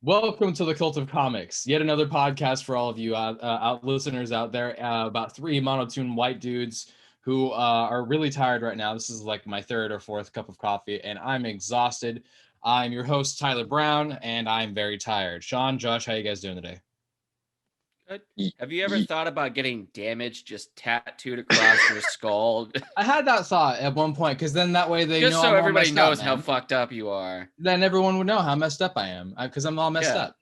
Welcome to the Cult of Comics, yet another podcast for all of you listeners out there about three monotone white dudes who are really tired right now. This is like my third or fourth cup of coffee, and I'm exhausted. I'm your host, Tyler Brown, and I'm very tired. Sean, Josh, how you guys doing today? Good. Have you ever thought about getting damage just tattooed across your skull? I had that thought at one point, because then that way they just know so I'm all everybody messed knows up, how man. fucked up you are. Then everyone would know how messed up I am, because I'm all messed up.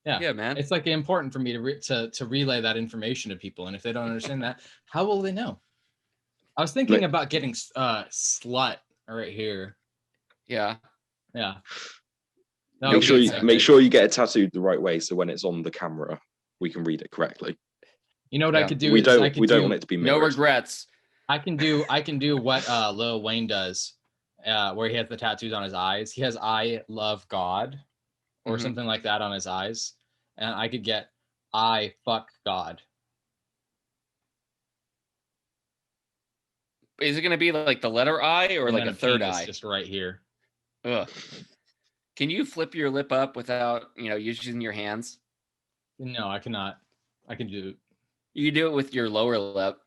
Yeah, man. It's like important for me to relay that information to people, and if they don't understand that, how will they know? I was thinking about getting slut right here. Yeah. Make sure you get it tattooed the right way, so when it's on the camera, we can read it correctly. You know what I could do? We don't want it to be mirrored. No regrets. I can do what Lil Wayne does, where he has the tattoos on his eyes. He has "I love God" or something like that on his eyes, and I could get "I fuck God." Is it going to be like the letter I or like a third eye? Just right here. Ugh. Can you flip your lip up without, using your hands? No, I cannot. I can do it. You can do it with your lower lip.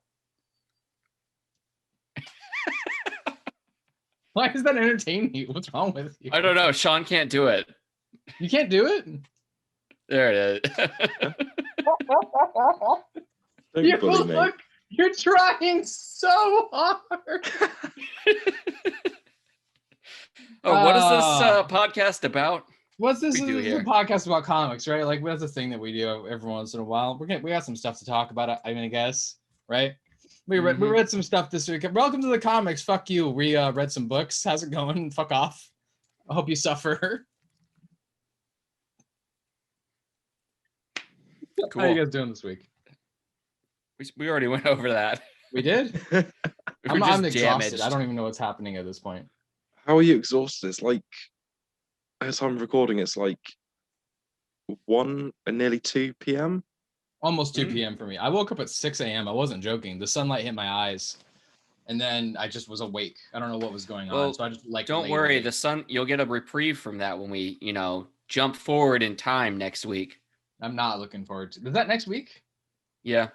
Why does that entertain you? What's wrong with you? I don't know. Sean can't do it. You can't do it? There it is. Don't bully me. Look, you're trying so hard. What is this podcast about? This is a podcast about comics, right? Like that's a thing that we do every once in a while. We got some stuff to talk about. I mean, I guess, right? We read some stuff this week. Welcome to the comics. Fuck you. We read some books. How's it going? Fuck off. I hope you suffer. Cool. How are you guys doing this week? We already went over that. We did? I'm exhausted. I don't even know what's happening at this point. How are you exhausted? It's like, as I'm recording, it's like 1 and nearly 2 p.m. Almost 2 p.m. for me. I woke up at 6 a.m. I wasn't joking. The sunlight hit my eyes, and then I just was awake. I don't know what was going on. So I just don't worry. The sun, you'll get a reprieve from that when we, jump forward in time next week. I'm not looking forward to. Is that next week? Yeah.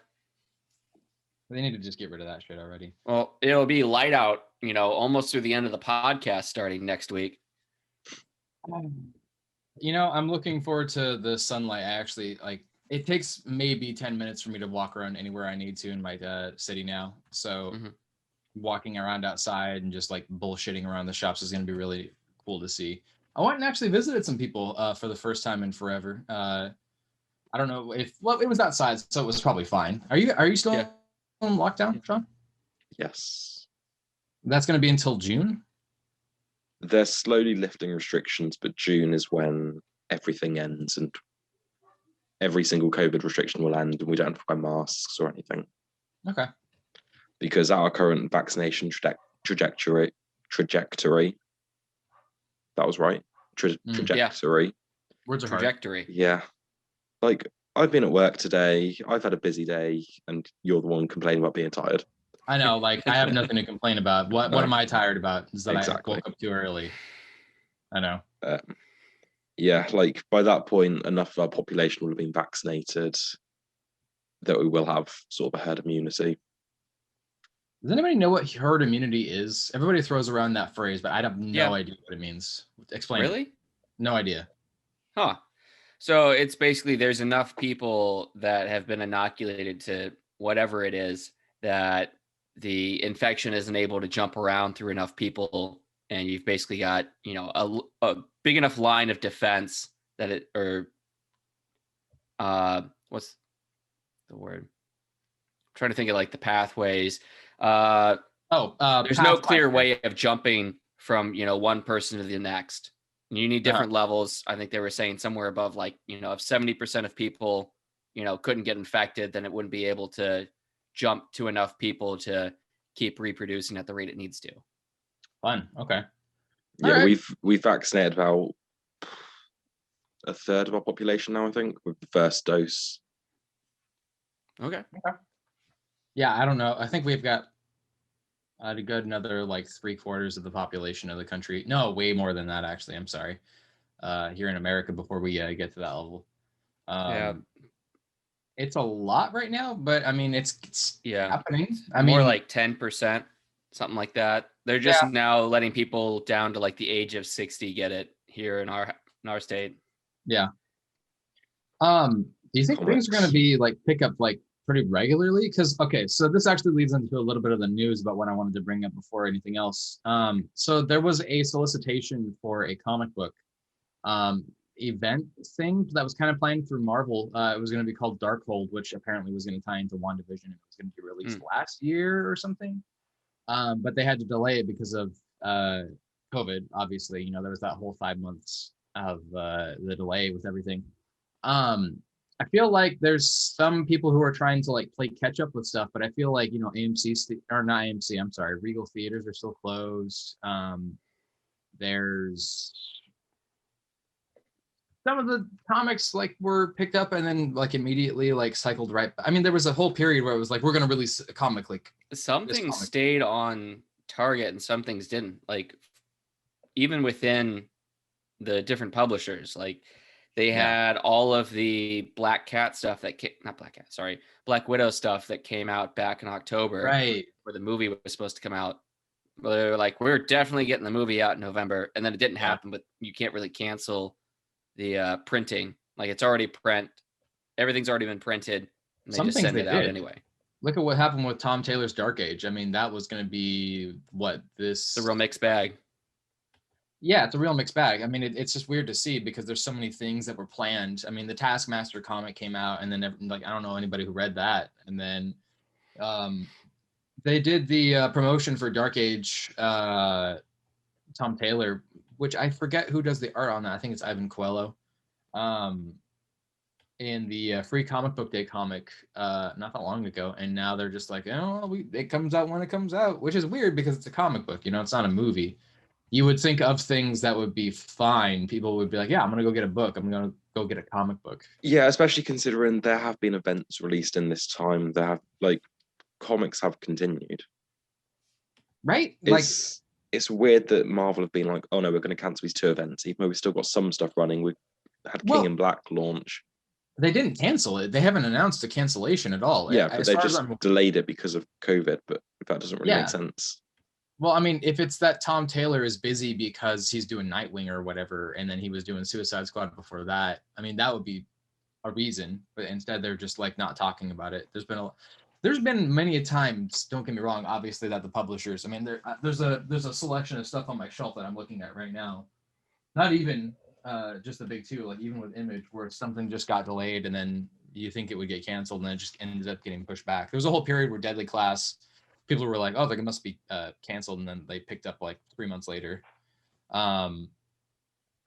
They need to just get rid of that shit already. Well, it'll be light out, almost through the end of the podcast starting next week. I'm looking forward to the sunlight. I actually it takes maybe 10 minutes for me to walk around anywhere I need to in my city now. So walking around outside and just like bullshitting around the shops is going to be really cool to see. I went and actually visited some people for the first time in forever. I don't know it was outside, so it was probably fine. Are you still in lockdown, Sean? Yes. That's going to be until June? They're slowly lifting restrictions, but June is when everything ends and every single COVID restriction will end and we don't have to wear masks or anything. Okay. Because our current vaccination trajectory, that was right. Trajectory. Yeah. Words are trajectory. Hard. Yeah. Like, I've been at work today. I've had a busy day, and you're the one complaining about being tired. I know. Like, I have nothing to complain about. What am I tired about? Is that I woke up too early. I know. Yeah, like by that point, enough of our population will have been vaccinated that we will have sort of a herd immunity. Does anybody know what herd immunity is? Everybody throws around that phrase, but I have no idea what it means. Explain. Really? It. No idea. Huh. So it's basically there's enough people that have been inoculated to whatever it is that the infection isn't able to jump around through enough people, and you've basically got a big enough line of defense that it what's the word? I'm trying to think of like the pathways. There's no clear way of jumping from one person to the next. You need different levels. I think they were saying somewhere above like, if 70% of people, couldn't get infected, then it wouldn't be able to jump to enough people to keep reproducing at the rate it needs to. Fun. Okay. Yeah, we've vaccinated about a third of our population now, I think, with the first dose. Okay. Yeah, I don't know. I think we've got a good another like 3/4 of the population of the country. No, way more than that, actually. I'm sorry. here in America before we get to that level. It's a lot right now, but I mean, it's happening. I mean, more mean, like 10%, something like that. They're just now letting people down to like the age of 60 get it here in our state. Yeah. Do you think things are going to be like pick up like pretty regularly? Because so this actually leads into a little bit of the news about what I wanted to bring up before anything else. So there was a solicitation for a comic book event thing that was kind of planned through Marvel. It was going to be called Darkhold, which apparently was going to tie into WandaVision. It was going to be released last year or something, but they had to delay it because of COVID. Obviously, you know, there was that whole 5 months of the delay with everything. I feel like there's some people who are trying to like play catch up with stuff, but I feel like, you know, Regal theaters are still closed. There's some of the comics like were picked up and then like immediately like cycled right. I mean, there was a whole period where it was like, we're going to release a comic. Like some things stayed on target and some things didn't. Like even within the different publishers, like they had all of the Black Widow stuff that came out back in October, right? Where the movie was supposed to come out. But they were like, we're definitely getting the movie out in November, and then it didn't happen. But you can't really cancel the printing. Like it's already everything's already been printed, and they just send it out anyway. Look at what happened with Tom Taylor's Dark Age. I mean, that was going to be the real mixed bag. Yeah, it's a real mixed bag. I mean, it's just weird to see because there's so many things that were planned. I mean, the Taskmaster comic came out, and then like I don't know anybody who read that. And then they did the promotion for Dark Age, Tom Taylor, which I forget who does the art on that. I think it's Ivan Coelho. In the Free Comic Book Day comic not that long ago, and now they're just like, it comes out when it comes out, which is weird because it's a comic book. You know, it's not a movie. You would think of things that would be fine. People would be like, yeah, I'm going to go get a book. I'm going to go get a comic book. Yeah, especially considering there have been events released in this time that have, like, comics have continued. Right? It's weird that Marvel have been like, oh no, we're going to cancel these 2 events, even though we've still got some stuff running. We had King in Black launch. They didn't cancel it. They haven't announced a cancellation at all. Yeah, but they just delayed it because of COVID, but that doesn't really make sense. Well, I mean, if it's that Tom Taylor is busy because he's doing Nightwing or whatever, and then he was doing Suicide Squad before that, I mean, that would be a reason. But instead, they're just like not talking about it. There's been many times. Don't get me wrong. Obviously, that the publishers. I mean, there's a selection of stuff on my shelf that I'm looking at right now. Not even just the big 2, like even with Image, where something just got delayed, and then you think it would get canceled, and then it just ended up getting pushed back. There was a whole period where Deadly Class. People were like, oh, they must be canceled, and then they picked up like 3 months later. Or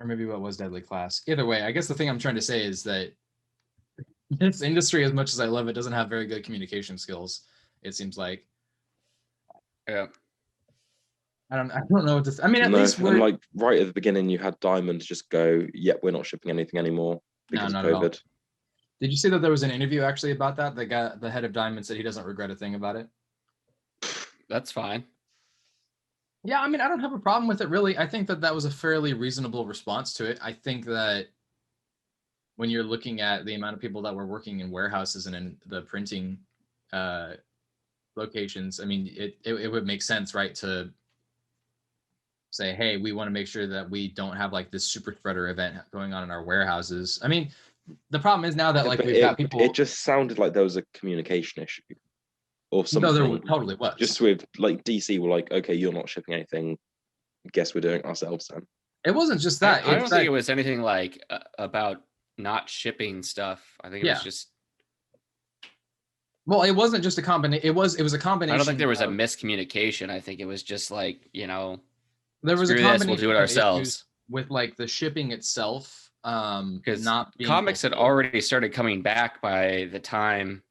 maybe what was Deadly Class? Either way, I guess the thing I'm trying to say is that this industry, as much as I love it, doesn't have very good communication skills, it seems like. Yeah. I don't know what to I mean, at least we're like right at the beginning, you had Diamond just go, yep, we're not shipping anything anymore because of COVID. Did you see that there was an interview actually about that? The head of Diamond said he doesn't regret a thing about it. That's fine. Yeah, I mean, I don't have a problem with it, really. I think that was a fairly reasonable response to it. I think that when you're looking at the amount of people that were working in warehouses and in the printing locations, I mean, it would make sense, right, to say, hey, we want to make sure that we don't have like this super spreader event going on in our warehouses. I mean, the problem is now that like we've got people. It just sounded like there was a communication issue. Or something. No, there totally was. Just with like DC were like, okay, you're not shipping anything. Guess we're doing it ourselves then. It wasn't just that. I don't think it was anything like about not shipping stuff. I think it was just. Well, it wasn't just a combination. It was a combination. I don't think there was a miscommunication. I think it was just like, you know, there was a combination. We'll do it ourselves with like the shipping itself. Because not being comics had already started coming back by the time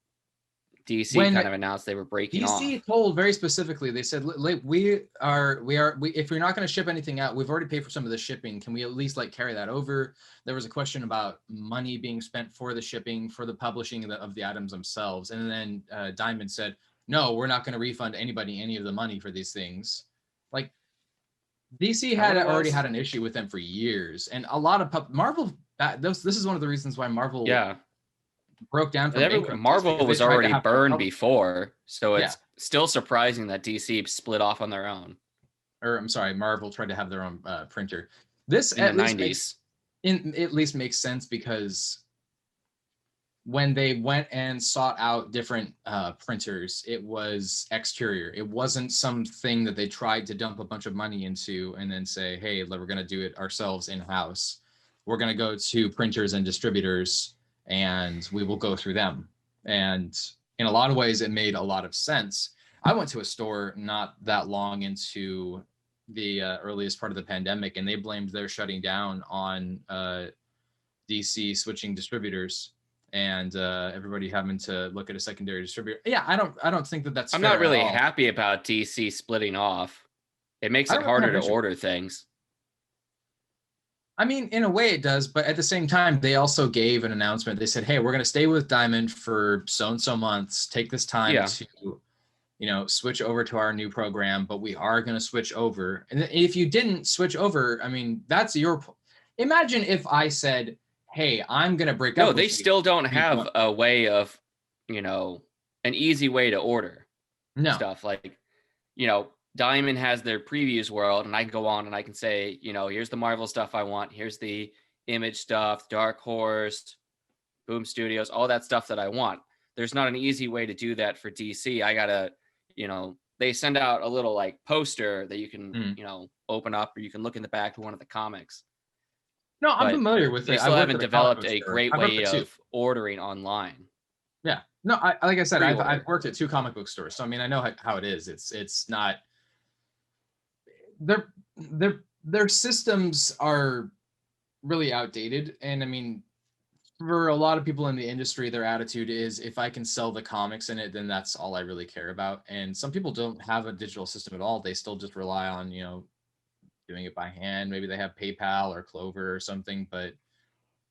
DC kind of announced they were breaking off. DC told very specifically, they said, we if we're not going to ship anything out, we've already paid for some of the shipping. Can we at least like carry that over? There was a question about money being spent for the shipping, for the publishing of the items themselves. And then Diamond said, no, we're not going to refund anybody any of the money for these things. Like, DC had already had an issue with them for years, and a lot of Marvel. This is one of the reasons why Marvel broke down from Marvel was already burned before, so it's still surprising that DC split off on their own. Or I'm sorry, Marvel tried to have their own printer. This in the 90s. At least makes sense because when they went and sought out different printers, it was exterior. It wasn't something that they tried to dump a bunch of money into and then say, hey, we're going to do it ourselves in-house. We're going to go to printers and distributors and we will go through them. And in a lot of ways, it made a lot of sense. I went to a store not that long into the earliest part of the pandemic, and they blamed their shutting down on DC switching distributors and everybody having to look at a secondary distributor. Yeah, I don't think that's. I'm not really happy about DC splitting off. It makes it harder to order things. I mean, in a way it does, but at the same time, they also gave an announcement. They said, hey, we're going to stay with Diamond for so-and-so months. Take this time to, switch over to our new program, but we are going to switch over. And if you didn't switch over, I mean, that's your... Imagine if I said, hey, I'm going to break up. No, they still don't have a way of, an easy way to order stuff. Like, Diamond has their previews world, and I can go on and I can say, here's the Marvel stuff I want. Here's the Image stuff, Dark Horse, Boom Studios, all that stuff that I want. There's not an easy way to do that for DC. I gotta, they send out a little like poster that you can, open up, or you can look in the back of one of the comics. No, I'm familiar with it. They still haven't developed a great way of ordering online. Yeah. No, like I said, I've worked at 2 comic book stores, so I mean, I know how it is. It's not. Their systems are really outdated, and I mean, for a lot of people in the industry, their attitude is, if I can sell the comics in it, then that's all I really care about. And some people don't have a digital system at all. They still just rely on doing it by hand. Maybe they have PayPal or Clover or something, but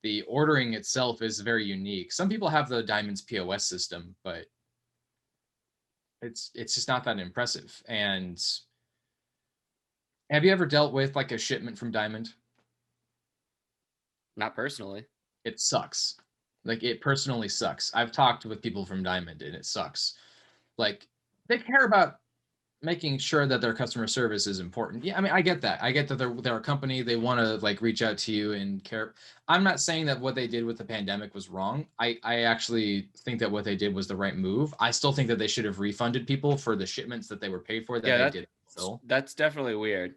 the ordering itself is very unique. Some people have the Diamond's POS system, but it's just not that impressive. And have you ever dealt with like a shipment from Diamond? Not personally. It sucks. Like, it personally sucks. I've talked with people from Diamond and it sucks. Like, they care about making sure that their customer service is important. Yeah, I mean, I get that. I get that they're a company. They want to like reach out to you and care. I'm not saying that what they did with the pandemic was wrong. I actually think that what they did was the right move. I still think that they should have refunded people for the shipments that they were paid for that they did. So that's definitely weird.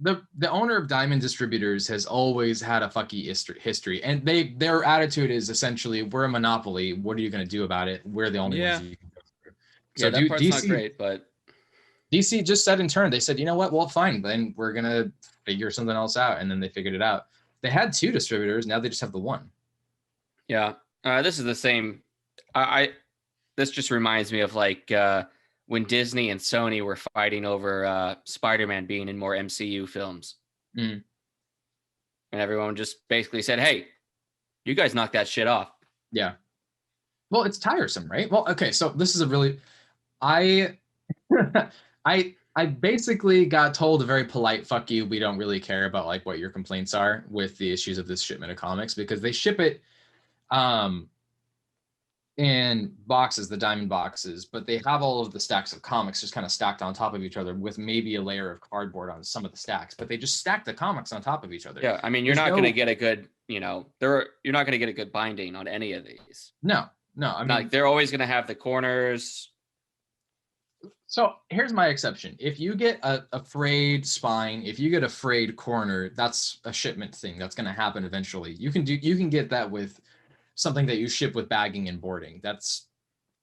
The owner of Diamond Distributors has always had a fucky history, and their attitude is essentially, we're a monopoly. What are you going to do about it? We're the only ones you can go through. So that part's not great, but DC just said in turn, they said, you know what? Well, fine. Then we're going to figure something else out. And then they figured it out. They had 2 distributors. Now they just have the 1. Yeah. This is the same. This just reminds me of like when Disney and Sony were fighting over Spider-Man being in more MCU films. And everyone just basically said, hey, you guys knock that shit off. Yeah. Well, it's tiresome, right? Well, okay. So this is a really, I basically got told a very polite fuck you. We don't really care about like what your complaints are with the issues of this shipment of comics, because they ship it in boxes, the Diamond boxes, but they have all of the stacks of comics just kind of stacked on top of each other with maybe a layer of cardboard on some of the stacks, but they just stack the comics on top of each other. Yeah. I mean, you're not going to get a good, you're not going to get a good binding on any of these. No. I mean, like, they're always going to have the corners. So here's my exception. If you get a frayed spine, if you get a frayed corner, that's a shipment thing. That's going to happen eventually. You can get that with something that you ship with bagging and boarding. That's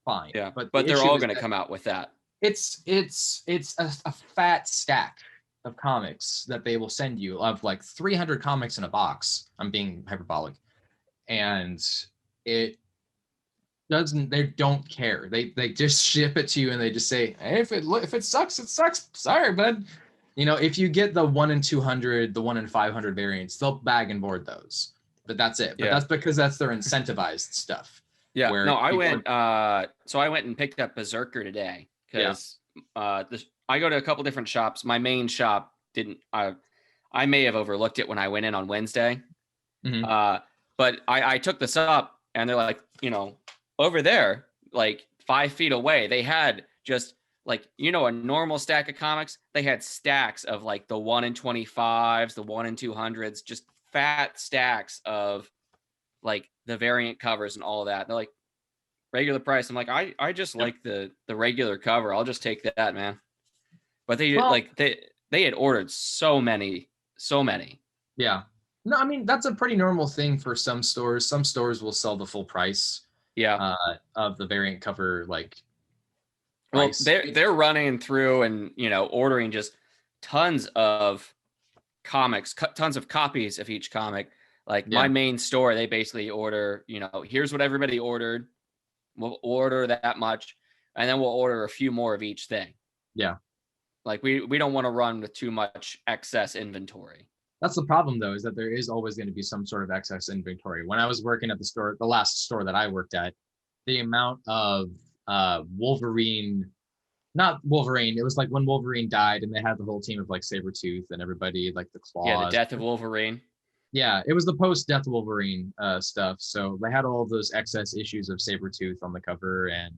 fine. Yeah, but they're all going to come out with that. It's a fat stack of comics that they will send you, of like 300 comics in a box. I'm being hyperbolic. And they don't care. They just ship it to you and they just say, hey, if it sucks, it sucks. Sorry, bud. If you get the 1 in 200, the 1 in 500 variants, they'll bag and board those. But that's it. But that's because that's their incentivized stuff. Yeah. No, I went and picked up Brzrkr today because I go to a couple different shops. My main shop didn't. I may have overlooked it when I went in on Wednesday. Mm-hmm. But I took this up, and they're like, over there, like 5 feet away, they had just like, a normal stack of comics. They had stacks of like the 1 in 25s, the 1 in 200s, just fat stacks of like the variant covers and all of that. They're like, regular price. I'm like, I just like the regular cover. I'll just take that, man. But they had ordered so many. Yeah. No, I mean, that's a pretty normal thing for some stores. Some stores will sell the full price. Yeah. Of the variant cover, like. Well, they're running through and ordering just tons of comics, tons of copies of each comic. Like my main store, they basically order, here's what everybody ordered. We'll order that much, and then we'll order a few more of each thing. Yeah. Like we don't want to run with too much excess inventory. That's the problem, though, is that there is always going to be some sort of excess inventory. When I was working at the last store that I worked at, the amount of Wolverine, not Wolverine, it was like when Wolverine died and they had the whole team of like Sabretooth and everybody, like the Claws. Yeah, the death of Wolverine. Yeah, it was the post-Death Wolverine stuff. So they had all of those excess issues of Sabretooth on the cover, and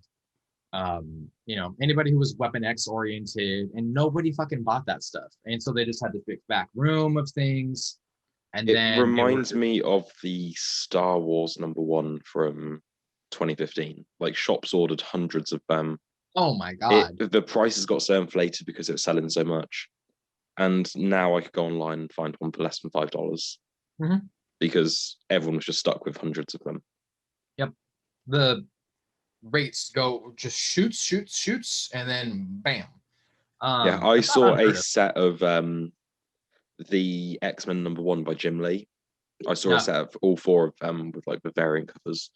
anybody who was Weapon X oriented, and nobody fucking bought that stuff. And so they just had to pick back room of things. And then it reminds me of the Star Wars #1 from 2015. Like, shops ordered hundreds of them. Oh my god. The prices got so inflated because it was selling so much. And now I could go online and find one for less than $5. Mm-hmm. Because everyone was just stuck with hundreds of them. Yep. The rates go just shoots, and then bam. I saw a set of the X-Men #1 by Jim Lee. I saw a set of all 4 of them with like the variant covers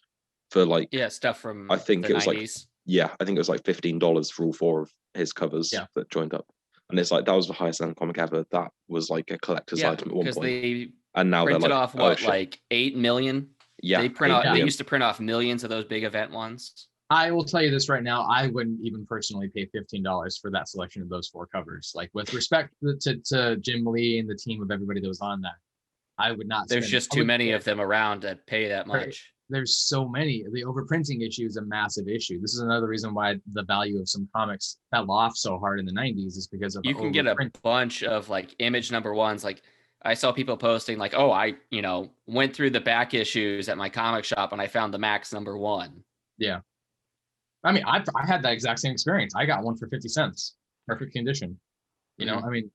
for like stuff from I think it was 90s. I think it was like $15 for all 4 of his covers that joined up. And it's like that was the highest selling comic ever. That was like a collector's item at one point. And now they're printed like, off like 8 million. Yeah, they used to print off millions of those big event ones. I will tell you this right now, I wouldn't even personally pay $15 for that selection of those 4 covers. Like, with respect to Jim Lee and the team of everybody that was on that, I would not. There's just too many of them around to pay that much. There's so many. The overprinting issue is a massive issue. This is another reason why the value of some comics fell off so hard in the 90s is because of you can get a bunch of like Image #1s. Like, I saw people posting like, oh, I went through the back issues at my comic shop and I found the Max #1. Yeah. I mean, I had that exact same experience. I got one for 50 cents, perfect condition. I mean,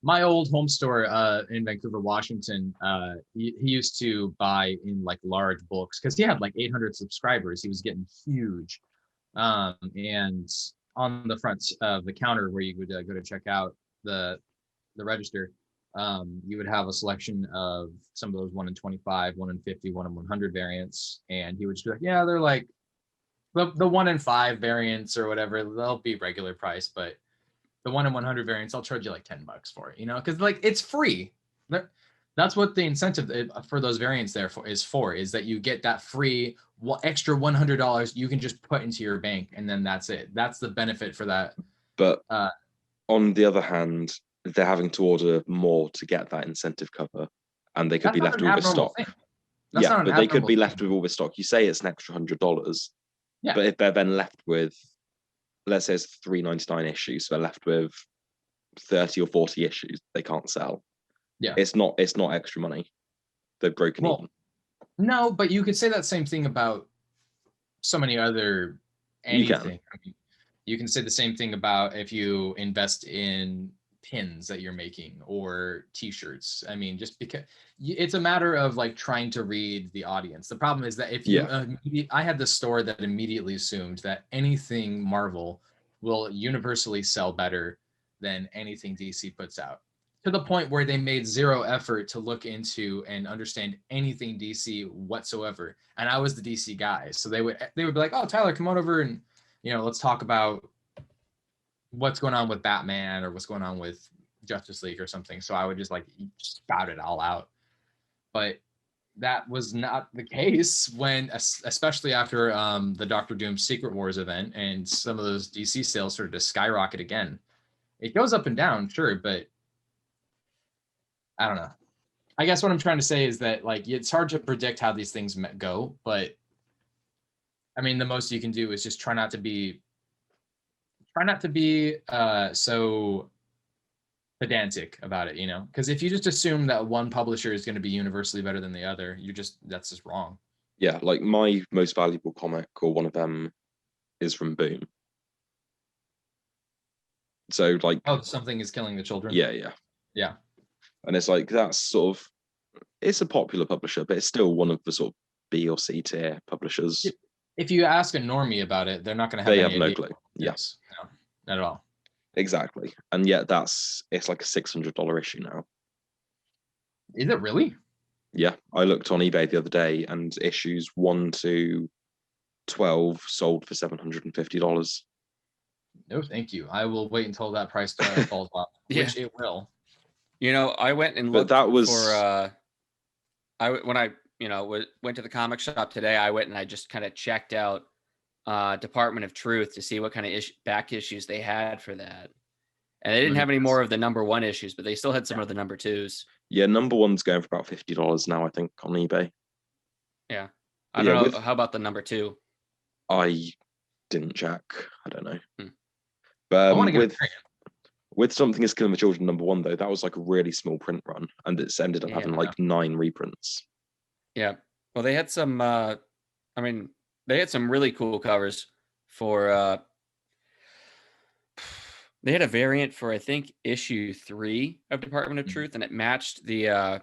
my old home store in Vancouver, Washington, he used to buy in like large bulks because he had like 800 subscribers. He was getting huge. And on the front of the counter where you would go to check out the register, you would have a selection of some of those 1 in 25, 1 in 50, 1 in 100 variants. And he would just be like, yeah, they're like, the 1 in 5 variants or whatever, they'll be regular price, but the 1 in 100 variants, I'll charge you like $10 for it, because like it's free. That's what the incentive for those variants is that you get that free extra $100 you can just put into your bank, and then that's it. That's the benefit for that. But on the other hand, they're having to order more to get that incentive cover, and they could be left with all this stock. But they could be left with all this stock. You say it's an extra $100. Yeah. But if they're then left with, let's say it's $3.99 issues, so they're left with 30 or 40 issues they can't sell. Yeah. It's not extra money. They've broken even. No, but you could say that same thing about so many other anything. You can say the same thing about if you invest in pins that you're making or t-shirts. I mean, just because it's a matter of like trying to read the audience. The problem is that if you I had this store that immediately assumed that anything Marvel will universally sell better than anything DC puts out, to the point where they made zero effort to look into and understand anything DC whatsoever. And I was the DC guy, so they would be like, oh, Tyler, come on over and let's talk about what's going on with Batman or what's going on with Justice League or something. So I would just like spout it all out. But that was not the case when, especially after the Doctor Doom Secret Wars event and some of those DC sales started to skyrocket again. It goes up and down, sure, but I don't know. I guess what I'm trying to say is that like it's hard to predict how these things go, but I mean the most you can do is just try not to be so pedantic about it, because if you just assume that one publisher is going to be universally better than the other, that's just wrong. Yeah, like my most valuable comic, or one of them, is from Boom. So like, Something is killing the children. Yeah. And it's like that's sort of, it's a popular publisher, but it's still one of the sort of B or C tier publishers. If you ask a normie about it, they're not going to have. They have no clue. Yes, no, not at all. Exactly, and yet it's like a $600 issue now. Is it really? Yeah, I looked on eBay the other day, and issues 1 to 12 sold for $750. No, thank you. I will wait until that price falls off, which it will. I went and looked for. When I went to the comic shop today, I went and I just kind of checked out Department of Truth to see what kind of back issues they had for that, and they didn't have any more of the #1 issues, but they still had some of the #2s. Yeah, #1's going for about $50 now, I think, on eBay. Yeah, I don't know. How about the #2? I didn't check. I don't know. But with Something Is Killing the Children #1, though, that was like a really small print run, and it's ended up having like 9 reprints. Yeah, well, they had some. They had some really cool covers for. They had a variant for, I think, issue 3 of Department of Truth, and it matched the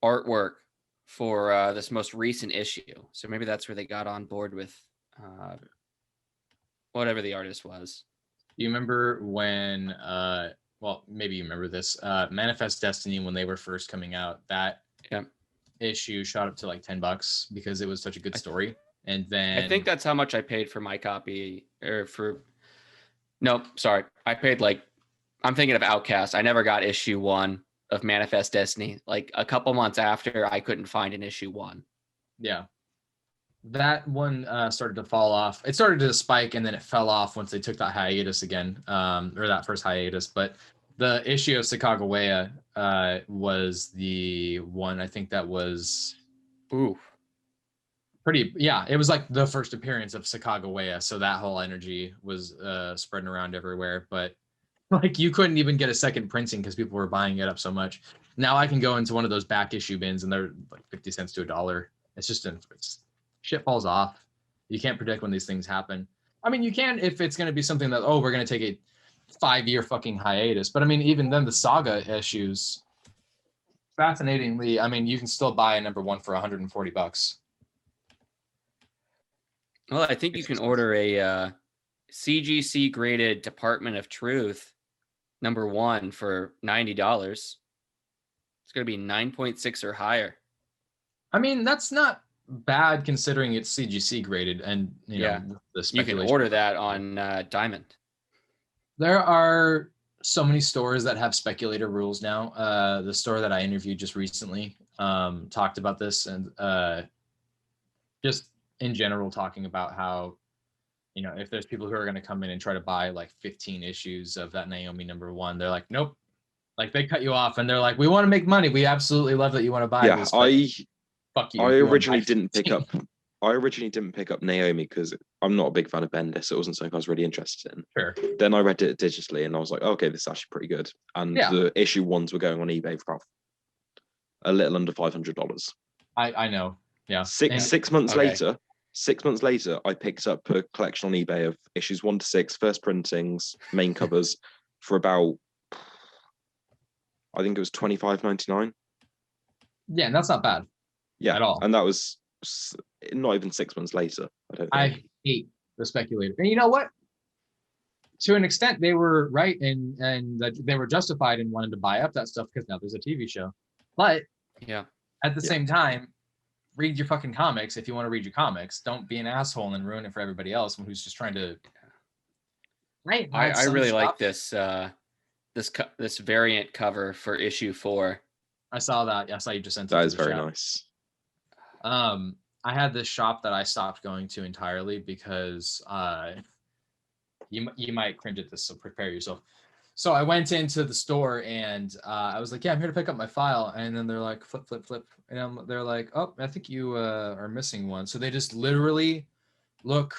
artwork for this most recent issue. So maybe that's where they got on board with whatever the artist was. You remember when, well, maybe you remember this, Manifest Destiny, when they were first coming out, that issue shot up to like $10 because it was such a good story. And then I think that's how much I paid for my copy, no, sorry. I paid I'm thinking of Outcast. I never got issue 1 of Manifest Destiny. Like a couple months after, I couldn't find an issue 1. Yeah. That one started to fall off. It started to spike and then it fell off once they took that hiatus again, or that first hiatus. But the issue of Sacagawea was the one, I think that was pretty, it was like the first appearance of Sacagawea. So that whole energy was spreading around everywhere. But like you couldn't even get a second printing because people were buying it up so much. Now I can go into one of those back issue bins and they're like 50 cents to $1. It's just shit falls off. You can't predict when these things happen. I mean, you can if it's going to be something that, we're going to take a 5-year fucking hiatus. But I mean, even then, the Saga issues, fascinatingly, I mean, you can still buy a #1 for $140. Well, I think you can order a CGC graded Department of Truth #1 for $90. It's going to be 9.6 or higher. I mean, that's not bad considering it's CGC graded, and the you can order that on Diamond. There are so many stores that have speculator rules now. The store that I interviewed just recently talked about this, and just in general talking about how, if there's people who are going to come in and try to buy like 15 issues of that Naomi #1, they're like, nope. Like they cut you off and they're like, we want to make money. We absolutely love that you want to buy this. Fuck you. I originally didn't pick up Naomi because I'm not a big fan of Bendis. It wasn't something I was really interested in. Sure. Then I read it digitally and I was like, okay, this is actually pretty good. And the issue 1s were going on eBay for a little under $500. I know. Yeah. 6 months later, 6 months later, I picked up a collection on eBay of issues 1 to 6, first printings, main covers, for about, I think it was $25.99. Yeah, and that's not bad. Yeah, at all. And that was not even 6 months later. I hate the speculator. And you know what? To an extent, they were right, and they were justified in wanting to buy up that stuff because now there's a TV show. But at the same time, read your fucking comics if you want to read your comics. Don't be an asshole and ruin it for everybody else who's just trying to. Right. I really like this this variant cover for issue 4. I saw that. I saw you just sent it. That is very nice. I had this shop that I stopped going to entirely because you might cringe at this, so prepare yourself. So I went into the store and I was like, yeah, I'm here to pick up my file. And then they're like, flip, flip, flip. And they're like, oh, I think you are missing one. So they just literally look,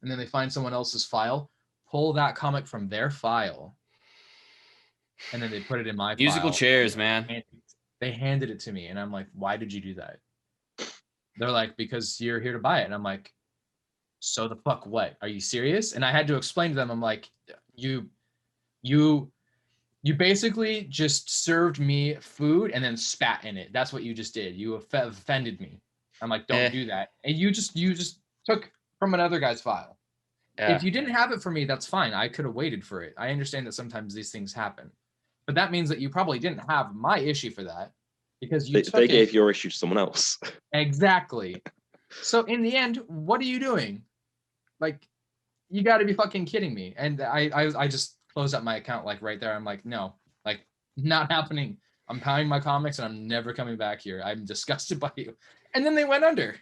and then they find someone else's file, pull that comic from their file, and then they put it in my musical file. Chairs, man. They handed it to me, and I'm like, why did you do that? They're like, because you're here to buy it. And I'm like, so the fuck what? Are you serious? And I had to explain to them, I'm like, you basically just served me food and then spat in it. That's what you just did. You offended me. I'm like, don't do that. And you just took from another guy's file. Yeah. If you didn't have it for me, that's fine. I could have waited for it. I understand that sometimes these things happen, but that means that you probably didn't have my issue for that because they gave your issue to someone else. Exactly. So in the end, what are you doing? Like, you got to be fucking kidding me. And I just closed up my account like right there. I'm like, no, like not happening. I'm pounding my comics and I'm never coming back here. I'm disgusted by you. And then they went under.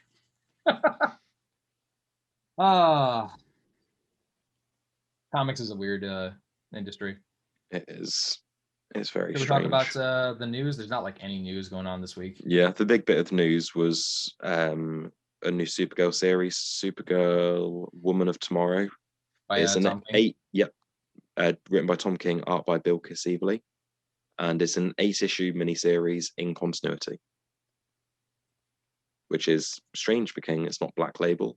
Comics is a weird industry. It is. It's very strange. Should we talk about the news? There's not like any news going on this week. Yeah, the big bit of news was a new Supergirl series, Supergirl Woman of Tomorrow. It's an written by Tom King, art by Bill Kissevely, and it's an 8-issue miniseries in continuity, which is strange for King. It's not Black Label.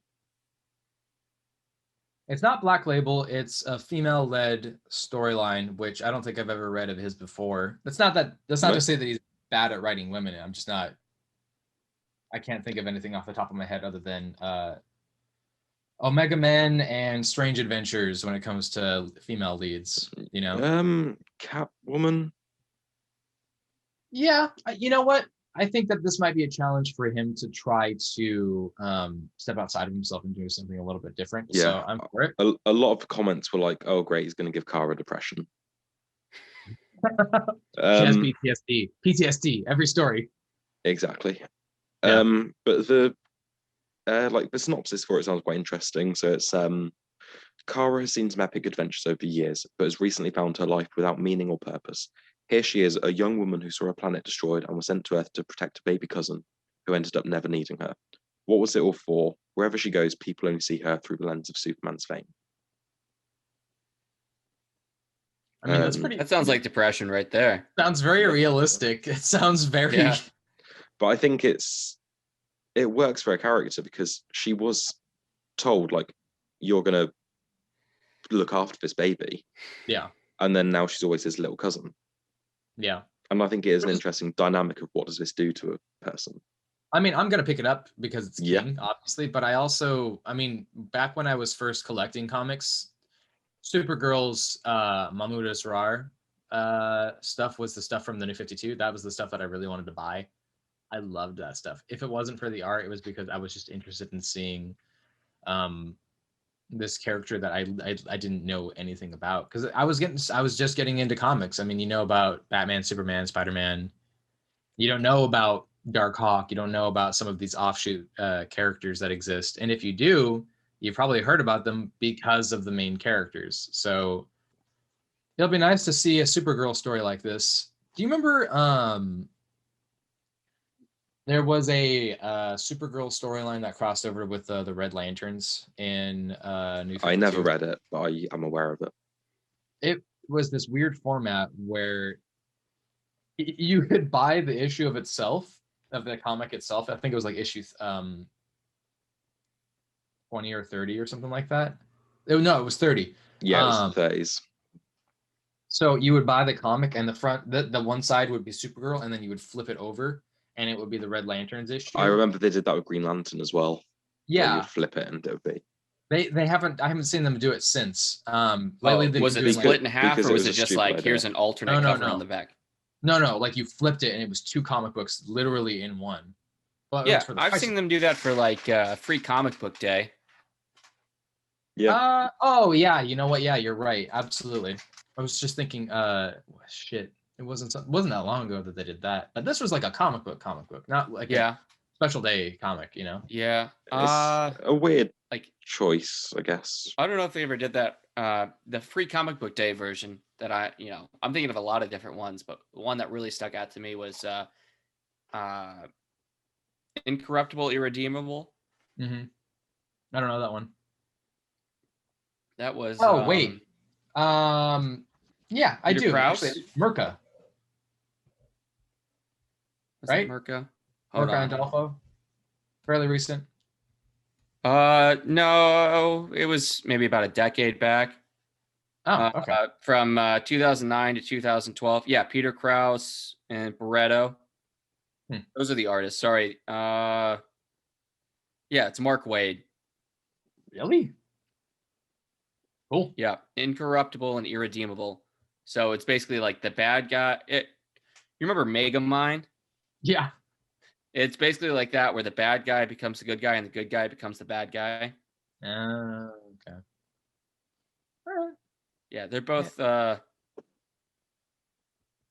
It's not Black Label. It's a female-led storyline, which I don't think I've ever read of his before. That's not to say that he's bad at writing women. I'm just not. I can't think of anything off the top of my head other than Omega Men and Strange Adventures when it comes to female leads. You know, Catwoman. Yeah, you know what? I think that this might be a challenge for him to try to step outside of himself and do something a little bit different. Yeah. So I'm for it. A lot of comments were like, oh, great, he's going to give Kara depression. She has PTSD. PTSD, every story. Exactly. Yeah. But the synopsis for it sounds quite interesting. So it's Kara has seen some epic adventures over the years, but has recently found her life without meaning or purpose. Here she is, a young woman who saw her planet destroyed and was sent to Earth to protect a baby cousin who ended up never needing her. What was it all for? Wherever she goes, people only see her through the lens of Superman's fame. I mean, that's pretty. That sounds like depression right there. Sounds very realistic. It sounds very. Yeah. But I think it works for her character because she was told, like, you're going to look after this baby. Yeah. And then now she's always his little cousin. Yeah. And I think it is an interesting dynamic of what does this do to a person. I mean, I'm going to pick it up because it's King, obviously. But back when I was first collecting comics, Supergirl's Mahmoud Asrar stuff was the stuff from the New 52. That was the stuff that I really wanted to buy. I loved that stuff. If it wasn't for the art, it was because I was just interested in seeing this character that I didn't know anything about, because I was just getting into comics. I mean, you know about Batman, Superman, Spider-Man. You don't know about Darkhawk. You don't know about some of these offshoot characters that exist, and if you do, you've probably heard about them because of the main characters. So it'll be nice to see a Supergirl story like this. Do you remember there was a Supergirl storyline that crossed over with the Red Lanterns in New 52? I never read it, but I'm aware of it. It was this weird format where you could buy the issue of the comic itself. I think it was like issue 20 or 30 or something like that. No, it was 30. Yeah, it was the 30s. So you would buy the comic, and the one side would be Supergirl, and then you would flip it over, and it would be the Red Lanterns issue. I remember they did that with Green Lantern as well. Yeah, you'd flip it and it would be. I haven't seen them do it since. Lately, was it split in half, or was it just like idea. Here's an alternate cover on the back? No, like you flipped it and it was 2 comic books literally in one. Well, yeah, I've seen them do that for like free comic book day. Yeah. Oh yeah, you know what? Yeah, you're right. Absolutely. I was just thinking, shit. It wasn't that long ago that they did that. But this was like a comic book, not like a special day comic, you know? Yeah. It's a weird choice, I guess. I don't know if they ever did that the free comic book day version that I'm thinking of a lot of different ones, but the one that really stuck out to me was Incorruptible, Irredeemable. Mm-hmm. I don't know that one. That was. Oh wait. Yeah, I do. Krause? Actually, Merca. Right? Merca. Merca and Dolfo. Fairly recent. No, it was maybe about a decade back. Oh, okay. From 2009 to 2012. Yeah, Peter Krause and Barreto. Those are the artists. Sorry. Yeah, it's Mark Waid. Really? Cool. Yeah, Incorruptible and Irredeemable. So it's basically like the bad guy. You remember Megamind? Yeah. It's basically like that, where the bad guy becomes the good guy and the good guy becomes the bad guy. Okay. All right. Yeah, they're both.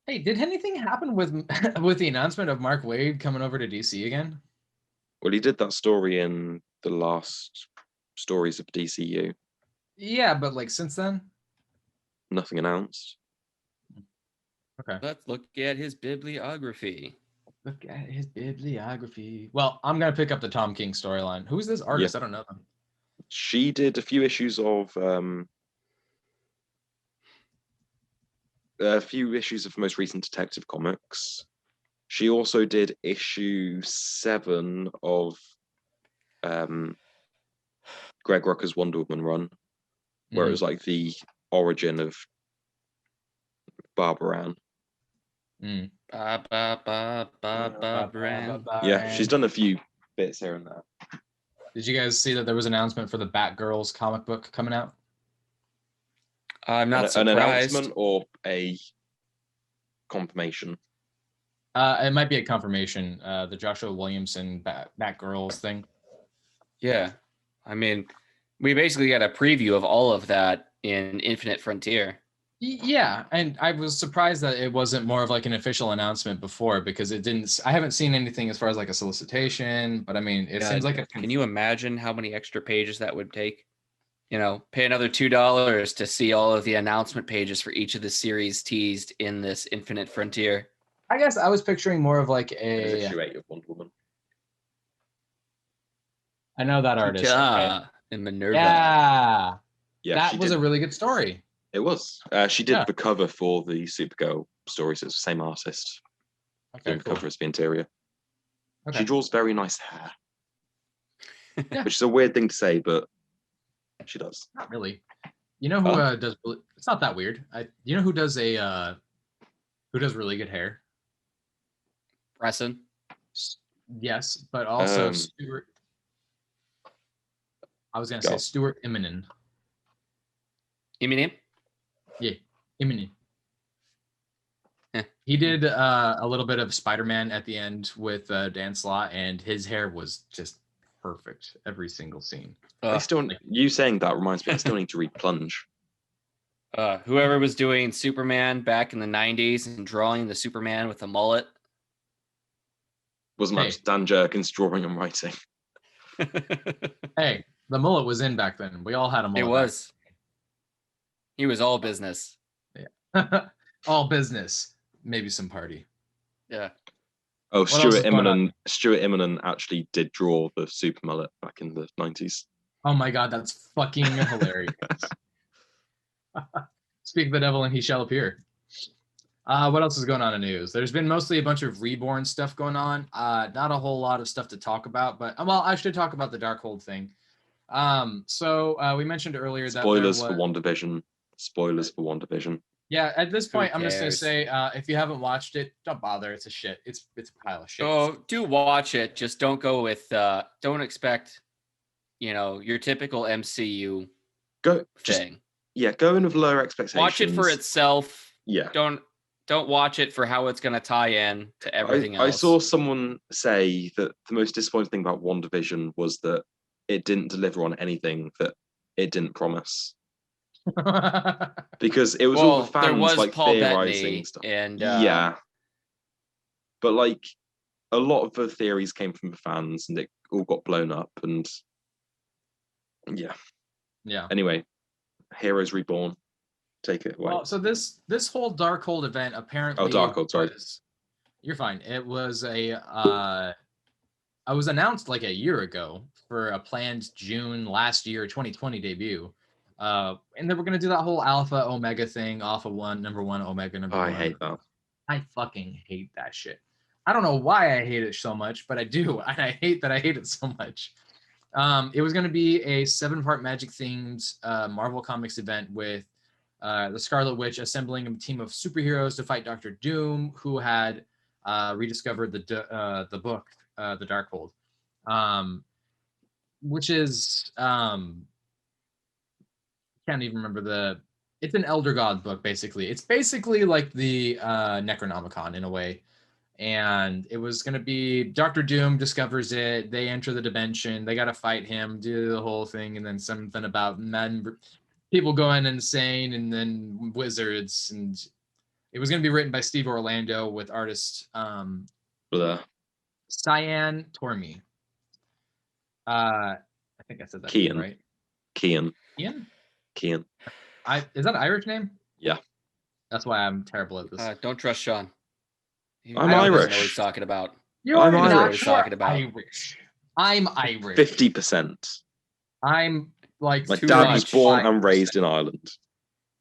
Hey, did anything happen with the announcement of Mark Waid coming over to DC again? Well, he did that story in the last stories of DCU. Yeah, but like since then, nothing announced. Okay. Let's look at his bibliography. Look at his bibliography. Well, I'm gonna pick up the Tom King storyline. Who's this artist? I don't know them. She did a few issues of most recent Detective Comics. She also did issue 7 of Greg Rucka's Wonder Woman run, where it was like the origin of Barbara Ann. Yeah, she's done a few bits here and there. Did you guys see that there was an announcement for the Batgirls comic book coming out? I'm not surprised. An announcement or a confirmation? It might be a confirmation. The Joshua Williamson Batgirls thing. Yeah, I mean, we basically got a preview of all of that in Infinite Frontier. Yeah, and I was surprised that it wasn't more of like an official announcement before, because it didn't. I haven't seen anything as far as like a solicitation, but I mean, it seems like Can you imagine how many extra pages that would take? Pay another $2 to see all of the announcement pages for each of the series teased in this Infinite Frontier. I guess I was picturing more of like a issue 8 of Wonder Woman. I know that artist. And Minerva. Yeah, that was a really good story. It was. She did the cover for the Supergirl stories. It's the same artist. Okay, the cover is the interior. Okay. She draws very nice hair, which is a weird thing to say, but she does. Not really. You know who does? It's not that weird. You know who does really good hair? Preston. Yes, but also Stuart. I was gonna say Stuart Immonen. Eminem? Yeah, Immonen. He did a little bit of Spider-Man at the end with Dan Slott, and his hair was just perfect every single scene. You saying that reminds me, I still need to read Plunge. Whoever was doing Superman back in the 90s and drawing the Superman with a mullet. Wasn't much Dan Jerkins drawing and writing. Hey, the mullet was in back then. We all had a mullet. It was. He was all business. Yeah. All business. Maybe some party. Yeah. Oh, Stuart Immonen actually did draw the super mullet back in the 90s. Oh my god, that's fucking hilarious. Speak of the devil and he shall appear. What else is going on in news? There's been mostly a bunch of Reborn stuff going on. Not a whole lot of stuff to talk about, but I should talk about the Darkhold thing. So we mentioned earlier that spoilers for WandaVision. Spoilers for WandaVision. Yeah, at this point, I'm just gonna say, if you haven't watched it, don't bother. It's a shit. It's a pile of shit. Oh, do watch it. Just don't go with. Don't expect, your typical MCU thing. Go in with lower expectations. Watch it for itself. Yeah. Don't watch it for how it's gonna tie in to everything else. I saw someone say that the most disappointing thing about WandaVision was that it didn't deliver on anything that it didn't promise. Because it was all the fans like Paul theorizing Bettany stuff. And but like a lot of the theories came from the fans and it all got blown up and yeah. Yeah. Anyway, Heroes Reborn. Take it away. Well, so this whole Darkhold event apparently. Oh, Darkhold, sorry. You're fine. It was I was announced like a year ago for a planned June last year, 2020 debut. And then we're gonna do that whole Alpha Omega thing, Alpha 1, number 1, Omega number 1. I hate that. I fucking hate that shit. I don't know why I hate it so much, but I do, and I hate that I hate it so much. It was gonna be a 7-part Magic themed Marvel Comics event with the Scarlet Witch assembling a team of superheroes to fight Doctor Doom, who had rediscovered the book, The Darkhold, which is can't even remember it's an Elder God book, basically. It's basically like the Necronomicon in a way. And it was going to be Doctor Doom discovers it. They enter the dimension. They got to fight him, do the whole thing. And then something about people going insane and then wizards. And it was going to be written by Steve Orlando with artist Cyan Tormey. I think I said that right. Keanu. Is that an Irish name? Yeah. That's why I'm terrible at this. Don't trust Sean. I'm Irish. Know what he's talking about. I'm Irish. Irish. I'm Irish. 50%. I'm like my dad was born and raised in Ireland.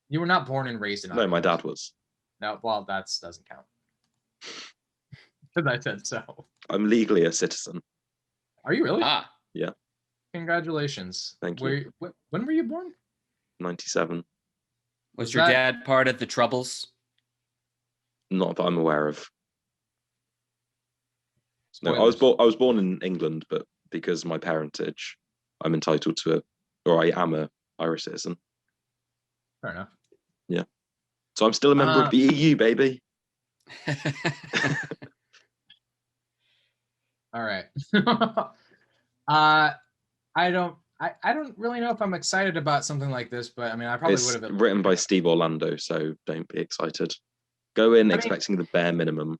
You were not born and raised in Ireland. No, my dad was. No, well, that doesn't count. Because I said so. I'm legally a citizen. Are you really? Yeah. Congratulations. Thank you. When were you born? 97. Was your dad part of the Troubles? Not that I'm aware of. No, I was born in England, but because of my parentage, I'm entitled to it, or I am a Irish citizen. Fair enough. Yeah. So I'm still a member of the EU, baby. All right. I don't really know if I'm excited about something like this, but I mean, I probably would have. It's written by Steve Orlando, so don't be excited. Go in expecting the bare minimum.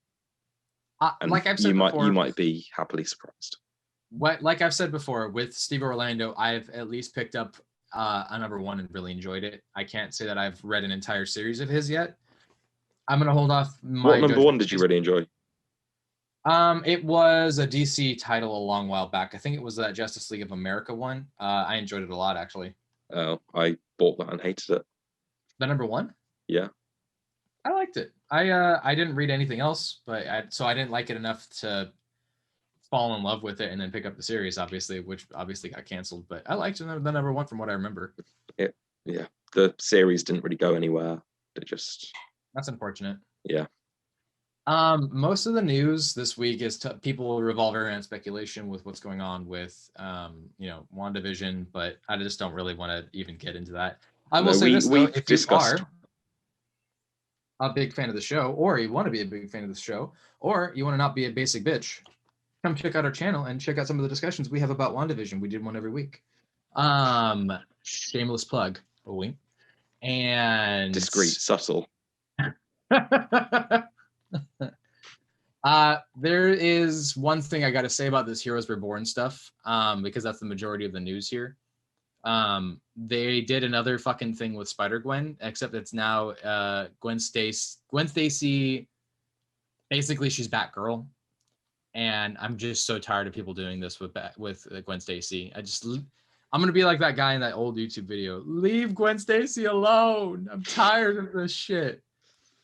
And like I've said before, you might be happily surprised. Like I've said before, with Steve Orlando, I've at least picked up a number 1 and really enjoyed it. I can't say that I've read an entire series of his yet. I'm gonna hold off. What number 1 did you really enjoy? It was a DC title a long while back. I think it was that Justice League of America one. I enjoyed it a lot, actually. Oh, I bought that and hated it. The number 1? Yeah. I liked it. I didn't read anything else, but I didn't like it enough to fall in love with it and then pick up the series, obviously, which obviously got canceled. But I liked the number 1 from what I remember. Yeah. The series didn't really go anywhere. That's unfortunate. Yeah. Most of the news this week is people revolve around speculation with what's going on with WandaVision, but I just don't really want to even get into that. I will say this though, if you are a big fan of the show, or you want to be a big fan of the show, or you want to not be a basic bitch, come check out our channel and check out some of the discussions we have about WandaVision. We did one every week. Shameless plug, a wink. And discreet, subtle. There is one thing I got to say about this Heroes Reborn stuff, because that's the majority of the news here. They did another fucking thing with Spider-Gwen, except it's now Gwen Stacy. Basically, she's Batgirl, and I'm just so tired of people doing this with Gwen Stacy. I'm gonna be like that guy in that old YouTube video. Leave Gwen Stacy alone. I'm tired of this shit.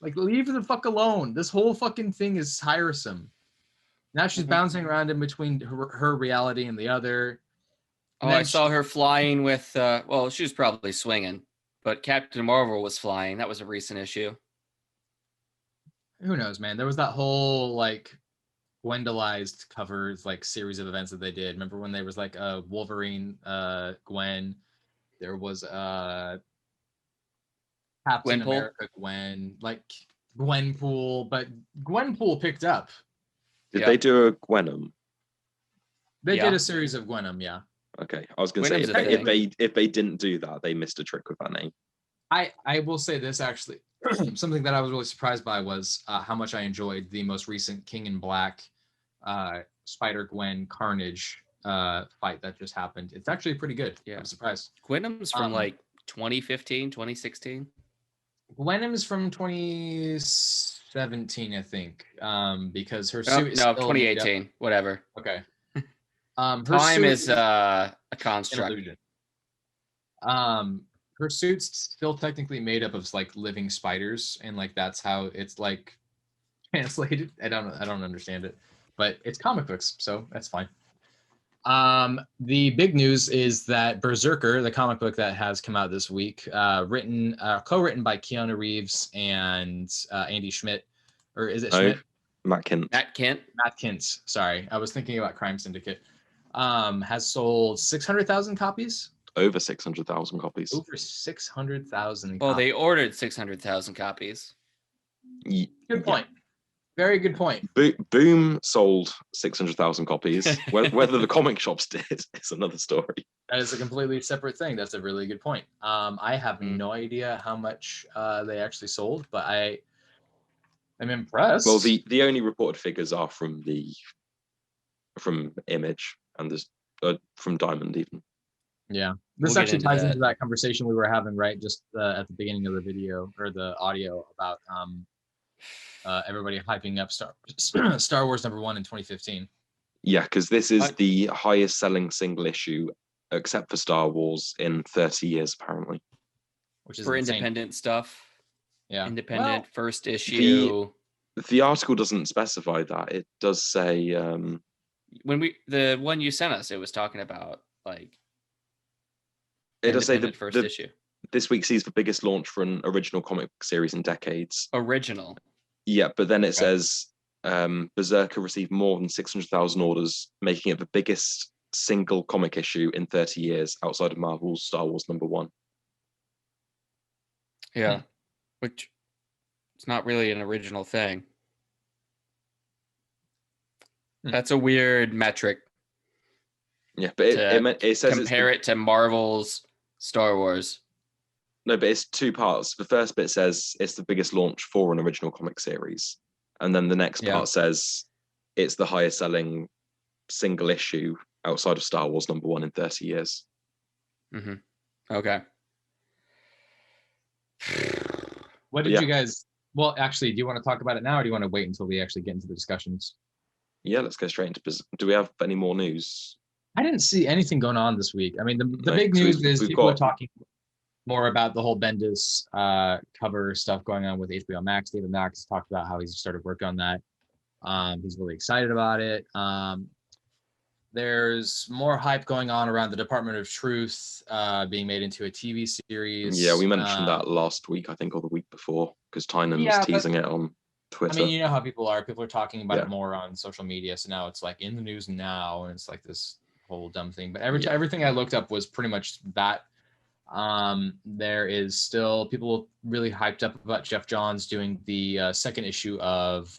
Like, leave the fuck alone. This whole fucking thing is tiresome. Now she's bouncing around in between her reality and the other. And I saw her flying with, she was probably swinging, but Captain Marvel was flying. That was a recent issue. Who knows, man? There was that whole, like, Gwendolized covers, like, series of events that they did. Remember when there was, like, a Wolverine, Gwen? There was, Captain America Gwen, like Gwenpool, but Gwenpool picked up. Did they do a Gwenum? They did a series of Gwenum, yeah. Okay, I was going to say if they didn't do that, they missed a trick with that name. I will say this actually, something that I was really surprised by was how much I enjoyed the most recent King in Black, Spider Gwen Carnage fight that just happened. It's actually pretty good. Yeah, I'm surprised. Gwenum's from like 2015, 2016. Venom's from 2017, I think, because her suit is still 2018, whatever. Okay. Her time is a construct. Illusion. Her suit's still technically made up of like living spiders, and like that's how it's like translated. I don't understand it, but it's comic books, so that's fine. The big news is that Brzrkr, the comic book that has come out this week, co-written by Keanu Reeves and Andy Schmidt, or is it Schmidt? Matt Kindt. Matt Kindt. Sorry, I was thinking about Crime Syndicate. Has sold 600,000 copies. Over 600,000 copies. Over 600,000. Well, they ordered 600,000 copies. Good point. Very good point. Boom sold 600,000 copies. Whether the comic shops did is another story. That is a completely separate thing. That's a really good point. I have no idea how much they actually sold, but I'm impressed. Well, the only reported figures are from Image and there's from Diamond even. Yeah, this actually ties into that conversation we were having right just at the beginning of the video or the audio about everybody hyping up Star Wars #1 in 2015. Yeah, because this is the highest selling single issue except for Star Wars in 30 years apparently. Which is for insane. Independent stuff. Yeah, independent first issue. The article doesn't specify that. It does say when the one you sent us, it was talking about like. It does say the first issue. This week sees the biggest launch for an original comic series in decades. Original. Yeah, but then it says Brzrkr received more than 600,000 orders, making it the biggest single comic issue in 30 years outside of Marvel's Star Wars #1. Yeah, which it's not really an original thing. That's a weird metric. Yeah, but it says compare it to Marvel's Star Wars. No, but it's two parts. The first bit says it's the biggest launch for an original comic series. And then the next part says it's the highest selling single issue outside of Star Wars #1 in 30 years. Mm-hmm. Okay. What did you guys... Well, actually, do you want to talk about it now or do you want to wait until we actually get into the discussions? Yeah, let's go straight into business. Do we have any more news? I didn't see anything going on this week. I mean, the big news is people are talking more about the whole Bendis cover stuff going on with HBO Max. David Max talked about how he's started work on that. He's really excited about it. There's more hype going on around the Department of Truth being made into a TV series. Yeah, we mentioned that last week, I think, or the week before, because Tynion was teasing it on Twitter. I mean, you know how people are. People are talking about it more on social media. So now it's like in the news now, and it's like this whole dumb thing. But everything I looked up was pretty much that. There is still people really hyped up about Jeff Johns doing the second issue of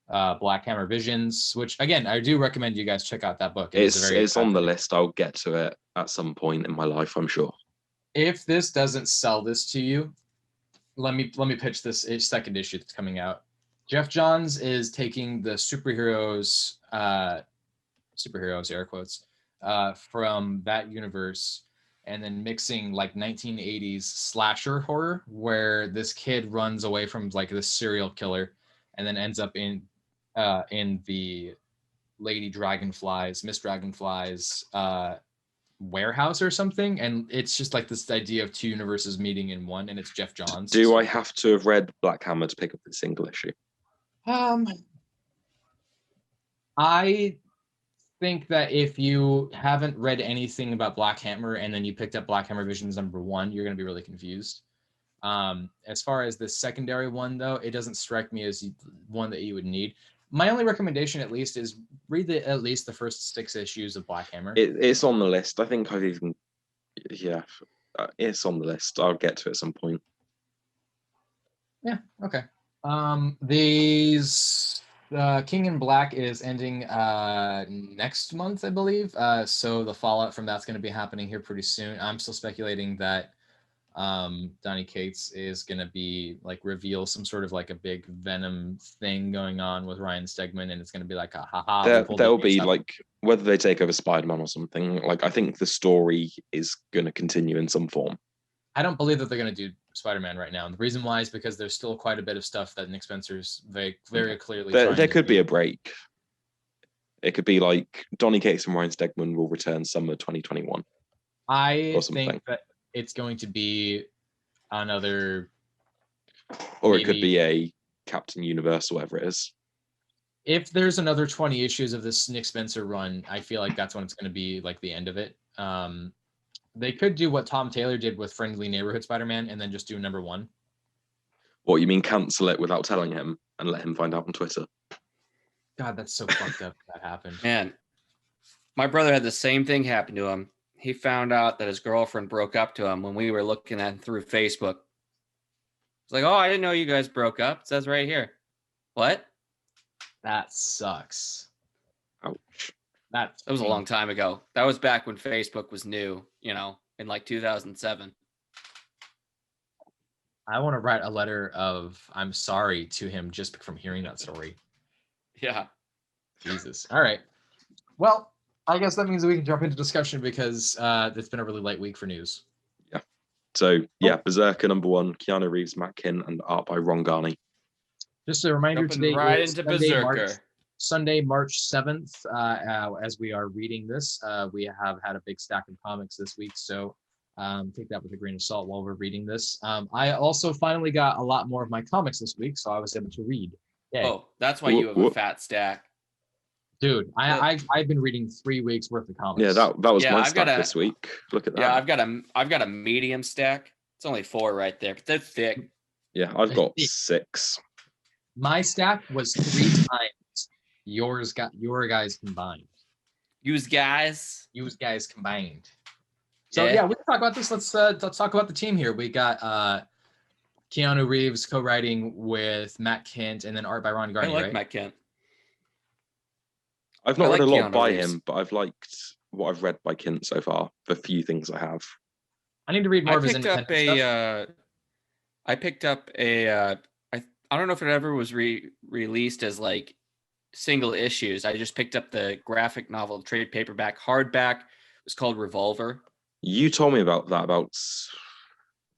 Black Hammer Visions, which again I do recommend you guys check out that book. It's on the list. I'll get to it at some point in my life, I'm sure. If this doesn't sell this to you, let me pitch this second issue that's coming out. Jeff Johns is taking the superheroes air quotes from that universe and then mixing like 1980s slasher horror where this kid runs away from like this serial killer and then ends up in the Miss Dragonfly's warehouse or something, and it's just like this idea of two universes meeting in one, and it's Jeff Johns. Do I have to have read Black Hammer to pick up the single issue? I think that if you haven't read anything about Black Hammer and then you picked up Black Hammer Visions #1, you're going to be really confused. As far as the secondary one, though, it doesn't strike me as one that you would need. My only recommendation, at least, is read at least the first 6 issues of Black Hammer. It's on the list. I think I've even... Yeah, it's on the list. I'll get to it at some point. Yeah, okay. These... King in Black is ending next month, I believe. So the fallout from that's going to be happening here pretty soon. I'm still speculating that Donny Cates is going to be like reveal some sort of like a big Venom thing going on with Ryan Stegman, and it's going to be like a haha. There'll be like whether they take over Spider-Man or something. Like I think the story is going to continue in some form. I don't believe that they're going to do Spider-Man right now. And the reason why is because there's still quite a bit of stuff that Nick Spencer's very clearly there could be a break. It could be like Donny Cates and Ryan Stegman will return summer 2021. I think that it's going to be another... Or maybe, it could be a Captain Universe, whatever it is. If there's another 20 issues of this Nick Spencer run, I feel like that's when it's going to be like the end of it. They could do what Tom Taylor did with Friendly Neighborhood Spider-Man and then just do number 1. What, you mean cancel it without telling him and let him find out on Twitter? God, that's so fucked up that happened. Man, my brother had the same thing happen to him. He found out that his girlfriend broke up to him when we were looking at him through Facebook. It's like, oh, I didn't know you guys broke up. It says right here. What? That sucks. Ouch. That was a long time ago. That was back when Facebook was new, in like 2007. I want to write a letter of I'm sorry to him just from hearing that story. Yeah. Jesus. All right. Well, I guess that means we can jump into discussion because it's been a really light week for news. Yeah. So, Brzrkr number 1, Keanu Reeves, Matt Kindt, and art by Ron Garney. Just a reminder today is into Sunday, March 7th. As we are reading this, we have had a big stack of comics this week, so take that with a grain of salt while we're reading this. I also finally got a lot more of my comics this week, so I was able to read. Yay. Oh, that's why you have a fat stack. Dude, I've been reading 3 weeks worth of comics. Yeah, that was my stack this week. Look at that. Yeah, I've got a medium stack. It's only 4 right there, but they're thick. Yeah, I've got 6. My stack was 3 times your guys combined. Use guys combined. So yeah, we can talk about this. Let's talk about the team here. We got Keanu Reeves co-writing with Matt Kindt and then art by Ron Garney. I like Matt Kindt. I've not read a lot by him, but I've liked what I've read by Kindt so far. The few things I have. I need to read more of his independent stuff. I picked up a. I don't know if it ever was released as like single issues. I just picked up the graphic novel trade paperback hardback. It was called Revolver. You told me about that I was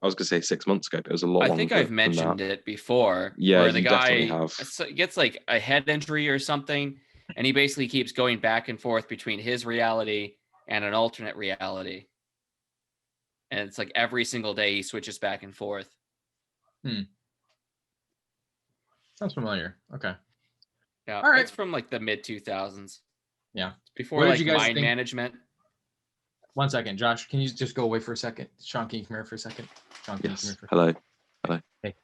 going to say 6 months ago, but it was a lot longer. I think I've mentioned it before. Yeah, where the guy have. Gets like a head injury or something, and he basically keeps going back and forth between his reality and an alternate reality. And it's like every single day he switches back and forth. Sounds familiar. Okay. Yeah. All right. It's from like the mid 2000s. Yeah. Before like Mind Management. 1 second, Josh. Can you just go away for a second? Sean, can you come here for a second? Sean, can you come here for a second? Hello. Hey.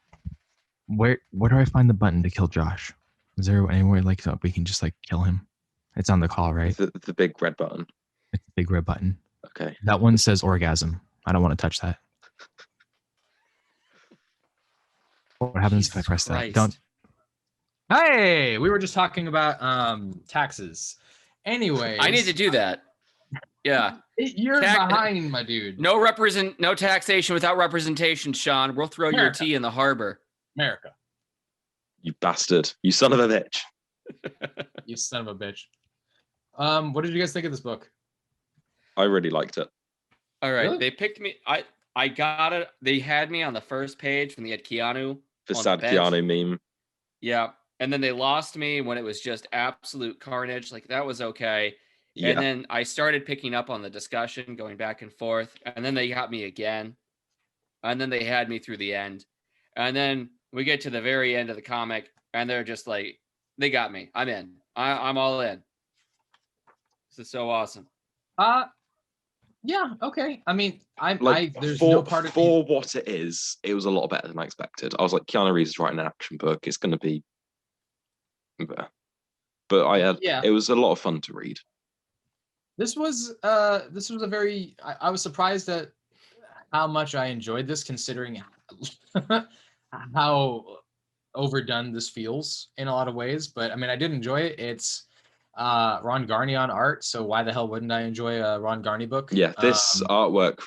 Where do I find the button to kill Josh? Is there anywhere like that we can just like kill him? It's on the call, right? The big red button. It's the big red button. Okay. That one says orgasm. I don't want to touch that. What happens if I press that? Don't. Hey, we were just talking about taxes. Anyway, I need to do that. Yeah. You're behind, my dude. No taxation without representation, Sean. We'll throw your tea in the harbor. America. You bastard. You son of a bitch. You son of a bitch. What did you guys think of this book? I really liked it. All right. Really? They picked me. I got it. They had me on the first page when they had Keanu. The sad Keanu meme. Yeah. And then they lost me when it was just absolute carnage. Like, that was okay. Yeah. And then I started picking up on the discussion, going back and forth. And then they got me again. And then they had me through the end. And then we get to the very end of the comic, and they're just like, they got me. I'm in. I'm all in. This is so awesome. Yeah, okay. I mean, there's no part of for what it is, it was a lot better than I expected. I was like, Keanu Reeves is writing an action book. It's going to be better. But it was a lot of fun to read. This was a very, I was surprised at how much I enjoyed this, considering how overdone this feels in a lot of ways. But I mean, I did enjoy it. It's Ron Garney on art, so why the hell wouldn't I enjoy a Ron Garney book? Yeah, this artwork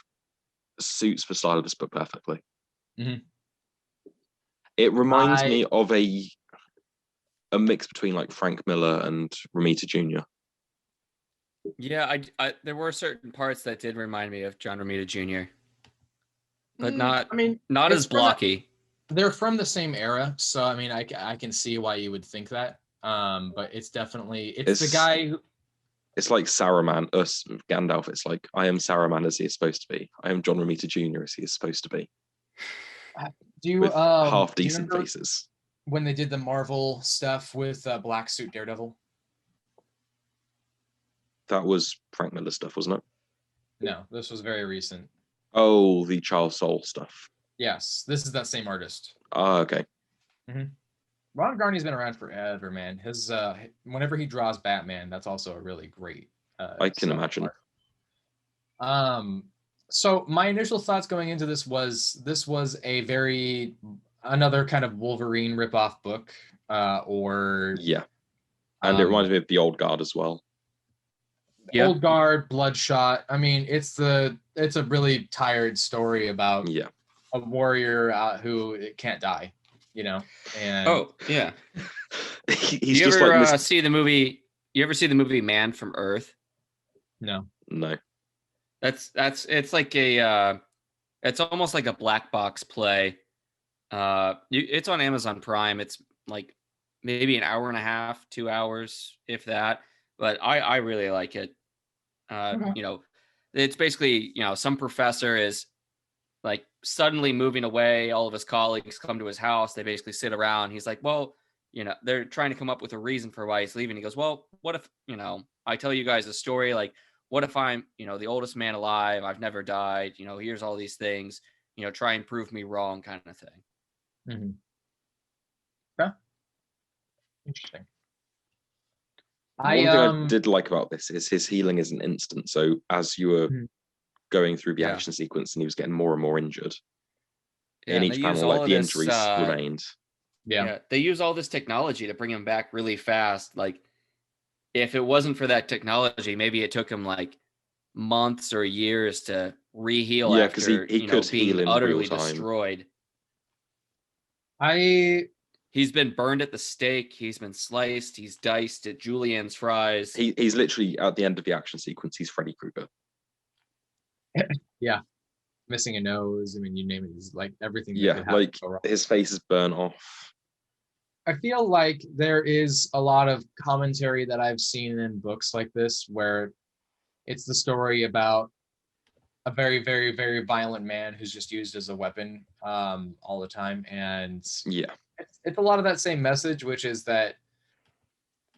suits the style of this book perfectly. Mm-hmm. It reminds me of a mix between like Frank Miller and Romita Jr. Yeah, I there were certain parts that did remind me of John Romita Jr. but not. I mean, not as blocky. They're from the same era, so I mean, I can see why you would think that. But it's definitely it's the guy who. It's like Saruman, Gandalf. It's like, I am Saruman as he is supposed to be. I am John Romita Jr. as he is supposed to be. With half decent faces. When they did the Marvel stuff with Black Suit Daredevil? That was Frank Miller stuff, wasn't it? No, this was very recent. Oh, the Charles Soule stuff. Yes, this is that same artist. Oh, okay. Mm-hmm. Ron Garney's been around forever, man. His whenever he draws Batman, that's also a really great. I can imagine. So my initial thoughts going into this was another kind of Wolverine ripoff book, or yeah, and it reminded me of the Old Guard as well. Old Guard, Bloodshot. I mean, it's a really tired story about a warrior who can't die. You know, and he's you just ever like see the movie? You ever see the movie Man from Earth? No. It's like it's almost like a black box play. It's on Amazon Prime. It's like maybe an hour and a half, 2 hours, if that. But I really like it. You know, it's basically, you know, some professor is like suddenly moving away. All of his colleagues come to his house. They basically sit around. He's like, well, you know, they're trying to come up with a reason for why he's leaving. He goes, well, what if, you know, I tell you guys a story, like, what if I'm, you know, the oldest man alive? I've never died. You know, here's all these things, you know, try and prove me wrong, kind of thing. Mm-hmm. Yeah. Interesting. One thing I did like about this is his healing isn't instant. So as you were going through the action sequence and he was getting more and more injured, in each panel, like the injuries remained. Yeah, they use all this technology to bring him back really fast. Like, if it wasn't for that technology, maybe it took him like months or years to re-heal after he could heal in utterly destroyed. He's been burned at the stake. He's been sliced. He's diced at Julien's fries. He's literally at the end of the action sequence. He's Freddy Krueger. Yeah, missing a nose. I mean, you name it. He's like everything. Yeah, like his face is burnt off. I feel like there is a lot of commentary that I've seen in books like this where it's the story about a very, very, very violent man who's just used as a weapon all the time. And it's a lot of that same message, which is that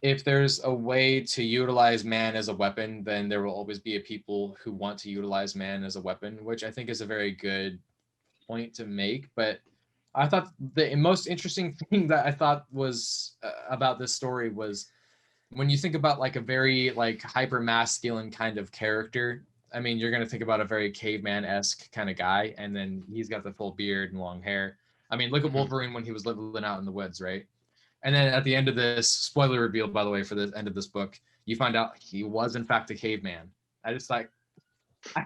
if there's a way to utilize man as a weapon, then there will always be a people who want to utilize man as a weapon, which I think is a very good point to make. But I thought the most interesting thing that I thought was about this story was when you think about like a very like hyper masculine kind of character. I mean, you're going to think about a very caveman-esque kind of guy, and then he's got the full beard and long hair. I mean, look at Wolverine when he was living out in the woods, right? And then at the end of this, spoiler reveal, by the way, for the end of this book, you find out he was in fact a caveman. I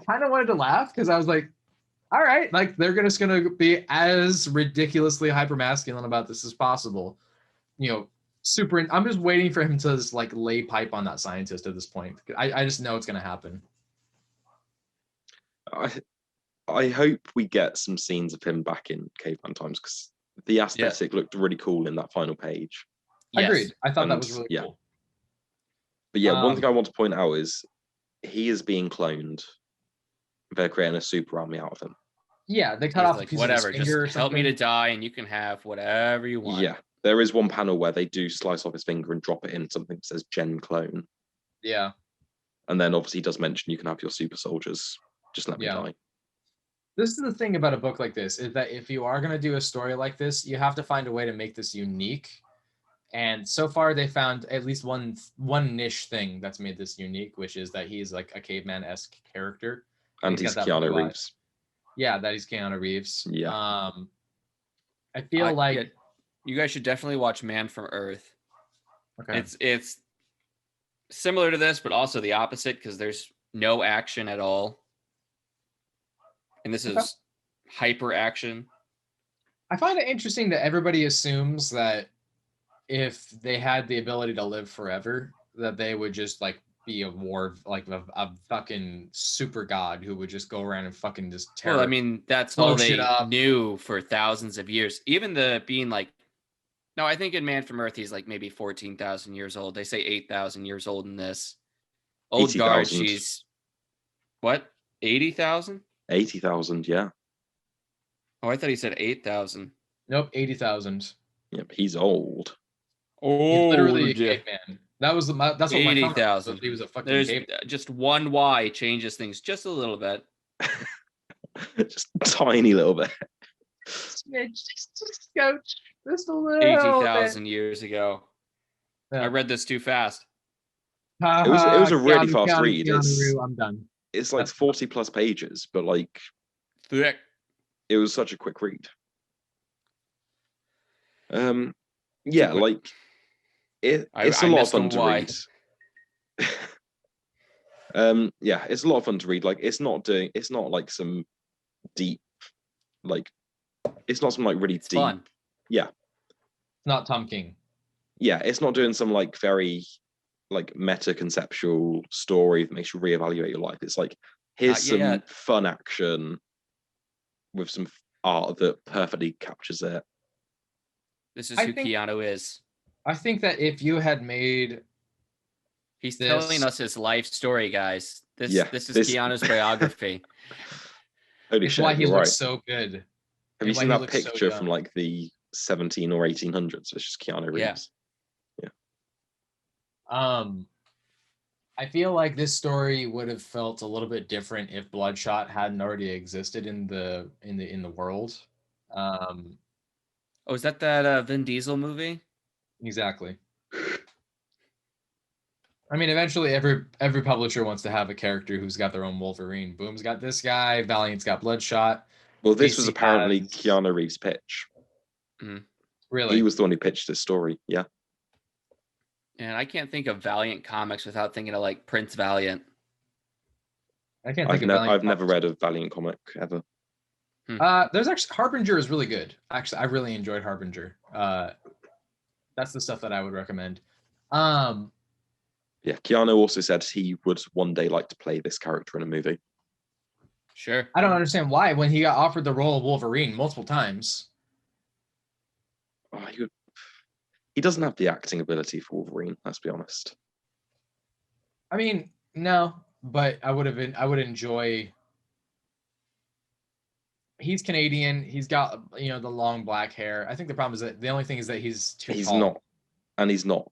kind of wanted to laugh because I was like, all right, like they're just gonna be as ridiculously hypermasculine about this as possible. You know, I'm just waiting for him to just like lay pipe on that scientist at this point. I just know it's gonna happen. I hope we get some scenes of him back in caveman times because the aesthetic looked really cool in that final page. Agreed. I thought that was really cool. But yeah, one thing I want to point out is he is being cloned. They're creating a super army out of him. Yeah, they cut off like, whatever. Just help me to die, and you can have whatever you want. Yeah, there is one panel where they do slice off his finger and drop it in something that says Gen Clone. Yeah, and then obviously he does mention you can have your super soldiers. Just let me die. This is the thing about a book like this is that if you are going to do a story like this, you have to find a way to make this unique. And so far, they found at least one niche thing that's made this unique, which is that he's like a caveman-esque character. And he's Keanu Reeves. Yeah, that he's Keanu Reeves. Yeah. I feel like you guys should definitely watch Man from Earth. Okay. It's similar to this, but also the opposite because there's no action at all. And this is hyper action. I find it interesting that everybody assumes that if they had the ability to live forever, that they would just like be a a fucking super god who would just go around and fucking just tear. Well, I mean, that's all they knew for thousands of years. Even being like, no, I think in Man from Earth he's like maybe 14,000 years old. They say 8,000 years old in this. Old guard, she's what? 80,000? 80,000, yeah. Oh, I thought he said 8,000. Nope, 80,000. Yep, he's old. He's literally a caveman. That's what 80,000. He was a fucking caveman. Just one Y changes things just a little bit. Just a tiny little bit. Just a little 80,000 years ago. Yeah. I read this too fast. It was a really fast read. I'm done. It's like 40 plus pages, but like thick. It was such a quick read. Yeah, like it's a lot of fun to read. Yeah, it's a lot of fun to read. Like it's not like some deep, like it's not some like really deep. Fun. Yeah. It's not Tom King. Yeah, it's not doing some like very like meta conceptual story that makes you reevaluate your life. It's like here's some fun action with some art that perfectly captures it. This is who Keanu is. I think that if you had made He's telling us his life story, guys. This is Keanu's biography. Holy shit, why he looks so good. Have you seen that picture from like the 17 or 1800s? It's just Keanu Reeves. Yeah. I feel like this story would have felt a little bit different if Bloodshot hadn't already existed in the world. Oh, is that Vin Diesel movie? Exactly. I mean, eventually every publisher wants to have a character who's got their own Wolverine. Boom's got this guy. Valiant's got Bloodshot. Well, this was apparently Keanu Reeves' pitch. Mm. Really? He was the one who pitched this story. Yeah. And I can't think of Valiant comics without thinking of like Prince Valiant. I can't think of Valiant. I've never read a Valiant comic ever. There's actually Harbinger is really good. Actually, I really enjoyed Harbinger. That's the stuff that I would recommend. Yeah, Keanu also said he would one day like to play this character in a movie. Sure. I don't understand why when he got offered the role of Wolverine multiple times. Oh, he doesn't have the acting ability for Wolverine, let's be honest. I mean, no, but I would enjoy. He's Canadian. He's got the long black hair. I think the problem is that the only thing is that he's too tall. He's not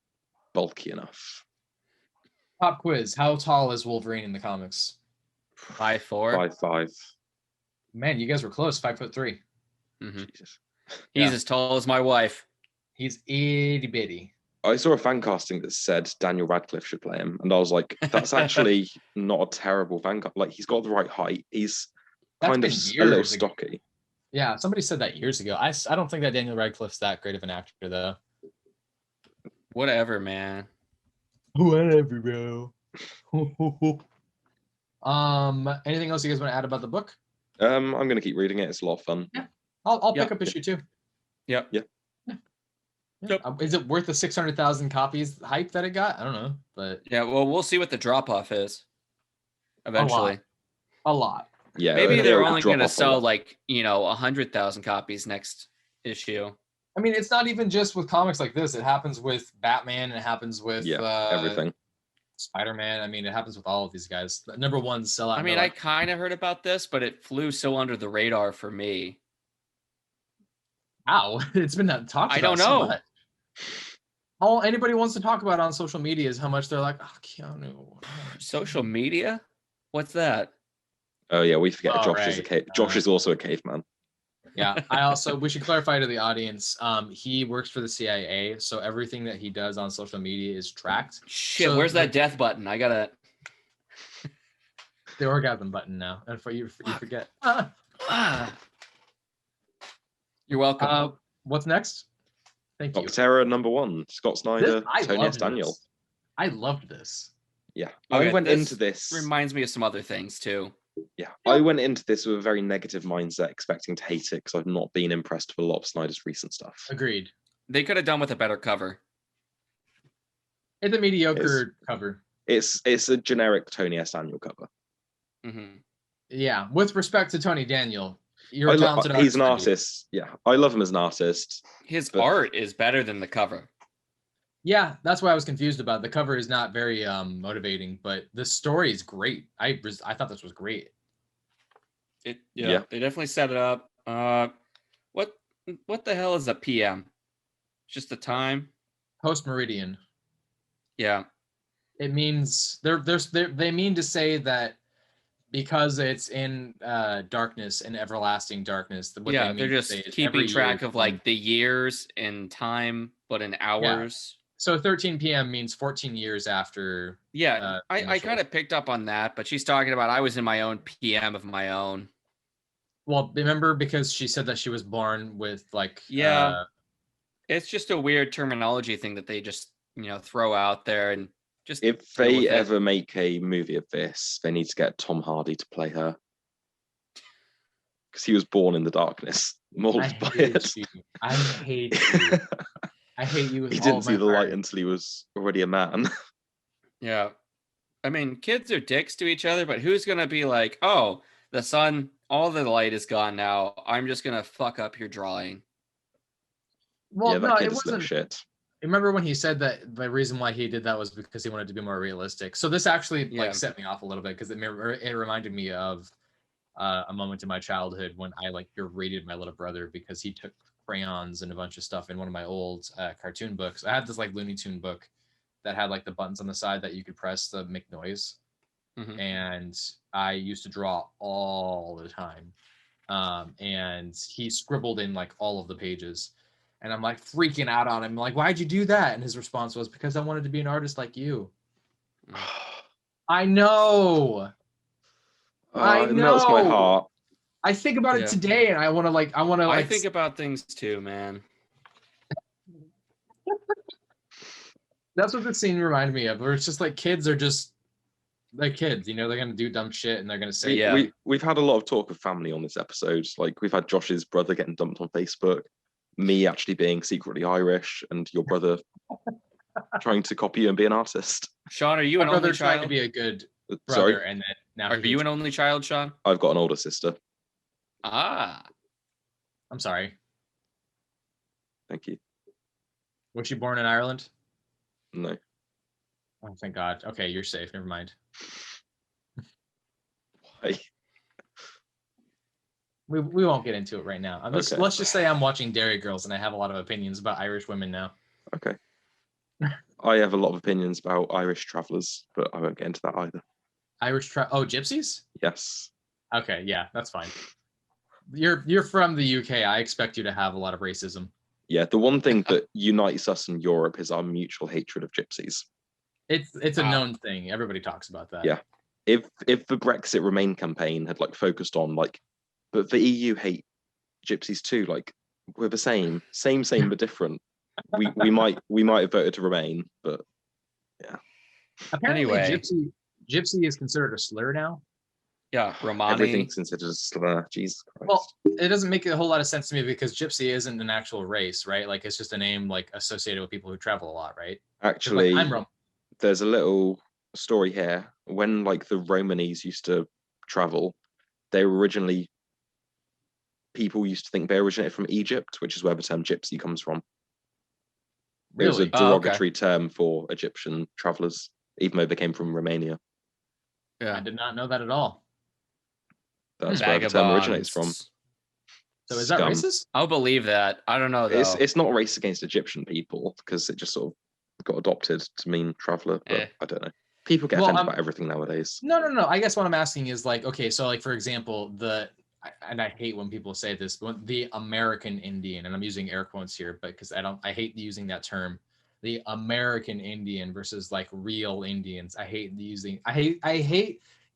bulky enough. Pop quiz: how tall is Wolverine in the comics? 5'4". 5'5". Man, you guys were close. 5'3". Mm-hmm. Jesus. He's as tall as my wife. He's itty bitty. I saw a fan casting that said Daniel Radcliffe should play him, and I was like, that's actually not a terrible fan cast. Like, he's got the right height. He's kind of a little stocky. Yeah, somebody said that years ago. I don't think that Daniel Radcliffe's that great of an actor, though. Whatever, man. Whatever, bro. Anything else you guys want to add about the book? I'm gonna keep reading it. It's a lot of fun. Yeah, I'll pick up issue 2. Yep. Yeah. Yep. Is it worth the 600,000 copies hype that it got? I don't know, but yeah. Well, we'll see what the drop off is. Eventually, a lot. Yeah. Maybe they're only going to sell like 100,000 copies next issue. I mean, it's not even just with comics like this. It happens with Batman. It happens with everything. Spider-Man. I mean, it happens with all of these guys. The number one sellout. I mean, I kind of heard about this, but it flew so under the radar for me. Wow, it's been talked about. I don't know. So much. All anybody wants to talk about on social media is how much they're like, oh, Keanu. Social media? What's that? Oh yeah, we forget Josh is a cave. Josh is also a caveman. Yeah, we should clarify to the audience. He works for the CIA, so everything that he does on social media is tracked. Shit, where's that death button? I gotta. The orgasm button now, and you forget. You're welcome. What's next? Thank you. Nocterra #1. Scott Snyder, Tony S. Daniel. I loved this. Yeah, okay, I went into this. Reminds me of some other things too. Yeah, I went into this with a very negative mindset, expecting to hate it because I've not been impressed with a lot of Snyder's recent stuff. Agreed. They could have done with a better cover. It's a mediocre cover. It's a generic Tony S. Daniel cover. Mm-hmm. Yeah, with respect to Tony Daniel, you're a talented artist. He's an artist. Yeah, I love him as an artist. His art is better than the cover. Yeah, that's why I was confused about it. The cover is not very motivating, but the story is great. I thought this was great. They definitely set it up. What the hell is a PM? Just the time? Post meridian. Yeah. It means they mean to say that because it's in darkness and everlasting darkness. They're just keeping track of like the years in time, but in hours. Yeah. So 13 p.m. means 14 years after. Yeah, I kind of picked up on that, but she's talking about I was in my own PM of my own. Well, remember, because she said that she was born with like. Yeah. It's just a weird terminology thing that they just, throw out there and just. If they ever make a movie of this, they need to get Tom Hardy to play her. Because he was born in the darkness. Molded by it. I hate you. I hate you. He didn't see the light until he was already a man. Yeah. I mean, kids are dicks to each other, but who's going to be like, oh, the sun, all the light is gone now. I'm just going to fuck up your drawing. Well, yeah, that kid is no shit. Remember when he said that the reason why he did that was because he wanted to be more realistic. So this actually set me off a little bit because it reminded me of a moment in my childhood when I berated my little brother because he took crayons and a bunch of stuff in one of my old cartoon books. I had this Looney Tune book that had the buttons on the side that you could press to make noise. Mm-hmm. And I used to draw all the time. And he scribbled in all of the pages. And I'm freaking out on him. Why'd you do that? And his response was, because I wanted to be an artist like you. I know. It melts my heart. I think about it today, and I want to. I think about things too, man. That's what this scene reminded me of, where it's just kids are just kids. They're gonna do dumb shit, and they're gonna say. We've had a lot of talk of family on this episode. We've had Josh's brother getting dumped on Facebook, me actually being secretly Irish, and your brother trying to copy you and be an artist. Sean, are you an only child? Trying to be a good brother, Sorry? and then now are you an only child, Sean? I've got an older sister. Ah, I'm sorry. Thank you. Was she born in Ireland? No. Oh, thank God. Okay, you're safe. Never mind. Why? We won't get into it right now. Let's just say I'm watching Dairy Girls and I have a lot of opinions about Irish women now. Okay. I have a lot of opinions about Irish travelers, but I won't get into that either. Gypsies? Yes. Okay, yeah, that's fine. You're from the UK. I expect you to have a lot of racism. Yeah, the one thing that unites us in Europe is our mutual hatred of gypsies. It's a known thing. Everybody talks about that. Yeah. If the Brexit Remain campaign had focused on but the EU hate gypsies too, we're the same but different. we might have voted to remain, but yeah. Apparently, anyway, gypsy is considered a slur now. Yeah, Romani. Everything's considered a slur. Jesus Christ. Well, it doesn't make a whole lot of sense to me because gypsy isn't an actual race, right? It's just a name associated with people who travel a lot, right? Actually, there's a little story here. When the Romanis used to travel, people used to think they originated from Egypt, which is where the term gypsy comes from. Really? It was a derogatory term for Egyptian travelers, even though they came from Romania. Yeah, I did not know that at all. That's where the term originates from. So is that racist? I'll believe that. I don't know, though. It's not racist against Egyptian people because it just sort of got adopted to mean traveler, but I don't know. People get offended about everything nowadays. No. I guess what I'm asking is okay, so for example, and I hate when people say this, but the American Indian, and I'm using air quotes here, but because I hate using that term, the American Indian versus real Indians. I hate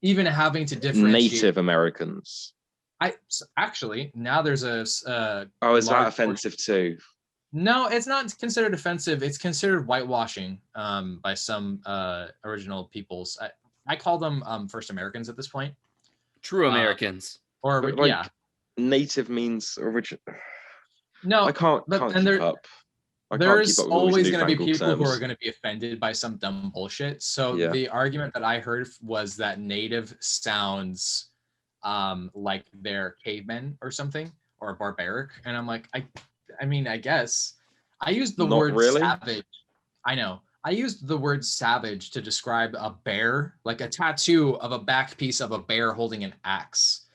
even having to differentiate. Native Americans. Actually now there's a. Is that offensive too? No, it's not considered offensive. It's considered whitewashing by some original peoples. I call them First Americans at this point. True Americans. Native means original. No, I can't keep up. There's always going to be people who are going to be offended by some dumb bullshit. So the argument that I heard was that native sounds like they're cavemen or something, or barbaric. And I'm like, I mean, I guess. I used the word savage. I know. I used the word savage to describe a bear, like a tattoo of a back piece of a bear holding an axe.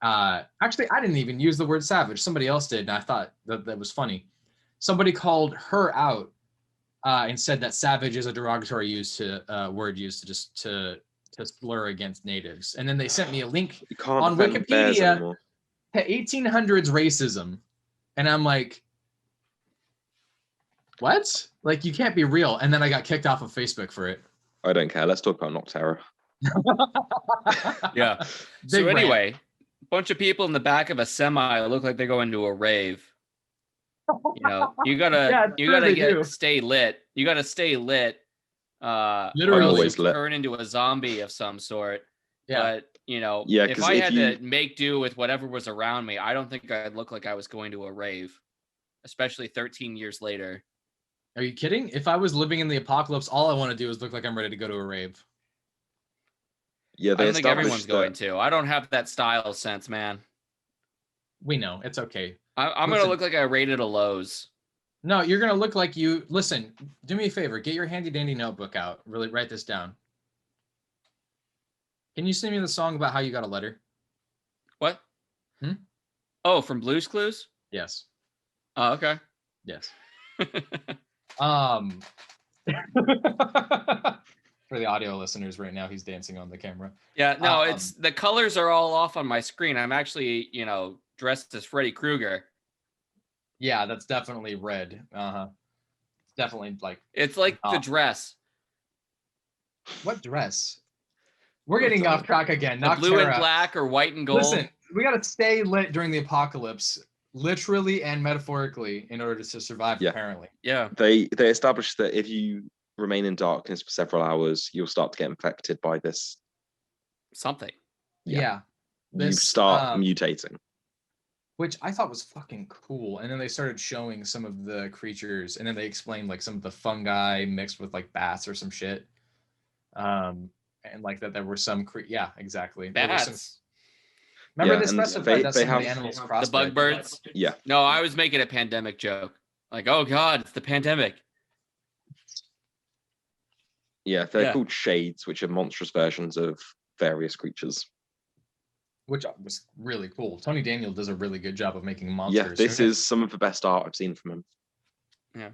Actually, I didn't even use the word savage. Somebody else did, and I thought that was funny. Somebody called her out and said that savage is a derogatory word used to slur against natives. And then they sent me a link on Wikipedia to 1800s racism. And I'm like, what? Like, you can't be real. And then I got kicked off of Facebook for it. I don't care. Let's talk about Nocterra. Yeah. So anyway, a bunch of people in the back of a semi look like they're going to a rave. You know, you gotta stay lit. You gotta stay lit. Literally turn into a zombie of some sort. Yeah. But you know, if I had to make do with whatever was around me, I don't think I'd look like I was going to a rave, especially 13 years later. Are you kidding? If I was living in the apocalypse, all I want to do is look like I'm ready to go to a rave. Yeah, I don't think everyone's going to. I don't have that style sense, man. We know. It's okay. I'm going to look like I raided a Lowe's. No, you're going to look like you... Listen, do me a favor. Get your handy-dandy notebook out. Really write this down. Can you send me the song about how you got a letter? What? Oh, from Blue's Clues? Yes. Oh, okay. Yes. For the audio listeners right now, he's dancing on the camera. Yeah, no, it's the colors are all off on my screen. I'm actually, dressed as Freddy Krueger. Yeah, that's definitely red. Definitely it's like the dress. What dress? We're getting off track again. The blue and black or white and gold. Listen, we got to stay lit during the apocalypse, literally and metaphorically, in order to survive. Yeah. Apparently. Yeah. They established that if you remain in darkness for several hours, you'll start to get infected by this something. Yeah. You start mutating. Which I thought was fucking cool. And then they started showing some of the creatures, and then they explained like some of the fungi mixed with like bats or some shit. And like that there were some yeah, exactly. Bats. Remember they specified that some of the animals crossbred. The bug birds? Yeah. No, I was making a pandemic joke. Like, oh god, it's the pandemic. Yeah, they're called shades, which are monstrous versions of various creatures. Which was really cool. Tony Daniel does a really good job of making monsters. Yeah, this is some of the best art I've seen from him. Yeah.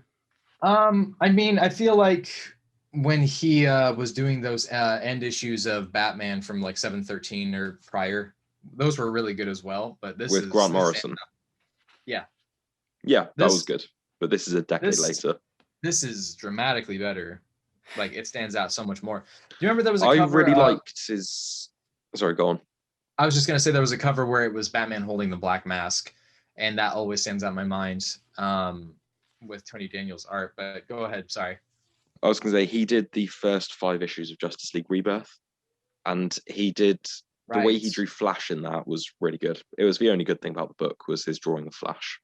I mean, I feel like when he was doing those end issues of Batman from like 713 or prior, those were really good as well. But this with Grant Morrison. Yeah. Yeah, that was good. But this is a decade later. This is dramatically better. Like, it stands out so much more. Do you remember there was a cover? I really liked his... Sorry, go on. I was just going to say there was a cover where it was Batman holding the black mask, and that always stands out in my mind with Tony Daniel's art. But go ahead. Sorry. I was going to say he did the first 5 issues of Justice League Rebirth, and he did... The way he drew Flash in that was really good. It was the only good thing about the book was his drawing of Flash.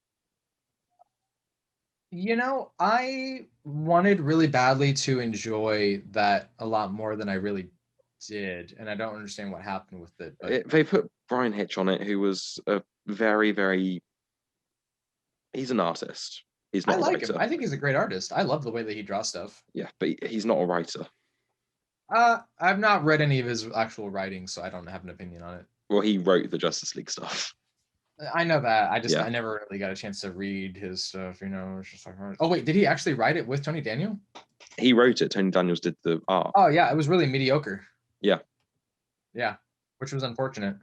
I wanted really badly to enjoy that a lot more than I really did, and I don't understand what happened with it. But they put Brian Hitch on it, who was a very, very... He's an artist. He's not a writer. Him. I think he's a great artist. I love the way that he draws stuff. Yeah, but he's not a writer. I've not read any of his actual writing, so I don't have an opinion on it. Well, he wrote the Justice League stuff. I know that. I never really got a chance to read his stuff, It's just like, oh wait, did he actually write it with Tony Daniel? He wrote it. Tony Daniels did the art. Oh yeah, it was really mediocre. Yeah. Yeah, which was unfortunate.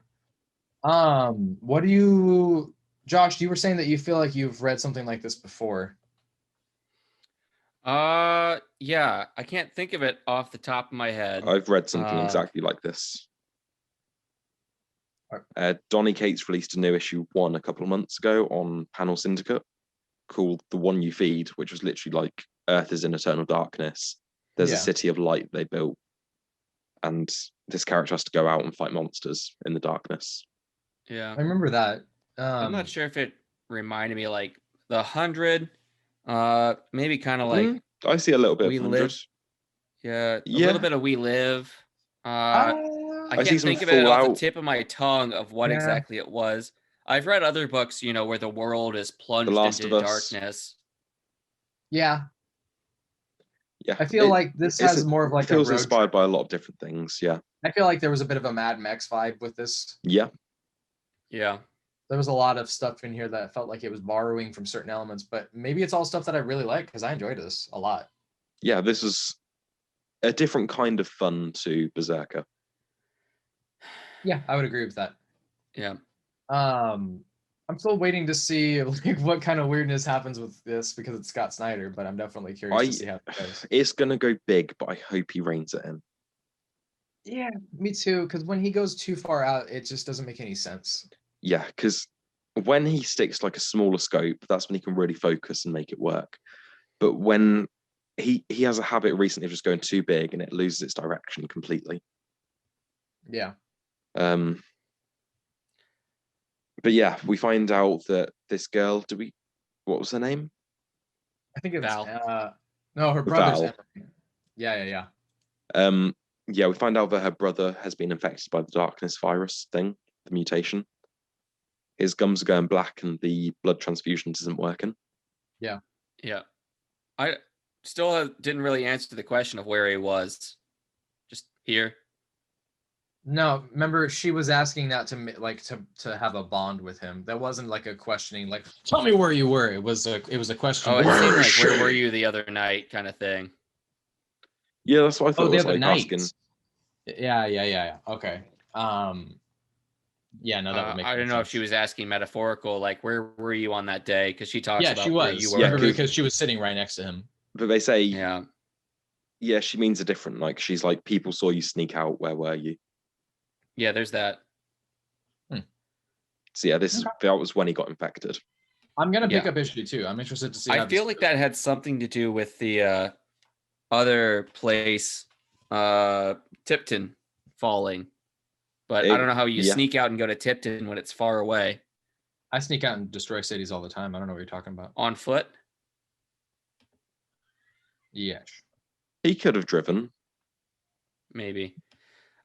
Josh, you were saying that you feel like you've read something like this before. Yeah, I can't think of it off the top of my head. I've read something exactly like this. Donny Cates released a new issue 1 a couple of months ago on Panel Syndicate called The One You Feed, which was literally like Earth is in eternal darkness. There's a city of light they built, and this character has to go out and fight monsters in the darkness. Yeah, I remember that. I'm not sure if it reminded me like the 100 Maybe kind of like I see a little bit We of 100. Live. Yeah, a little bit of We Live. I can't think of it off the tip of my tongue of what exactly it was. I've read other books, where the world is plunged into darkness. Yeah. Yeah. I feel like this has more of like it feels inspired by a lot of different things. Yeah. I feel like there was a bit of a Mad Max vibe with this. Yeah. Yeah. There was a lot of stuff in here that felt like it was borrowing from certain elements, but maybe it's all stuff that I really like because I enjoyed this a lot. Yeah, this is a different kind of fun to Brzrkr. Yeah, I would agree with that. Yeah. I'm still waiting to see like what kind of weirdness happens with this because it's Scott Snyder, but I'm definitely curious to see how it goes. It's gonna go big, but I hope he reins it in. Yeah, me too. Because when he goes too far out, it just doesn't make any sense. Yeah, because when he sticks like a smaller scope, that's when he can really focus and make it work. But when he has a habit recently of just going too big and it loses its direction completely. Yeah. But yeah, we find out that this girl, what was her name? I think it's Val. No, her brother's Emily. Yeah. Yeah, we find out that her brother has been infected by the darkness virus thing, the mutation. His gums are going black and the blood transfusions isn't working. Yeah. I still didn't really answer the question of where he was. Just here. No, remember she was asking that to have a bond with him. That wasn't like a questioning, like tell me where you were. It was a question. Oh, it seemed like where were you the other night kind of thing. Yeah, that's what I thought. It was like asking. Yeah. Okay. Yeah, no, that would make. I don't know if she was asking metaphorical, like where were you on that day? Because she talks about she was. Where you were. Yeah, because she was sitting right next to him. But they say, yeah, she means a different. Like she's like, people saw you sneak out. Where were you? Yeah, there's that. So yeah, that was when he got infected. I'm gonna pick up issue 2. I'm interested to see. I feel like that had something to do with the other place, Tipton falling. But I don't know how you sneak out and go to Tipton when it's far away. I sneak out and destroy cities all the time. I don't know what you're talking about. On foot? Yes. He could have driven. Maybe.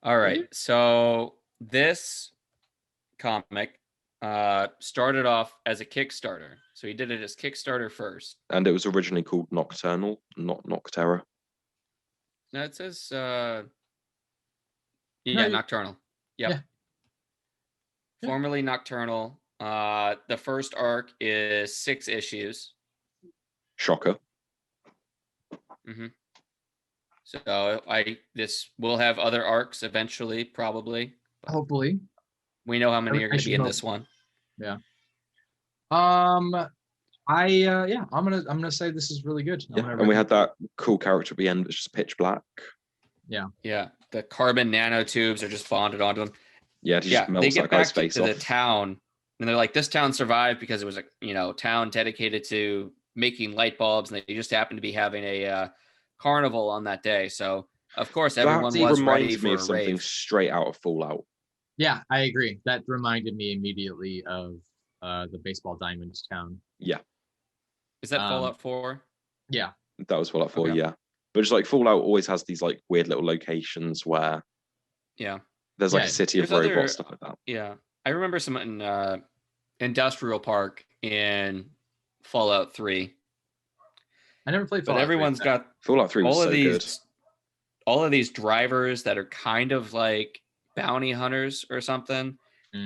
All right. So this comic started off as a Kickstarter. So he did it as Kickstarter first. And it was originally called Nocturnal, not Nocterra. No, it says Nocturnal. Yep. Yeah. Formerly Nocturnal. The first arc is 6 issues. Shocker. Mm-hmm. So this will have other arcs eventually, probably. Hopefully. We know how many are going to be in this one. Yeah. I'm gonna say this is really good. And we had that cool character at the end, which is pitch black. Yeah. The carbon nanotubes are just bonded onto them. Yeah, they get back to the town, and they're like, this town survived because it was a town dedicated to making light bulbs, and they just happened to be having a carnival on that day. So of course everyone was ready for a something rave. Straight out of Fallout. Yeah, I agree. That reminded me immediately of the Baseball Diamonds town. Yeah. Is that Fallout 4? Yeah. That was Fallout 4, yeah. But just like Fallout always has these like weird little locations where there's like a city of robots, stuff like that. Yeah. I remember some industrial park in Fallout 3. I never played Fallout 3. But everyone's got Fallout 3 was so good. All of these drivers that are kind of like bounty hunters or something.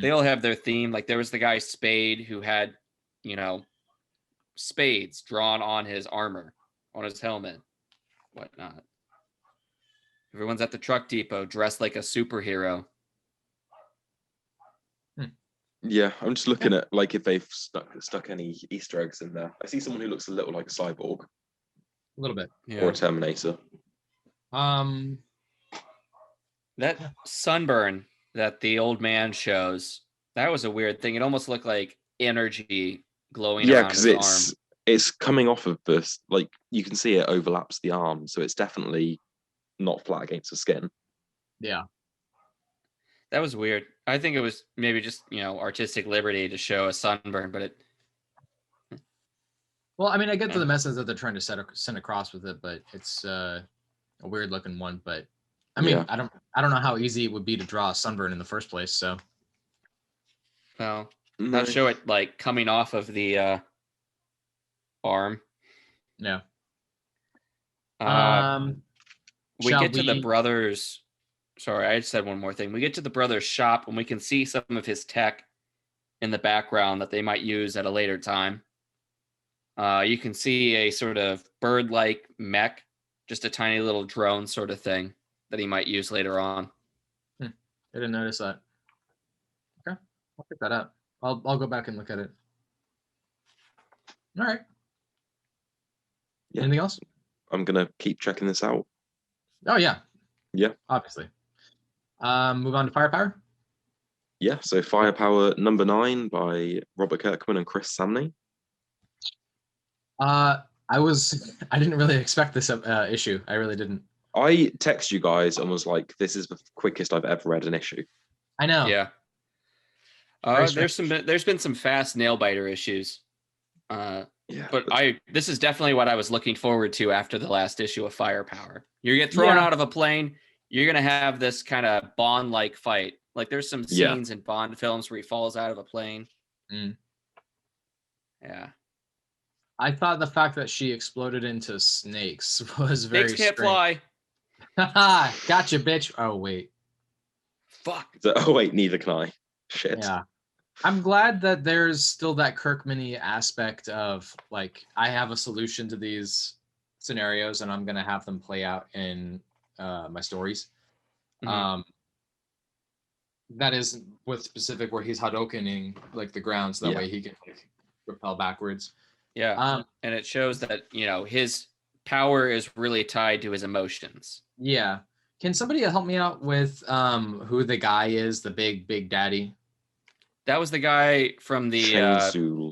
They all have their theme. Like there was the guy Spade who had, spades drawn on his armor, on his helmet, whatnot. Everyone's at the truck depot dressed like a superhero. Yeah, I'm just looking at like if they've stuck any Easter eggs in there. I see someone who looks a little like a cyborg. A little bit. Or a Terminator. That sunburn that the old man shows, that was a weird thing. It almost looked like energy glowing around his arm. It's coming off of this, like you can see it overlaps the arm, so it's definitely not flat against the skin. Yeah. That was weird. I think it was maybe just, artistic liberty to show a sunburn, but Well, I mean, I get to the message that they're trying to send across with it, but it's a weird looking one. But I mean, I don't know how easy it would be to draw a sunburn in the first place. So, well, not show it like coming off of the arm. Yeah. We get to the brothers. Sorry, I just said one more thing. We get to the brothers' shop and we can see some of his tech in the background that they might use at a later time. You can see a sort of bird-like mech, just a tiny little drone sort of thing that he might use later on. I didn't notice that. Okay, I'll pick that up. I'll go back and look at it. All right. Anything else? I'm gonna keep checking this out. Oh yeah. Yeah. Obviously. Move on to Firepower. Yeah. So Firepower number 9 by Robert Kirkman and Chris Samnee. I didn't really expect this issue. I really didn't. I texted you guys and was like, "This is the quickest I've ever read an issue." I know. Yeah. There's been some fast nail biter issues. But this is definitely what I was looking forward to after the last issue of Firepower. You get thrown out of a plane, you're gonna have this kind of Bond-like fight. Like there's some scenes in Bond films where he falls out of a plane. Yeah. I thought the fact that she exploded into snakes was very strange. Snakes can't fly. Haha, gotcha, bitch. Oh wait. Fuck. Oh wait, neither can I. Shit. Yeah. I'm glad that there's still that Kirkman-y aspect of like I have a solution to these scenarios and I'm gonna have them play out in my stories. That is with specific where he's Hadokening like the ground so that way he can like repel backwards. Yeah. And it shows that, his power is really tied to his emotions. Yeah. Can somebody help me out with who the guy is, the big daddy? That was the guy from the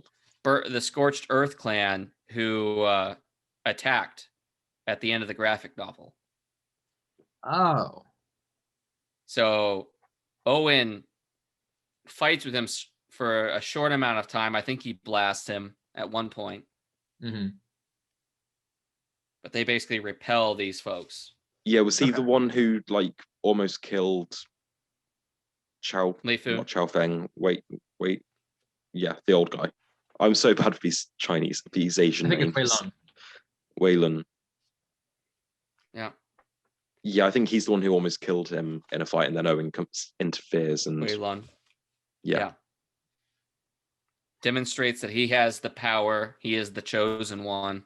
Scorched Earth clan who attacked at the end of the graphic novel. Oh. So Owen fights with him for a short amount of time. I think he blasts him at one point. But they basically repel these folks. Yeah, was he the one who like almost killed Li Fu? Not Chao Feng. Wait. Yeah, the old guy. I'm so bad with these Chinese, these Asian names. It's Wei Lun. Yeah. Yeah, I think he's the one who almost killed him in a fight, and then Owen interferes and. Wei Lun. Yeah. Demonstrates that he has the power. He is the chosen one.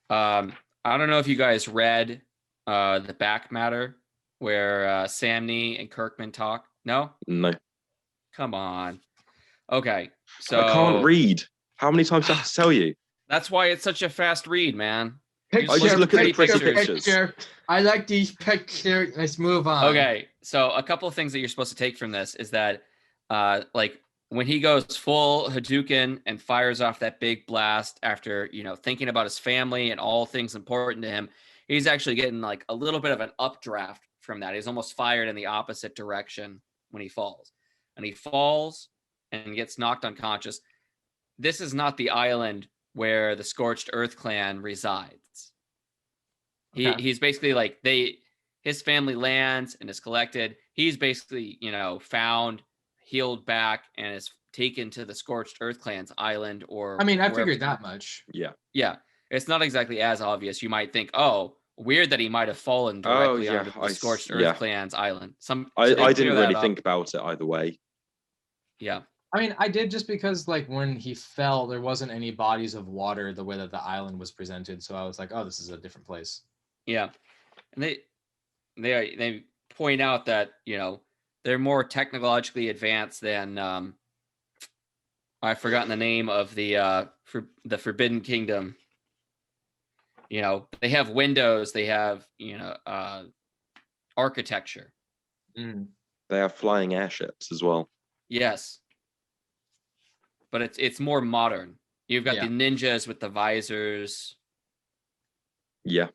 I don't know if you guys read the back matter where Samnee and Kirkman talk. No? No. Come on. Okay. So I can't read. How many times do I have to tell you? That's why it's such a fast read, man. I just look at the pretty pictures. I like these pictures. Let's move on. Okay. So a couple of things that you're supposed to take from this is that like when he goes full Hadouken and fires off that big blast after, thinking about his family and all things important to him, he's actually getting like a little bit of an updraft from that. He's almost fired in the opposite direction when he falls. And he falls and gets knocked unconscious. This is not the island where the Scorched Earth clan resides. He's basically like his family lands and is collected. He's basically, found, healed back, and is taken to the Scorched Earth clan's island or. I mean, I figured that much. Yeah. Yeah. It's not exactly as obvious. You might think, weird that he might have fallen directly onto the Scorched Earth clan's island. I didn't really think about it either way. Yeah. I mean, I did just because like when he fell, there wasn't any bodies of water the way that the island was presented. So I was like, oh, this is a different place. Yeah. And they point out that, they're more technologically advanced than I've forgotten the name of the Forbidden Kingdom. They have windows, they have, architecture. They have flying airships as well. Yes. But it's more modern. You've got the ninjas with the visors. Yeah.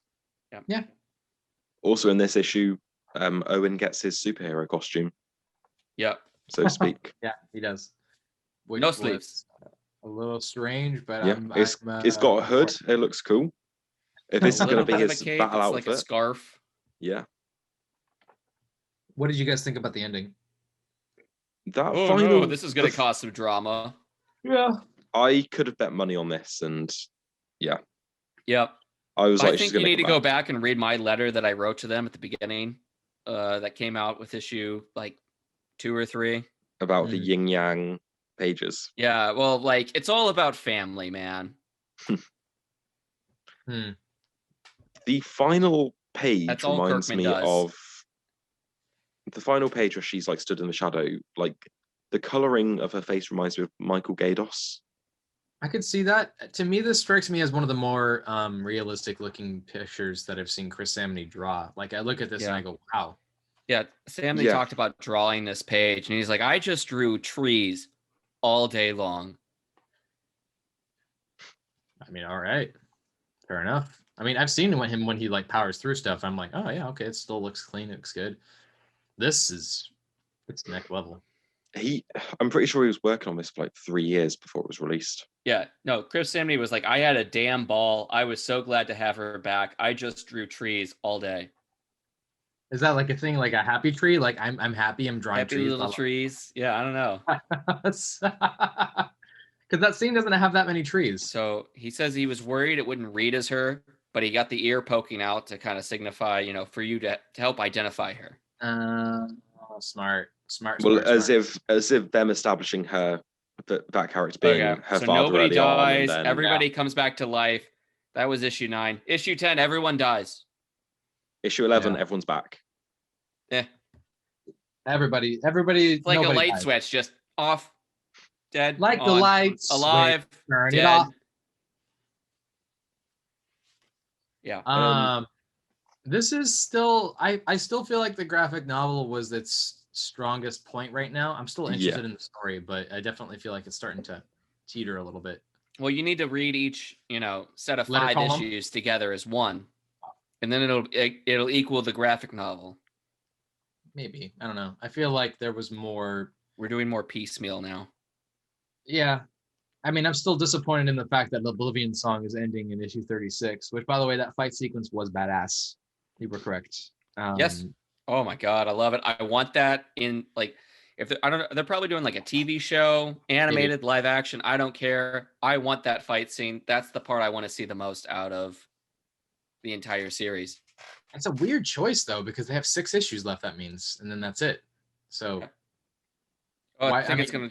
Also in this issue, Owen gets his superhero costume. Yep. So to speak. Yeah, he does. No sleeves. a little strange, but yeah, it's got a hood. It looks cool. If this is going to be his battle outfit, like a scarf. Yeah. What did you guys think about the ending? No, this is going to cause some drama. Yeah. I could have bet money on this, and yeah. Yep. I think you need to go back and read my letter that I wrote to them at the beginning. That came out with issue like 2 or 3 about the yin yang pages. Yeah, well, like it's all about family, man. The final page reminds Kirkman me does. of the final page where she's like stood in the shadow. Like the coloring of her face reminds me of Michael Gaydos. I could see that. To me, this strikes me as one of the more realistic looking pictures that I've seen Chris Samnee draw. Like I look at this and I go, wow. Yeah, Samnee talked about drawing this page, and he's like, I just drew trees all day long. I mean, all right, fair enough. I mean, I've seen him when he like powers through stuff. I'm like, oh yeah, okay, it still looks clean, it looks good. It's next level. I'm pretty sure he was working on this for like 3 years before it was released. Yeah, no, Chris Samnee was like, I had a damn ball. I was so glad to have her back. I just drew trees all day. Is that like a thing, like a happy tree? Like I'm happy, I'm drawing happy trees. Little trees. Yeah, I don't know. Because that scene doesn't have that many trees. So he says he was worried it wouldn't read as her, but he got the ear poking out to kind of signify, for you to help identify her. Smart. Well, as if them establishing that character being her so father. Nobody dies. Everybody comes back to life. That was issue 9. Issue 10, everyone dies. Issue 11, everyone's back. Yeah. Everybody. It's like a light switch, just off, dead. Like on, the lights, alive, turn dead. It off. Yeah. This is still. I still feel like the graphic novel was its strongest point right now. I'm still interested in the story, but I definitely feel like it's starting to teeter a little bit. Well, you need to read each, set of 5 issues together as one. And then it'll equal the graphic novel. Maybe. I don't know. I feel like there was more. We're doing more piecemeal now. Yeah. I mean, I'm still disappointed in the fact that the Oblivion song is ending in issue 36, which, by the way, that fight sequence was badass. You were correct. Yes. Oh my God. I love it. I want that in they're probably doing like a TV show, animated, live action. I don't care. I want that fight scene. That's the part I want to see the most out of the entire series. It's a weird choice though, because they have 6 issues left, that means, and then that's it. So I think it's gonna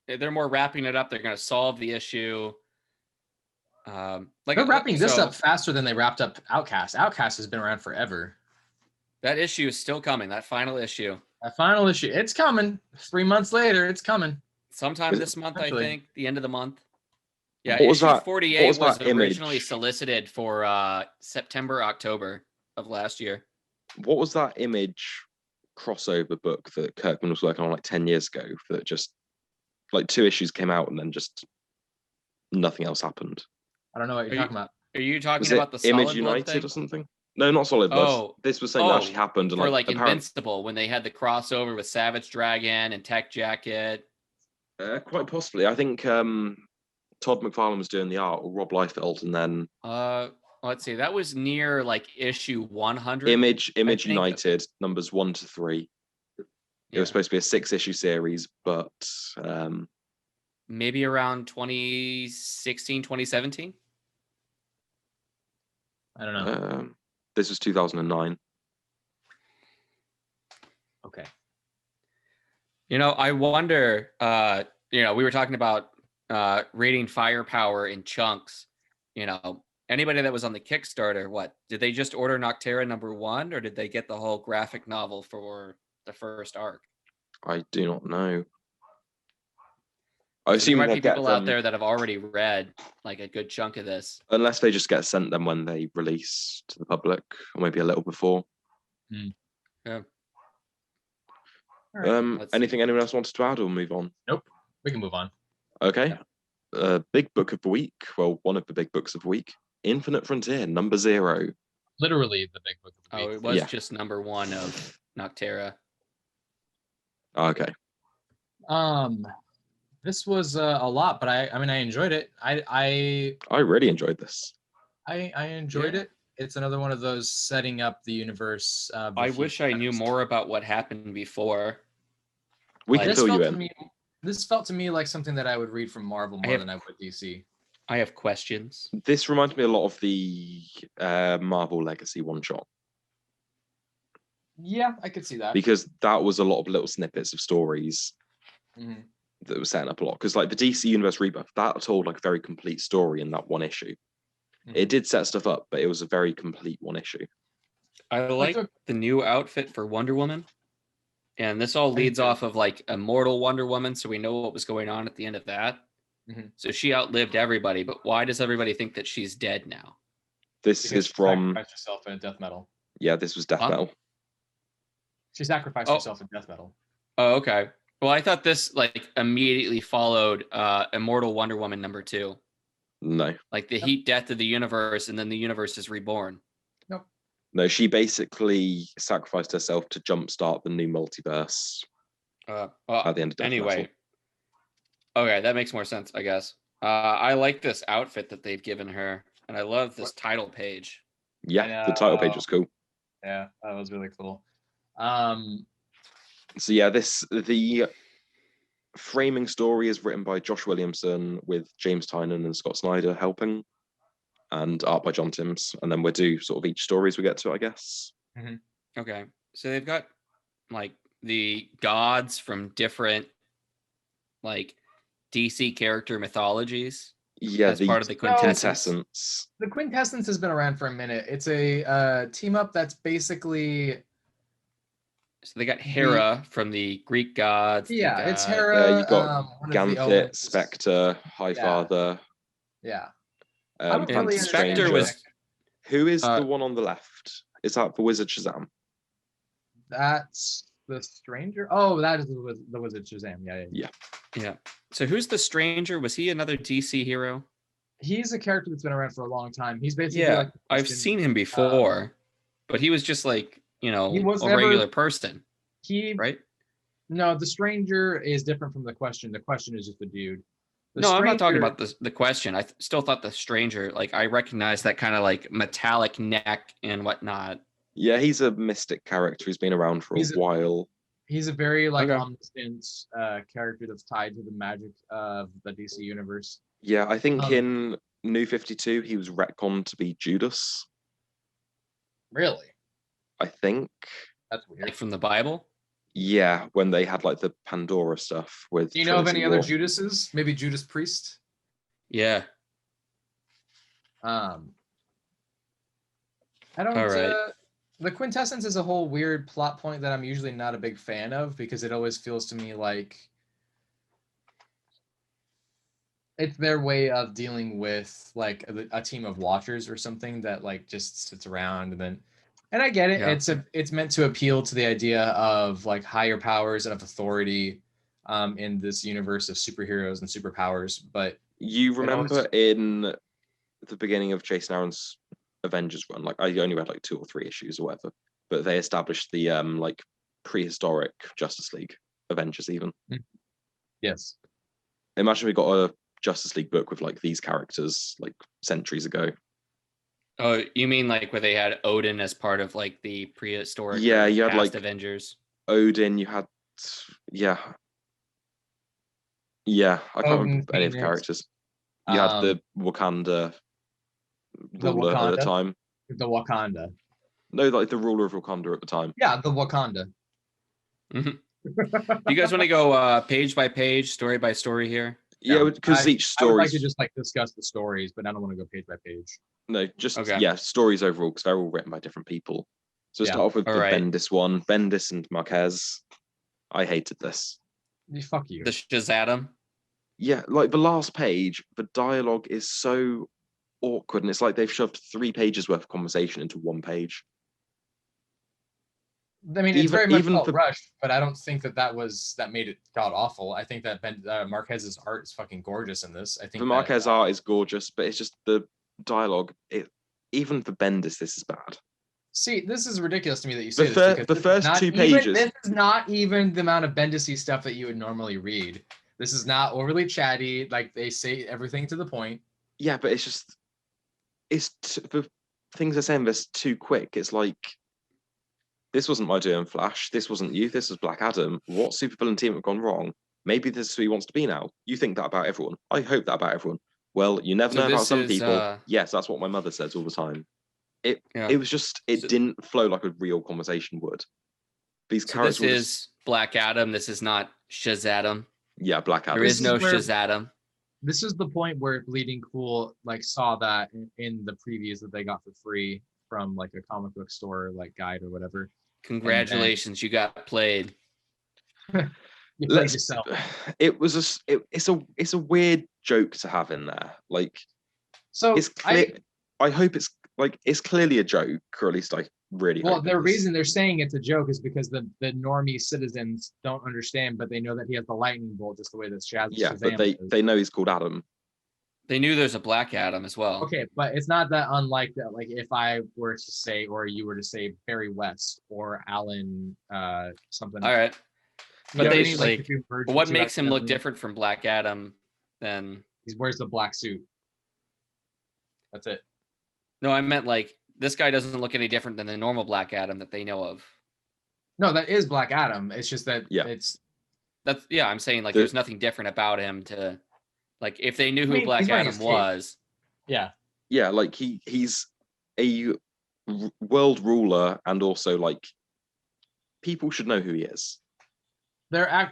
they're more wrapping it up. They're gonna solve the issue. They're wrapping this up faster than they wrapped up Outcast. Outcast has been around forever. That issue is still coming. That final issue. It's coming. 3 months later, it's coming. Sometime this month, I think. The end of the month. Yeah, issue 48 was originally solicited for September, October of last year. What was that Image crossover book that Kirkman was working on like 10 years ago that just like 2 issues came out and then just nothing else happened? I don't know what you're talking about. Are you talking about the Image United or something? No, not Solid Blood. This was something that actually happened. And like Invincible, when they had the crossover with Savage Dragon and Tech Jacket. Quite possibly. I think Todd McFarlane was doing the art, or Rob Liefeld, and then let's see, that was near like issue 100. Image United numbers 1 to 3. It was supposed to be a 6-issue series, but maybe around 2016, 2017. I don't know. This was 2009. Okay. I wonder. We were talking about rating firepower in chunks. Anybody that was on the Kickstarter, what did they just order Nocterra #1, or did they get the whole graphic novel for the first arc? I do not know. I assume there might be people out there that have already read like a good chunk of this, unless they just get sent them when they release to the public, or maybe a little before. Yeah. Right, anything anyone else wants to add, or move on? Nope, we can move on. Okay. Big book of the week. Well, one of the big books of the week. Infinite Frontier, #0. Literally the big book of the week. It was just #1 of Nocterra. Okay. This was a lot, but I mean, I enjoyed it. I really enjoyed this. I enjoyed it. It's another one of those setting up the universe. I wish I knew more about what happened before. We can fill you in. This felt to me like something that I would read from Marvel more than I would DC. I have questions. This reminds me a lot of the Marvel Legacy one-shot. Yeah, I could see that. Because that was a lot of little snippets of stories that were setting up a lot. Because like the DC Universe Rebirth, that told like a very complete story in that one issue. It did set stuff up, but it was a very complete one issue. I like the new outfit for Wonder Woman. And this all leads off of like Immortal Wonder Woman, so we know what was going on at the end of that. So she outlived everybody, but why does everybody think that she's dead now? This is from... She sacrificed herself in Death Metal. Yeah, this was Death Metal. She sacrificed herself in Death Metal. Oh, okay. Well, I thought this like immediately followed Immortal Wonder Woman #2. No. Like the heat death of the universe, and then the universe is reborn. Nope. No, she basically sacrificed herself to jumpstart the new multiverse at the end of Death Metal. Okay, that makes more sense, I guess. I like this outfit that they've given her, and I love this title page. Yeah, the title page was cool. Yeah, that was really cool. So yeah, the framing story is written by Josh Williamson with James Tynion and Scott Snyder helping, and art by John Timms. And then we'll do sort of each story as we get to it, I guess. Okay, so they've got like the gods from different like DC character mythologies. Yeah, as part of the quintessence. The quintessence has been around for a minute. It's a team up that's basically... So they got Hera from the Greek gods. Yeah, it's Hera. You've got Ganthet, Spectre, Highfather. Yeah. And Spectre was... Who is the one on the left? Is that the Wizard Shazam? That's the Stranger. Oh, that is the Wizard Shazam. Yeah. So who's the Stranger? Was he another DC hero? He's a character that's been around for a long time. He's basically like I've seen him before, but he was just like, you know, regular person. Right? No, the Stranger is different from the Question. The Question is just a dude. I'm not talking about the Question. I still thought the Stranger, like I recognize that kind of like metallic neck and whatnot. Yeah, he's a mystic character who's been around for a while. He's a very omniscient character that's tied to the magic of the DC universe. Yeah, I think in New 52 he was retconned to be Judas. Really? I think. That's weird. Like from the Bible? Yeah, when they had like the Pandora stuff with. Do you know of any other Judases? Maybe Judas Priest? Yeah. I don't. All right. The quintessence is a whole weird plot point that I'm usually not a big fan of because it always feels to me like it's their way of dealing with like a team of watchers or something that like just sits around and I get it. Yeah. It's meant to appeal to the idea of like higher powers and of authority in this universe of superheroes and superpowers. But you remember in the beginning of Jason Aaron's Avengers run, like I only read like 2 or 3 issues or whatever, but they established the like prehistoric Justice League Avengers even. Yes. Imagine we got a Justice League book with like these characters like centuries ago. Oh, you mean like where they had Odin as part of like the prehistoric? Yeah, you had like Avengers. Odin. You had I can't remember any of the characters. You had the Wakanda ruler at the time. The Wakanda. No, like the ruler of Wakanda at the time. Yeah, the Wakanda. Do you guys want to go page by page, story by story here? Yeah, because each story. I would like to just like discuss the stories, but I don't want to go page by page. No, just stories overall because they're all written by different people. So start off with the Bendis one. Bendis and Marquez. I hated this. Fuck you. The Shazam. Yeah, like the last page, the dialogue is so awkward, and it's like they've shoved 3 pages worth of conversation into 1 page. I mean, it's very much felt rushed, but I don't think that made it god awful. I think that Marquez's art is fucking gorgeous in this. I think the Marquez art is gorgeous, but it's just the dialogue. Even for Bendis, this is bad. See, this is ridiculous to me that you say this. The first 2 pages. This is not even the amount of Bendis-y stuff that you would normally read. This is not overly chatty. Like they say everything to the point. Yeah, but the things they're saying this too quick. It's like, this wasn't my doing, Flash. This wasn't you. This was Black Adam. What supervillain team have gone wrong? Maybe this is who he wants to be now. You think that about everyone. I hope that about everyone. Well, you never know about some people. Yes, that's what my mother says all the time. It was just, didn't flow like a real conversation would. These characters. This is Black Adam. This is not Shazam. Yeah, Black Adam. There is no Shazam. This is the point where Bleeding Cool like saw that in the previews that they got for free from like a comic book store like guide or whatever. Congratulations, you got played. You played yourself. It's a weird joke to have in there. Like, so it's clear. I hope it's clearly a joke, or at least I really hope. Well, the reason they're saying it's a joke is because the normie citizens don't understand, but they know that he has the lightning bolt just the way that Shazam. Yeah, but they know he's called Adam. They knew there's a Black Adam as well. Okay, but it's not that unlike that. Like if I were to say, or you were to say Barry West or Alan something. All right. But they like what makes him look different from Black Adam than he wears the black suit. That's it. No, I meant like this guy doesn't look any different than the normal Black Adam that they know of. No, that is Black Adam. It's just that I'm saying like there's nothing different about him to like if they knew who Black Adam was. Yeah. Yeah, like he's a world ruler, and also like people should know who he is.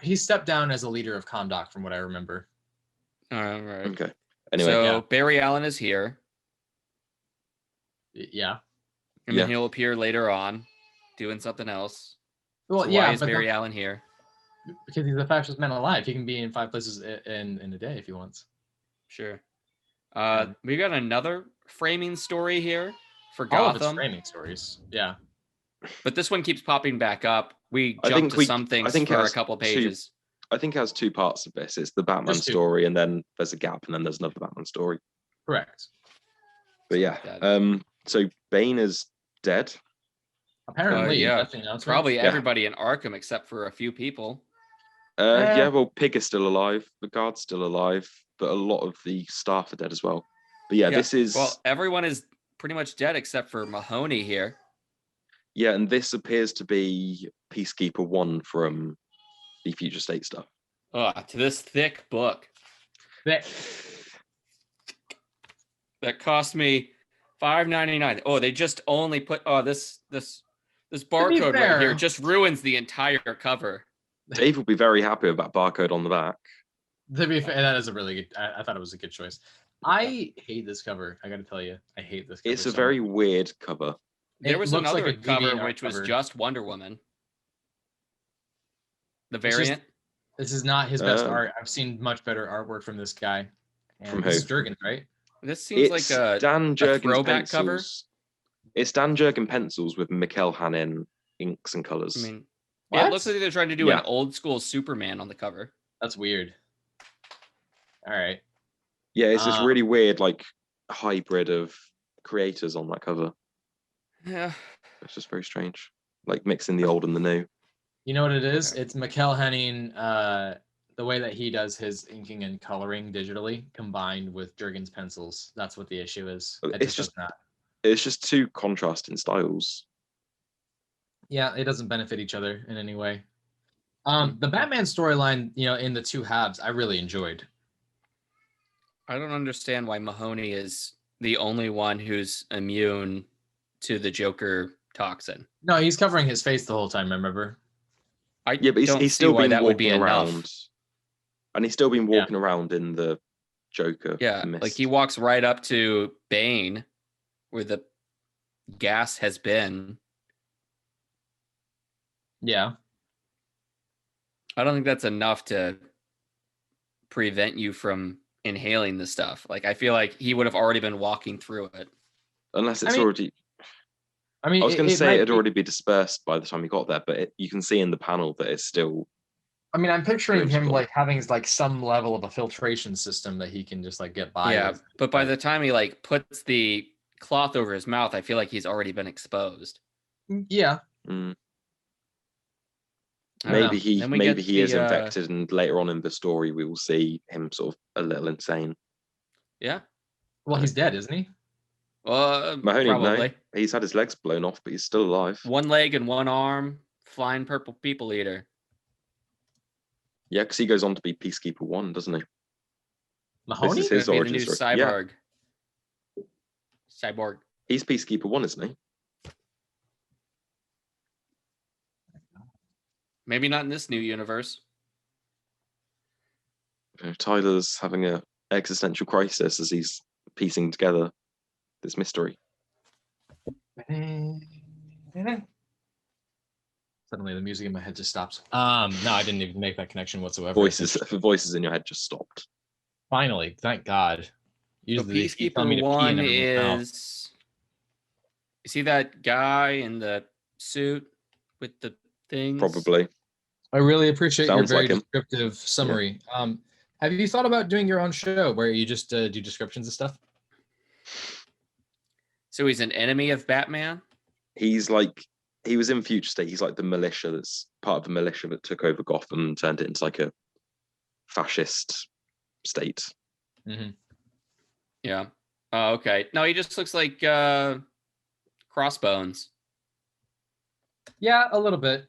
He stepped down as a leader of Kahndaq, from what I remember. All right. Okay. Anyway, so Barry Allen is here. Yeah. And then he'll appear later on, doing something else. Well, so why is Barry Allen here? Because he's the fastest man alive. He can be in 5 places in a day if he wants. Sure. We got another framing story here for Gotham. All of it's framing stories. Yeah. But this one keeps popping back up. We jumped to some things for a couple pages. I think it has 2 parts of this. It's the Batman story, and then there's a gap, and then there's another Batman story. Correct. But yeah, so Bane is dead. Apparently, probably everybody in Arkham except for a few people. Well, Pig is still alive. The guard's still alive, but a lot of the staff are dead as well. But this is everyone is pretty much dead except for Mahoney here. Yeah, and this appears to be Peacekeeper 1 from the Future State stuff. To this thick book. That cost me $5.99. Oh, they just only put this barcode right here just ruins the entire cover. Dave will be very happy with that barcode on the back. To be fair, that is a really good. I thought it was a good choice. I hate this cover. I got to tell you, I hate this cover. It's a very weird cover. There was another cover which was just Wonder Woman. The variant. This is not his best art. I've seen much better artwork from this guy. From who? This is Jurgens, right? This seems like a throwback cover. It's Dan Jurgen pencils with Mikkel Hannin inks and colors. I mean, it looks like they're trying to do an old school Superman on the cover. That's weird. All right. Yeah, it's this really weird like hybrid of creators on that cover. Yeah. It's just very strange. Like mixing the old and the new. You know what it is? It's Mikkel Hanning, the way that he does his inking and coloring digitally combined with Jurgens pencils. That's what the issue is. It's just two contrasting styles. Yeah, it doesn't benefit each other in any way. The Batman storyline, in the 2 halves, I really enjoyed. I don't understand why Mahoney is the only one who's immune to the Joker toxin. No, he's covering his face the whole time, remember? But he's still been walking around. And he's still been walking around in the Joker mist. Like he walks right up to Bane where the gas has been. Yeah. I don't think that's enough to prevent you from inhaling the stuff. Like I feel like he would have already been walking through it. Unless it's already... I was going to say it'd already be dispersed by the time he got there, but you can see in the panel that it's still... I'm picturing him like having like some level of a filtration system that he can just like get by. Yeah, with. But by the time he like puts the cloth over his mouth, I feel like he's already been exposed. Yeah. Mm. Maybe he is infected, and later on in the story we will see him sort of a little insane. Yeah. Well, he's dead, isn't he? Mahoney, probably. No, he's had his legs blown off, but he's still alive. One leg and one arm, flying purple people eater. Yeah, because he goes on to be Peacekeeper 1, doesn't he? Mahoney? This is his origin story. Cyborg. Yeah. Cyborg. He's Peacekeeper 1, isn't he? Maybe not in this new universe. Tyler's having an existential crisis as he's piecing together this mystery. Suddenly the music in my head just stops. No, I didn't even make that connection whatsoever. Voices in your head just stopped. Finally, thank God. Usually Peacekeeper 1 is he that guy in the suit with the things? Probably. I really appreciate your very descriptive summary. Yeah. Have you thought about doing your own show where you just do descriptions of stuff? So he's an enemy of Batman? He was in Future State. He's like the militia that's part of the militia that took over Gotham and turned it into like a fascist state. Mm-hmm. Yeah. Oh, okay. No, he just looks like Crossbones. Yeah, a little bit.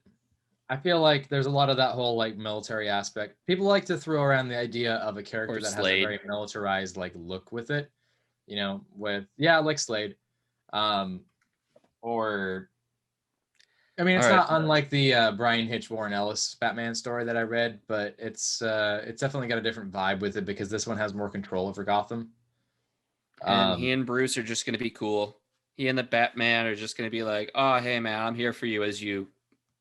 I feel like there's a lot of that whole like military aspect. People like to throw around the idea of a character that has a very militarized like look with it, you know, like Slade. Or I mean, it's not unlike the Brian Hitch Warren Ellis Batman story that I read, but it's definitely got a different vibe with it because this one has more control over Gotham. And he and Bruce are just going to be cool. He and the Batman are just going to be like, "Oh, hey man, I'm here for you as you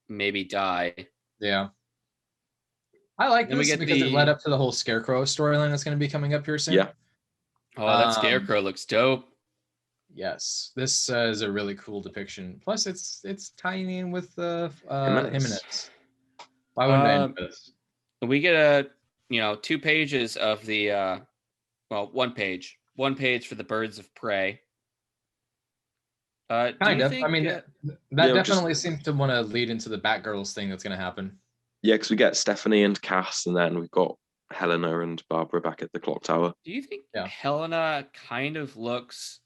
maybe die." Yeah. I like this because it led up to the whole Scarecrow storyline that's going to be coming up here soon. Yeah. Oh, that Scarecrow looks dope. Yes, this is a really cool depiction. Plus, it's tying in with Jimenez. Why wouldn't I end this? We get 2 pages of the 1 page for the Birds of Prey. Kind of. I mean, that definitely seems to want to lead into the Batgirls thing that's going to happen. Yeah, because we get Stephanie and Cass, and then we've got Helena and Barbara back at the clock tower. Do you think Helena kind of looks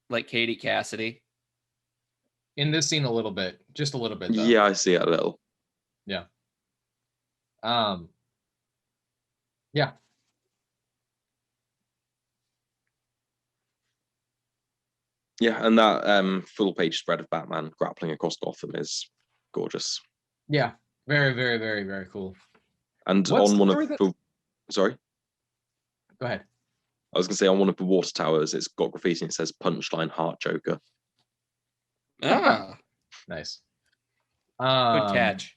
like Katie Cassidy? In this scene, a little bit. Just a little bit, though. Yeah, I see it a little. Yeah. Yeah. Yeah, and that full page spread of Batman grappling across Gotham is gorgeous. Yeah, very, very, very, very cool. And on one of the... Sorry? Go ahead. I was going to say on one of the water towers, it's got graffiti and it says Punchline Heart Joker. Ah. Nice. Good catch.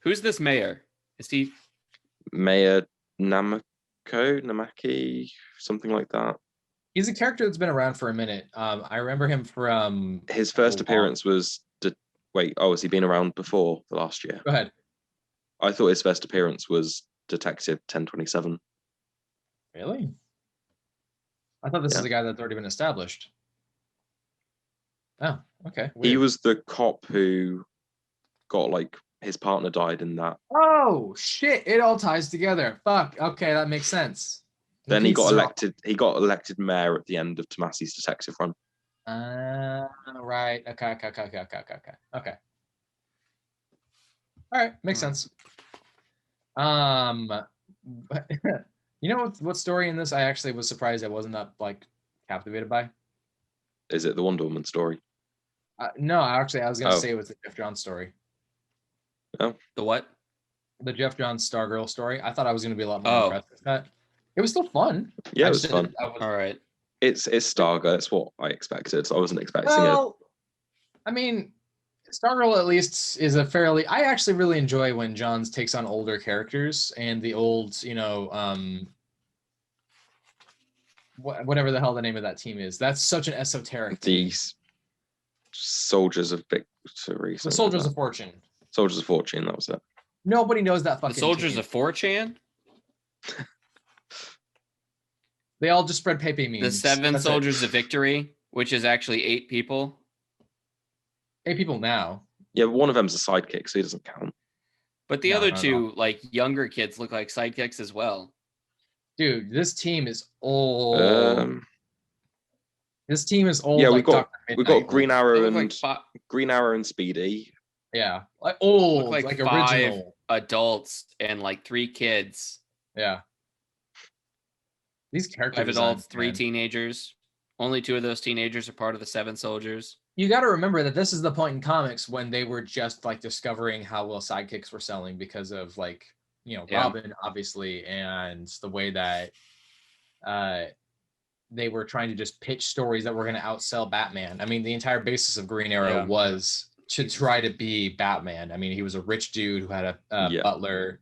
Who's this mayor? Is he... Mayor Namaki, something like that. He's a character that's been around for a minute. I remember him from... His first appearance was... has he been around before the last year? Go ahead. I thought his first appearance was Detective 1027. Really? I thought this is a guy that's already been established. Oh, okay. Weird. He was the cop who got, his partner died in that. Oh, shit. It all ties together. Fuck. Okay, that makes sense. Then he got elected. He got elected mayor at the end of Tomasi's detective run. Right. Okay. All right, makes sense. You know what story in this I actually was surprised I wasn't that captivated by? Is it the Wonder Woman story? No, actually, I was gonna say it was the Jeff Johns story. Oh, the what? The Jeff Johns Stargirl story. I thought I was gonna be a lot more impressed with that. It was still fun. Yeah, it was fun. All right. It's Stargirl. That's what I expected. I wasn't expecting it. I mean, Stargirl at least is a fairly... I actually really enjoy when Johns takes on older characters and the old, whatever the hell the name of that team is. That's such an esoteric team. The Soldiers of Victory. The Soldiers of Fortune. Soldiers of Fortune, that was it. Nobody knows that fucking The Soldiers team. of 4chan? They all just spread Pepe memes. The 7 Soldiers of Victory, which is actually 8 people. 8 people now. Yeah, but one of them's a sidekick, so he doesn't count. But the other two, like younger kids, look like sidekicks as well. Dude, this team is old. This team is old. Yeah, we've got Green Arrow and Green Arrow and Speedy. Yeah, like old, like 5 original adults and like 3 kids. Yeah. These characters. 5 adults, 3 teenagers. Only 2 of those teenagers are part of the 7 soldiers. You got to remember that this is the point in comics when they were just like discovering how well sidekicks were selling because of like, Robin, obviously, and the way that they were trying to just pitch stories that were going to outsell Batman. I mean, the entire basis of Green Arrow was to try to be Batman. I mean, he was a rich dude who had a butler.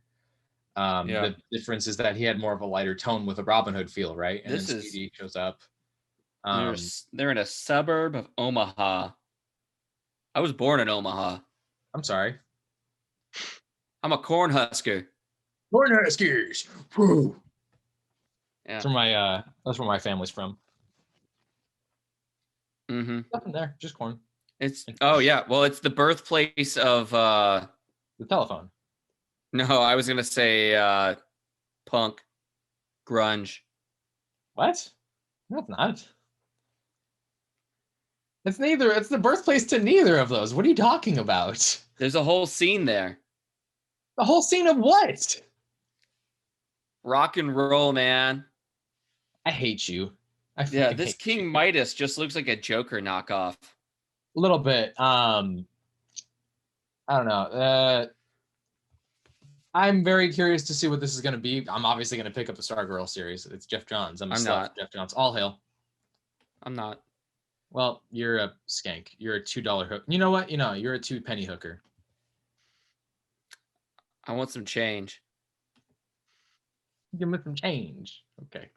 The difference is that he had more of a lighter tone with a Robin Hood feel, right? And then Speedy shows up. They're in a suburb of Omaha. I was born in Omaha. I'm sorry. I'm a Cornhusker. Cornhuskers. Woo. Yeah. That's where my family's from. Mm-hmm. Nothing there, just corn. It's well, it's the birthplace of the telephone. No, I was gonna say punk, grunge. What? No, it's not. It's neither. It's the birthplace to neither of those. What are you talking about? There's a whole scene there. The whole scene of what? Rock and roll, man. I hate you. This King Midas just looks like a Joker knockoff. A little bit. I don't know. I'm very curious to see what this is going to be. I'm obviously going to pick up the Stargirl series. It's Jeff Johns. I'm not. Jeff Johns. All hail. I'm not. Well, you're a skank. You're a $2 hook. You know what? You're a 2-penny hooker. I want some change. Give me some change. Okay.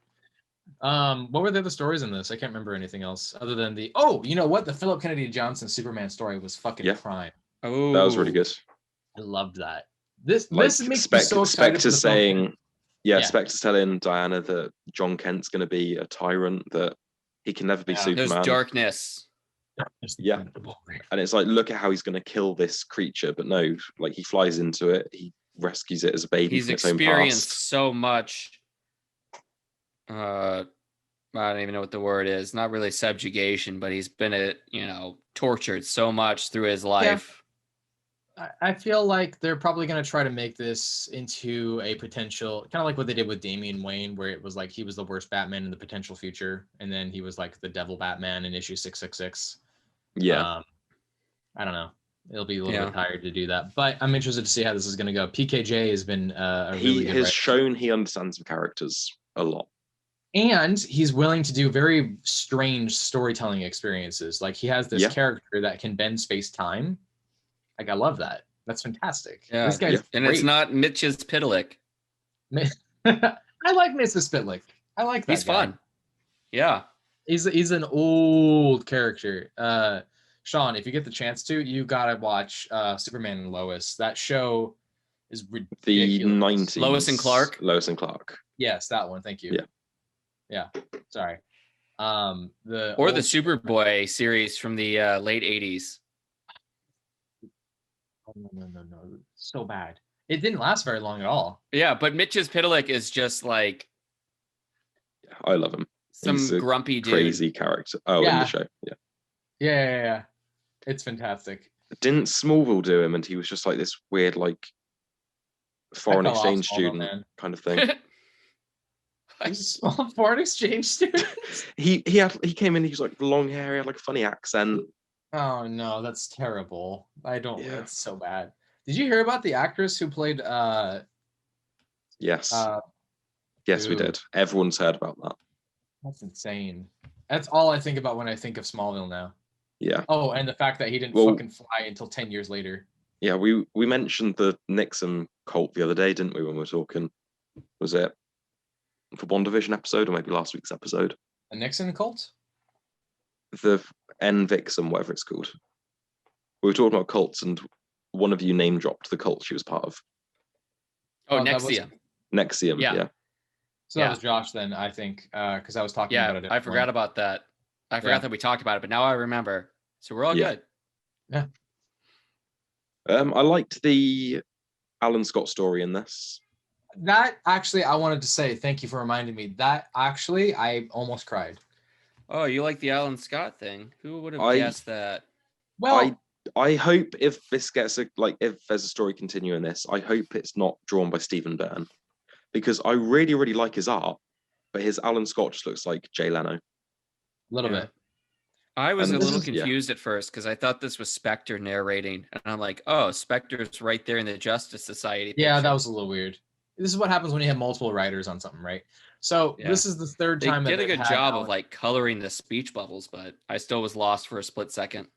What were the other stories in this? I can't remember anything else other than the. Oh, you know what? The Philip Kennedy Johnson Superman story was fucking prime. Oh, that was really good. I loved that. This makes me so excited. Spectre's saying, Spectre's telling Diana that John Kent's going to be a tyrant, that he can never be Superman. There's darkness. Yeah, and it's like, look at how he's going to kill this creature, but no, like he flies into it, he rescues it as a baby. He's experienced so much. I don't even know what the word is. Not really subjugation, but he's been tortured so much through his life. Yeah. I feel like they're probably going to try to make this into a potential, kind of like what they did with Damian Wayne, where it was like he was the worst Batman in the potential future, and then he was like the devil Batman in issue 666. Yeah. I don't know. It'll be a little bit tired to do that, but I'm interested to see how this is going to go. PKJ has been he has shown he understands the characters a lot. And he's willing to do very strange storytelling experiences. Like he has this character that can bend space-time. Like I love that. That's fantastic. Yeah. This guy's and great. It's not Mitch's Pitlick. I like Mrs. Pitlick. I like that. He's fun. Yeah. He's an old character. Sean, if you get the chance to, you gotta watch Superman and Lois. That show is ridiculous. The 90s. Lois and Clark. Lois and Clark. Yes, that one. Thank you. Yeah. Sorry. The Superboy series from the late 80s. Oh, no. So bad. It didn't last very long at all. Yeah, but Mitch's Pitlick is just like. I love him. He's grumpy dude. Crazy character. Oh, in the show. Yeah. It's fantastic. Didn't Smallville do him, and he was just like this weird, like foreign exchange student kind of thing. He's a foreign exchange student. He came in. He was like long hair. He had like a funny accent. Oh no, that's terrible. I don't. Yeah. That's so bad. Did you hear about the actress who played? Yes. Yes, we did. Everyone's heard about that. That's insane. That's all I think about when I think of Smallville now. Yeah. Oh, and the fact that he didn't fucking fly until 10 years later. Yeah, we mentioned the Nixon cult the other day, didn't we? When we were talking, was it for WandaVision episode or maybe last week's episode? The Nixon cult? The NVixen, whatever it's called. We were talking about cults, and one of you name dropped the cult she was part of. Oh, Nexium. Nexium, yeah. So that was Josh then, I think, because I was talking about it. Yeah, I forgot about that. I forgot that we talked about it, but now I remember. So we're all good. Yeah. I liked the Alan Scott story in this. That actually, I wanted to say thank you for reminding me. That actually, I almost cried. Oh, you like the Alan Scott thing? Who would have guessed that? Well, I hope if this gets if there's a story continuing this, I hope it's not drawn by Stephen Byrne, because I really, really like his art, but his Alan Scott just looks like Jay Leno. A little bit. I was a little confused at first because I thought this was Spectre narrating, and I'm like, oh, Spectre's right there in the Justice Society picture. Yeah, that was a little weird. This is what happens when you have multiple writers on something, right? So this is the third time they did a good job of like coloring the speech bubbles, but I still was lost for a split second.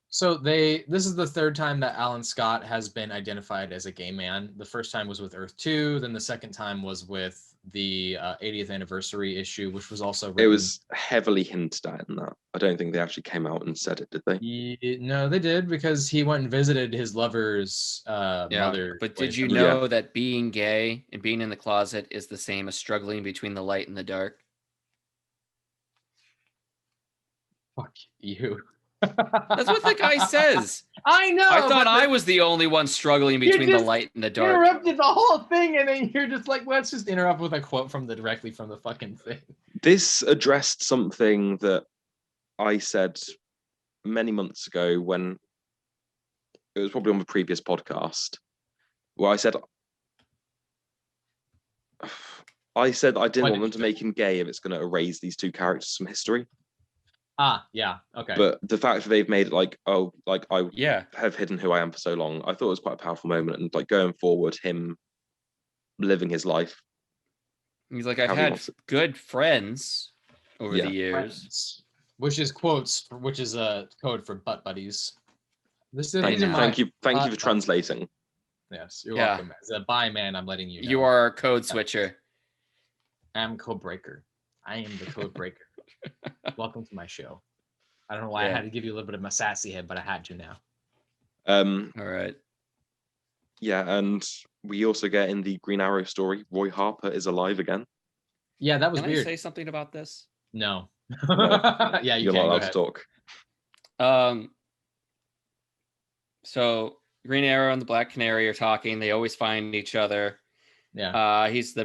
So this is the third time that Alan Scott has been identified as a gay man. The first time was with Earth 2, then the second time was with the 80th anniversary issue, which was also written. It was heavily hinted at in that. I don't think they actually came out and said it, did they? No, they did, because he went and visited his lover's mother. But did you know that being gay and being in the closet is the same as struggling between the light and the dark? Fuck you. That's what the guy says. I know. I thought I was the only one struggling between the light and the dark. You interrupted the whole thing, and then you're just like, let's just interrupt with a quote directly from the fucking thing. This addressed something that I said many months ago when it was probably on the previous podcast, where I said I didn't want them to make him gay if it's going to erase these two characters from history. Yeah, okay. But the fact that they've made it I have hidden who I am for so long, I thought it was quite a powerful moment, and like going forward, him living his life. He's like, I've had good friends over the years. Friends, which is a code for butt buddies. Thank you for translating. Yes, you're welcome. As a bi man, I'm letting you know. You are a code switcher. I'm code breaker. I am the code breaker. Welcome to my show. I don't know why I had to give you a little bit of my sassy head, but I had to now. All right. Yeah, and we also get in the Green Arrow story, Roy Harper is alive again. Yeah, that was weird. Can I say something about this? No. No. Yeah, you're not allowed to talk. So Green Arrow and the Black Canary are talking. They always find each other. Yeah. He's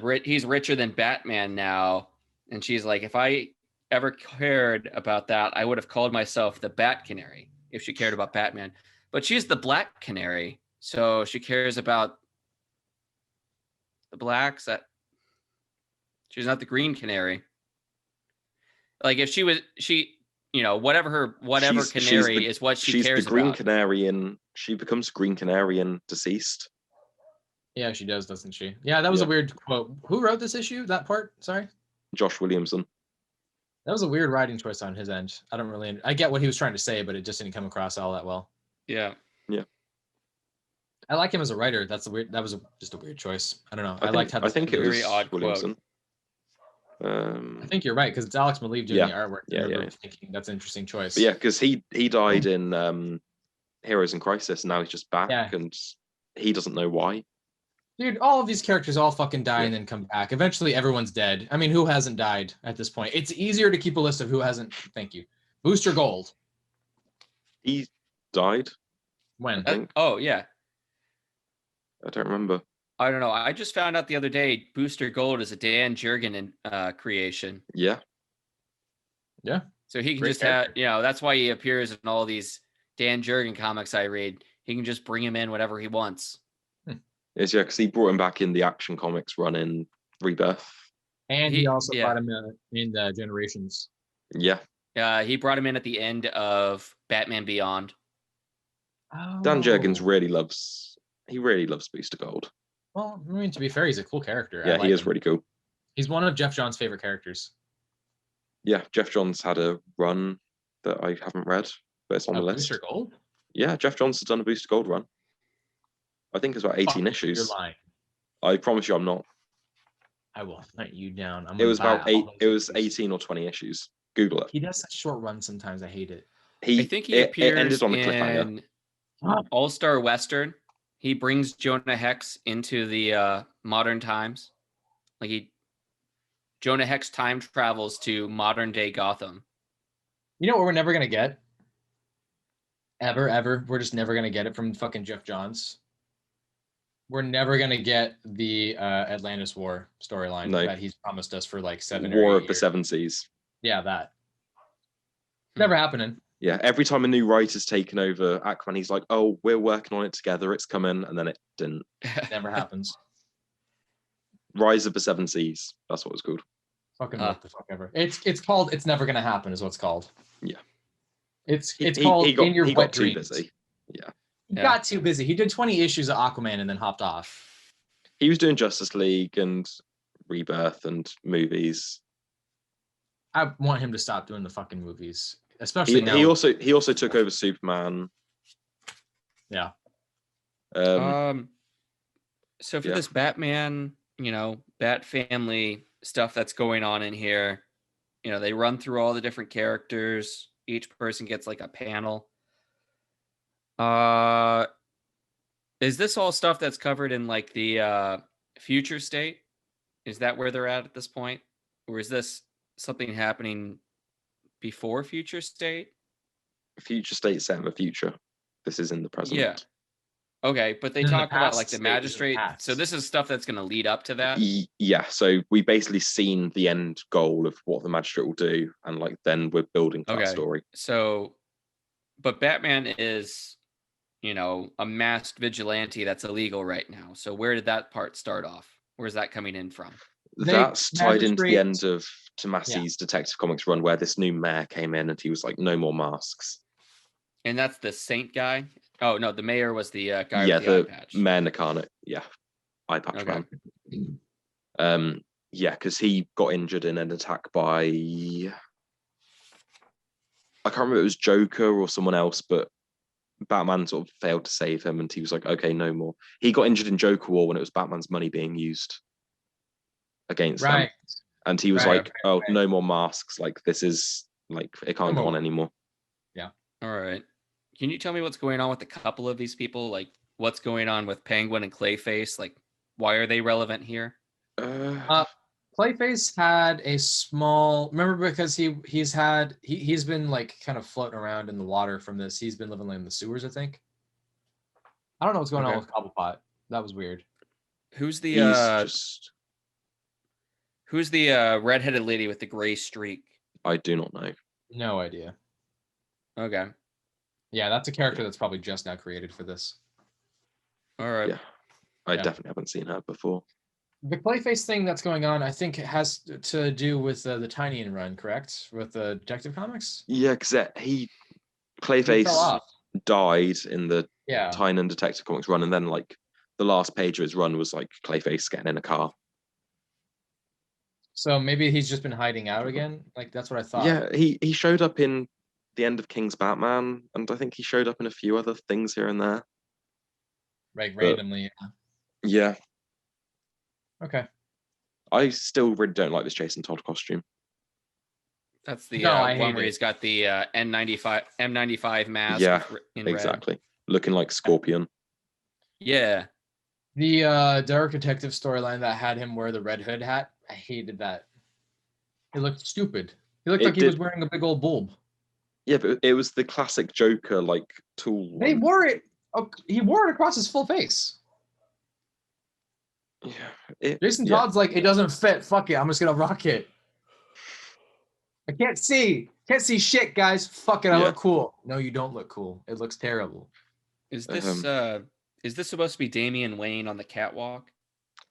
richer than Batman now, and she's like, if I ever cared about that, I would have called myself the Bat Canary if she cared about Batman. But she's the Black Canary, so she cares about the blacks. She's not the Green Canary. Like if she whatever canary is what she cares about. She's the Green Canary, and she becomes Green Canary in Deceased. Yeah, she does, doesn't she? Yeah, that was a weird quote. Who wrote this issue? That part? Sorry. Josh Williamson. That was a weird writing choice on his end. I get what he was trying to say, but it just didn't come across all that well. Yeah. I like him as a writer. That was just a weird choice. I don't know. I think it was very odd Williamson. I think you're right, because it's Alex Maleev doing the artwork. Yeah. Thinking that's an interesting choice. But yeah, because he died in Heroes in Crisis, and now he's just back, and he doesn't know why. Dude, all of these characters all fucking die and then come back. Eventually, everyone's dead. I mean, who hasn't died at this point? It's easier to keep a list of who hasn't. Thank you. Booster Gold. He died. When? Oh, yeah. I don't remember. I don't know. I just found out the other day Booster Gold is a Dan Jurgen creation. Yeah. Yeah. So he can that's why he appears in all these Dan Jurgen comics I read. He can just bring him in whenever he wants. Yes, because he brought him back in the Action Comics run in Rebirth. And he also brought him in the Generations. Yeah. He brought him in at the end of Batman Beyond. Oh. Dan Jurgens really loves Booster Gold. Well, I mean, to be fair, he's a cool character. Yeah, he is really cool. He's one of Jeff Johns' favorite characters. Yeah, Jeff Johns had a run that I haven't read, but it's on the list. Booster Gold? Yeah, Jeff Johns has done a Booster Gold run. I think it's about 18 issues. You're lying. I promise you I'm not. I will hunt you down. It was about 18 or 20 issues. Google it. He does such short runs sometimes. I hate it. I think he appears ended on a cliffhanger. All-Star Western. He brings Jonah Hex into the modern times. Jonah Hex time travels to modern day Gotham. You know what we're never gonna get? Ever. We're just never gonna get it from fucking Jeff Johns. we're never gonna get the Atlantis War storyline that he's promised us for like 7 War or 8 of the Seven Seas. Yeah, that. Never happening. Yeah, every time a new writer's taken over Aquaman, he's like, "Oh, we're working on it together. It's coming," and then it didn't. Never happens. Rise of the Seven Seas. That's what it's called. Fucking what the fuck ever. It's called It's Never Gonna Happen is what it's called. Yeah. It's called In Your Wet Dreams. He got too busy. Yeah. He got too busy. He did 20 issues of Aquaman and then hopped off. He was doing Justice League and Rebirth and movies. I want him to stop doing the fucking movies, especially now. He also took over Superman. Yeah. So for this Batman, Bat family stuff that's going on in here, they run through all the different characters. Each person gets like a panel. Is this all stuff that's covered in like the future state? Is that where they're at this point? Or is this something happening before future state? Future state set in the future. This is in the present. Yeah. Okay, but they talk about like the magistrate. So this is stuff that's going to lead up to that. Yeah. So we basically seen the end goal of what the magistrate will do, and like then we're building that story. So, but Batman is, a masked vigilante that's illegal right now. So where did that part start off? Where's that coming in from? That's tied into the end of Tomasi's Detective Comics run, where this new mayor came in and he was like, "No more masks." And that's the Saint guy. Oh no, the mayor was the guy with the eye patch. Mayor Nakano. Yeah, eye patch man. Because he got injured in an attack by, I can't remember if it was Joker or someone else, but Batman sort of failed to save him, and he was like, "Okay, no more." He got injured in Joker War when it was Batman's money being used against them, and he was no more masks. Like this is like it can't go on anymore. Yeah. All right. Can you tell me what's going on with a couple of these people? Like what's going on with Penguin and Clayface? Like why are they relevant here? Clayface had a small, remember, because he's been like kind of floating around in the water from this. He's been living in the sewers, I think. I don't know what's going on with Cobblepot. That was weird. Who's the redheaded lady with the gray streak? I do not know. No idea. Okay. Yeah, that's a character that's probably just now created for this. All right. Yeah. I definitely haven't seen her before. The Clayface thing that's going on, I think it has to do with the Tynion run, correct? With the Detective Comics? Yeah, because Clayface died in the Tynion Detective Comics run, and then like the last page of his run was like Clayface getting in a car. So maybe he's just been hiding out again? Like, that's what I thought. Yeah, he showed up in the end of King's Batman, and I think he showed up in a few other things here and there. Like randomly. Yeah. Okay. I still really don't like this Jason Todd costume. That's the one where he's got the M95 mask. Yeah, exactly. Red. Looking like Scorpion. Yeah. The Dark Detective storyline that had him wear the Red Hood hat, I hated that. It looked stupid. He looked like he was wearing a big old bulb. Yeah, but it was the classic Joker like tool. They wore it. He wore it across his full face. Yeah. Jason Todd's like, it doesn't fit. Fuck it. I'm just gonna rock it. I can't see. Can't see shit, guys. Fuck it. I look cool. No, you don't look cool. It looks terrible. Is this supposed to be Damian Wayne on the catwalk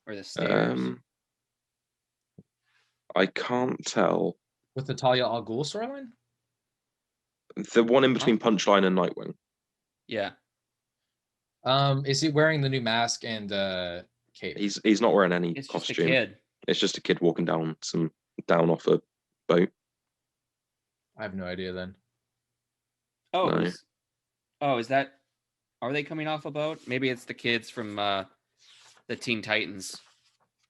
or the stairs? I can't tell. With the Talia al Ghul storyline? The one in between Punchline and Nightwing. Yeah. Is he wearing the new mask and cape? He's not wearing any costume. Just a kid. It's just a kid walking down off a boat. I have no idea then. Oh, no. Is that? Are they coming off a boat? Maybe it's the kids from the Teen Titans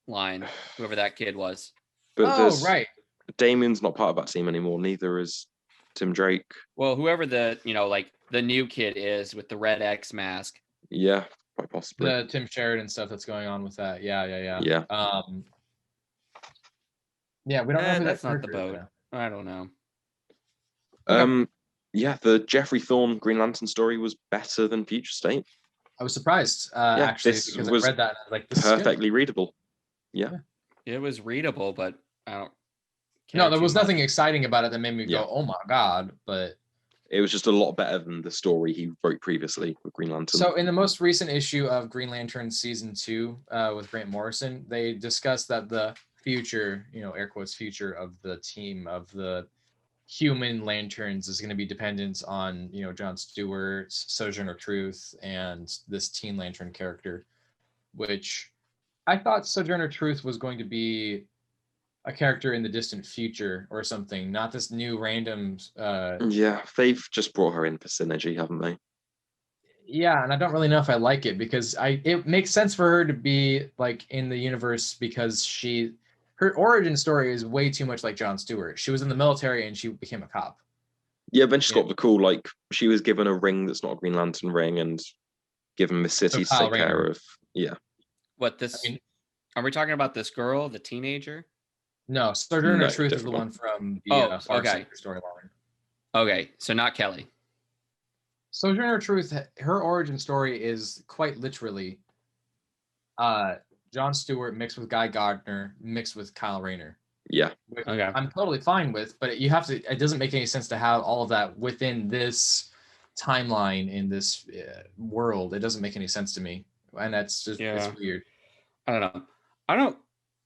line, whoever that kid was. But right. Damien's not part of that team anymore. Neither is Tim Drake. Well, whoever the new kid is with the red X mask. Yeah, quite possibly. The Tim Sheridan stuff that's going on with that. Yeah. Yeah. Yeah, we don't know who that's not the boat. I don't know. Yeah, the Jeffrey Thorne Green Lantern story was better than Future State. I was surprised, actually, because I read that and I was like, this perfectly readable. Yeah. It was readable, but I don't No, there was nothing exciting about it that made me go, oh my God, but it was just a lot better than the story he wrote previously with Green Lantern. So in the most recent issue of Green Lantern Season 2 with Grant Morrison, they discussed that the future, air quotes future of the team of the human lanterns is going to be dependent on, John Stewart's Sojourner Truth and this Teen Lantern character, which I thought Sojourner Truth was going to be a character in the distant future or something, not this new random. Yeah, they've just brought her in for synergy, haven't they? Yeah, and I don't really know if I like it because it makes sense for her to be like in the universe because her origin story is way too much like John Stewart. She was in the military and she became a cop. Yeah, then she's got the cool, like, she was given a ring that's not a Green Lantern ring and given the city to take care of. Yeah. What are we talking about this girl, the teenager? No, Sojourner Truth is the one from the Far Sector storyline. Okay, so not Kelly. Sojourner Truth, her origin story is quite literally John Stewart mixed with Guy Gardner mixed with Kyle Rayner. Yeah. Okay. I'm totally fine with, but it doesn't make any sense to have all of that within this timeline in this world. It doesn't make any sense to me. And that's just it's weird. I don't know. I don't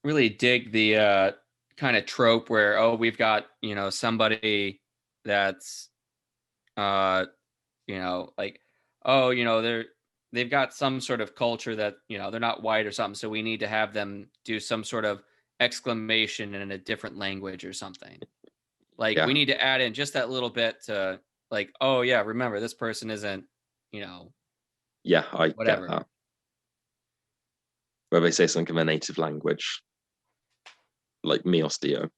really dig the kind of trope where, we've got, somebody that's like, they've got some sort of culture that, they're not white or something. So we need to have them do some sort of exclamation in a different language or something. Like we need to add in just that little bit to like, oh yeah, remember this person isn't, Yeah, I whatever. get that. Where they say something in their native language. Like me osteo.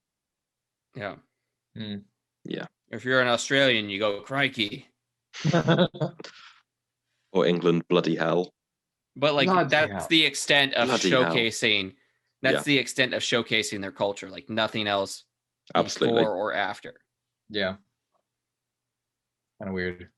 Yeah. Mm. Yeah. If you're an Australian, you go crikey. Or England, bloody hell. But like that's the extent of showcasing. That's the extent of showcasing their culture. Like nothing else. Absolutely. Before or after. Yeah. Kind of weird.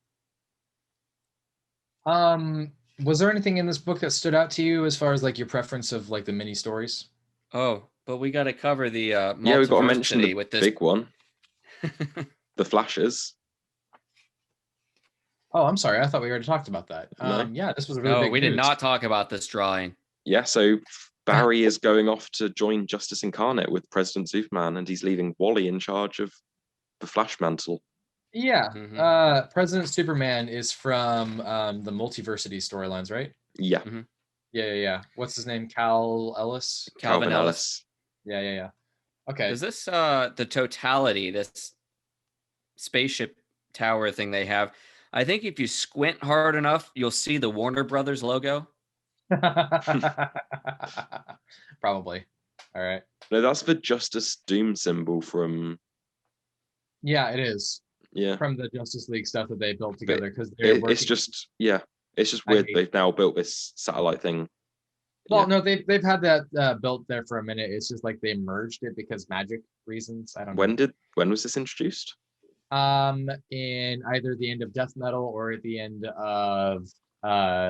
Was there anything in this book that stood out to you as far as like your preference of like the mini stories? Oh, but we got to cover the we've got to mention the with this big one. The Flashes. Oh, I'm sorry. I thought we already talked about that. No. Yeah, this was a really big we news. did not talk about this drawing. Yeah, so Barry is going off to join Justice Incarnate with President Superman, and he's leaving Wally in charge of the Flash mantle. Yeah. Mm-hmm. President Superman is from the Multiversity storylines, right? Yeah. Mm-hmm. Yeah. What's his name? Calvin Ellis. Yeah. Okay. Is this the totality, this spaceship tower thing they have? I think if you squint hard enough, you'll see the Warner Brothers logo. Probably. All right. No, that's the Justice Doom symbol from. Yeah, it is. Yeah. From the Justice League stuff that they built together because it's just weird. They've now built this satellite thing. Well, no, they've had that built there for a minute. It's just like they merged it because magic reasons. I don't know. When was this introduced? In either the end of Death Metal or at the end of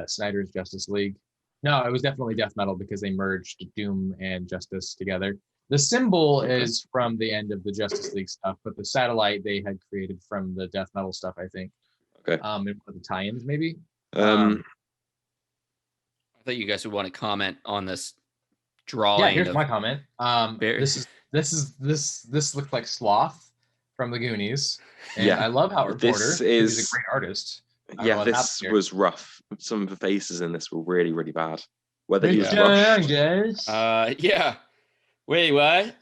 Snyder's Justice League. No, it was definitely Death Metal because they merged Doom and Justice together. The symbol is from the end of the Justice League stuff, but the satellite they had created from the Death Metal stuff, I think. Okay. The tie-ins maybe. I thought you guys would want to comment on this drawing. Yeah, here's my comment. This looked like Sloth from the Goonies. And I love Howard Porter. He's a great artist. This was rough. Some of the faces in this were really, really bad. Whether he was rushed. Yeah. Wait, what?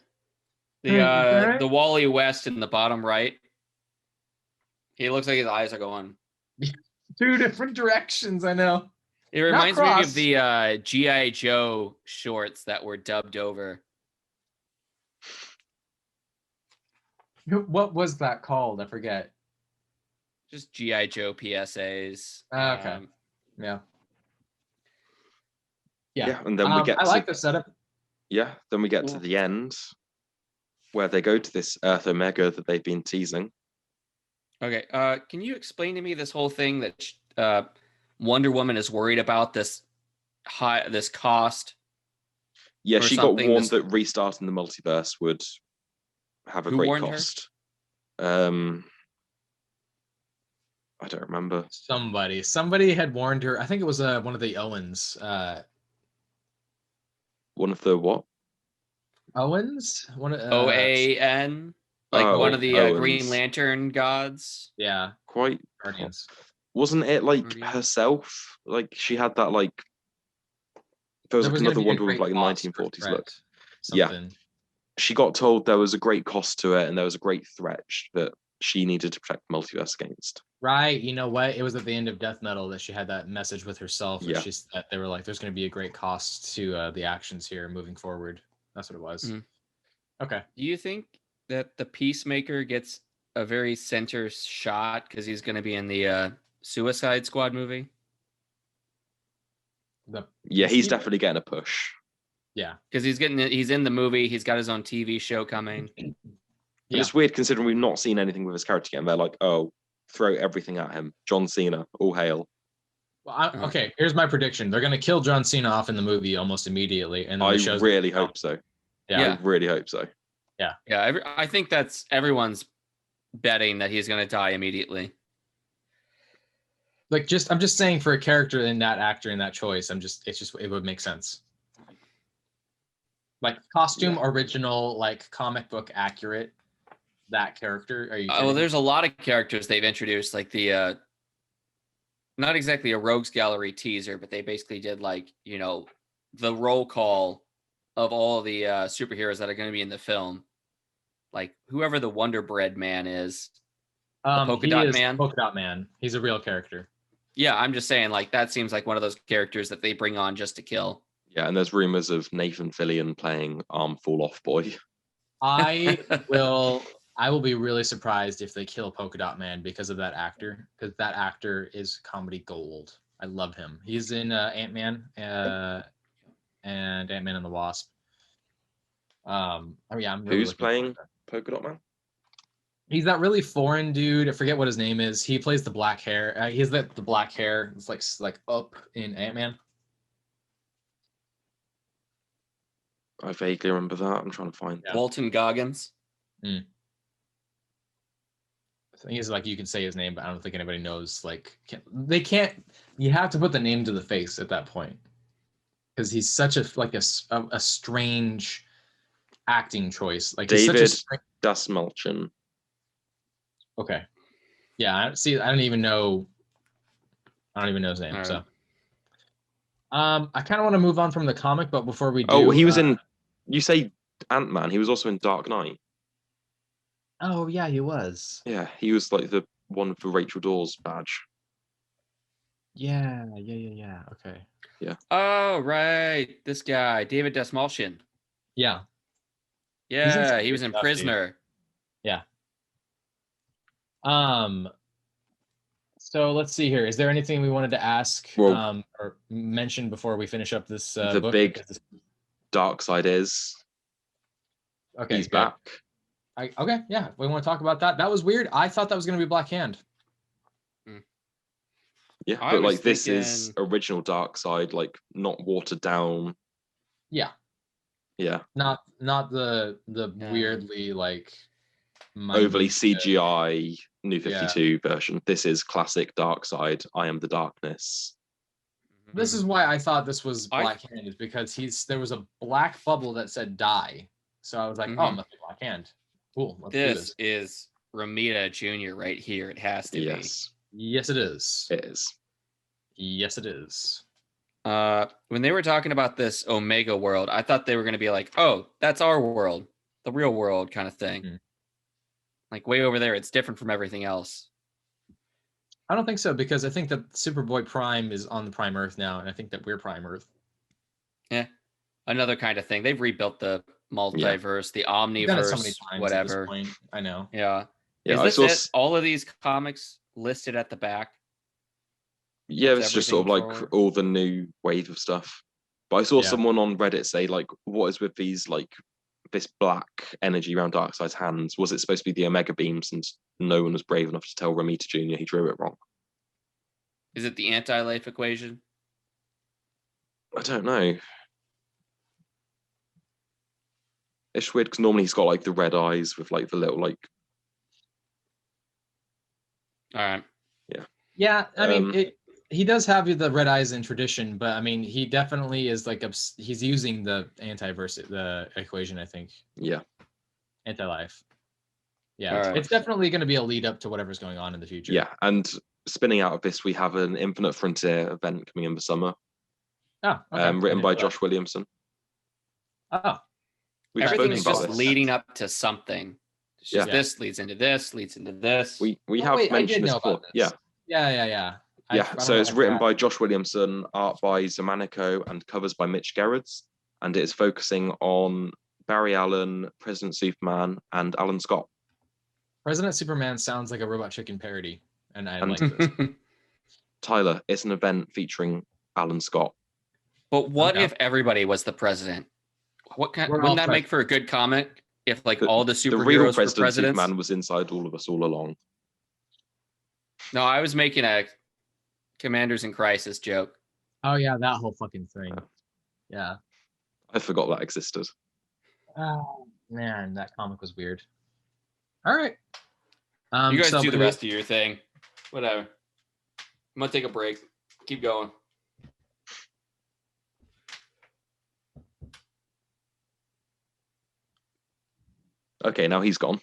The Wally West in the bottom right. He looks like his eyes are going 2 different directions. I know. It reminds me of the G.I. Joe shorts that were dubbed over. What was that called? I forget. Just G.I. Joe PSAs. Okay. Yeah. And then we get I like the setup. Yeah, then we get to the end where they go to this Earth Omega that they've been teasing. Okay, can you explain to me this whole thing that Wonder Woman is worried about this cost. Yeah, she got warned that restarting the multiverse would have a great cost. I don't remember. Somebody had warned her. I think it was one of the Owens. One of the what? Owens? OAN? Like one of the Green Lantern gods? Yeah. Quite. Guardians. Wasn't it like herself? Like she had that like. There was like another Wonder Woman with like a 1940s look. Something. Yeah. She got told there was a great cost to it and there was a great threat that she needed to protect the multiverse against. Right. You know what? It was at the end of Death Metal that she had that message with herself. Yeah. That they were like, there's going to be a great cost to the actions here moving forward. That's what it was. Mm-hmm. Okay. Do you think that the Peacemaker gets a very center shot because he's going to be in the Suicide Squad movie? He's definitely getting a push. Yeah, because he's in the movie. He's got his own TV show coming. Yeah. It's weird considering we've not seen anything with his character yet. And they're like, oh, throw everything at him. John Cena, all hail. Well, okay, here's my prediction. They're going to kill John Cena off in the movie almost immediately. And I really hope so. Yeah. I really hope so. Yeah. Yeah. I think that's everyone's betting that he's going to die immediately. Like, I'm just saying for a character in that actor in that choice, it would make sense. Like costume original, like comic book accurate. That character? Are you? Well, there's a lot of characters they've introduced, like the not exactly a Rogues Gallery teaser, but they basically did like the roll call of all the superheroes that are going to be in the film, like whoever the Wonder Bread Man is, Polka Dot Man. He's a real character. Yeah, I'm just saying, like that seems like one of those characters that they bring on just to kill. Yeah, and there's rumors of Nathan Fillion playing Arm Fall Off Boy. I will be really surprised if they kill Polka Dot Man because of that actor, because that actor is comedy gold. I love him. He's in Ant-Man and Ant-Man and the Wasp. I'm really Who's playing Polka Dot Man? He's that really foreign dude. I forget what his name is. He plays the black hair. He has the black hair. It's like up in Ant-Man. I vaguely remember that. I'm trying to find Walton Goggins. I think he's like, you can say his name, but I don't think anybody knows. Like, they can't. You have to put the name to the face at that point, because he's such a strange acting choice. Like David Dastmalchian. Okay, yeah. I don't even know his name. Right. So, I kind of want to move on from the comic, but before we do, he was in. You say Ant-Man. He was also in Dark Knight. Oh yeah, he was. Yeah, he was like the one for Rachel Dawes badge. Yeah. Okay. Yeah. Oh right, this guy, David Dastmalchian. Yeah. Yeah, he was in Prisoner. Dude. Yeah. So let's see here. Is there anything we wanted to ask or mention before we finish up this the book? Big Darkseid is. Okay, he's back. Okay, yeah. We want to talk about that. That was weird. I thought that was going to be Black Hand. Yeah, but like this is original Darkseid, like not watered down. Yeah. Yeah. Not the weirdly like overly CGI New 52 version. This is classic Darkseid. I am the darkness. This is why I thought this was Black Hand, is because there was a black bubble that said die. So I was like, oh, it must be Black Hand. Cool. Let's do this. Is Romita Jr. right here. It has to be. Yes, it is. It is. Yes, it is. When they were talking about this Omega world, I thought they were going to be like, oh, that's our world, the real world kind of thing. Mm-hmm. Like way over there, it's different from everything else. I don't think so, because I think that Superboy Prime is on the Prime Earth now, and I think that we're Prime Earth. Yeah, another kind of thing. They've rebuilt the multiverse, the omniverse, so many times whatever. At this point. I know. Yeah. Is this all of these comics listed at the back? Yeah, it's just sort of like all the new wave of stuff. But I saw someone on Reddit say, like, what is with these, like, this black energy around Darkseid's hands? Was it supposed to be the Omega beams, and no one was brave enough to tell Romita Jr. he drew it wrong? Is it the anti-life equation? I don't know. It's weird because normally he's got like the red eyes with like the little like. All right. Yeah. Yeah, I mean, he does have the red eyes in tradition, but I mean, he definitely is like he's using the the equation, I think. Yeah. Anti-life. Yeah, it's definitely going to be a lead up to whatever's going on in the future. Yeah, and spinning out of this, we have an Infinite Frontier event coming in the summer. Oh, okay. Written by Josh Williamson. Oh. Everything's just leading up to something. It's just this leads into this, leads into this. We have mentioned this before. Yeah. So it's written by Josh Williamson, art by Zamanico, and covers by Mitch Gerrards. And it is focusing on Barry Allen, President Superman, and Alan Scott. President Superman sounds like a Robot Chicken parody, and I like this. Tyler, it's an event featuring Alan Scott. But what if everybody was the president? Wouldn't that make for a good comic? If like all the superheroes the real were presidents? Superman was inside all of us all along. No, I was making a Commanders in Crisis joke. Oh yeah, that whole fucking thing. Yeah. I forgot that existed. Oh man, that comic was weird. All right. You guys do the rest of your thing. Whatever. I'm gonna take a break. Keep going. Okay, now he's gone.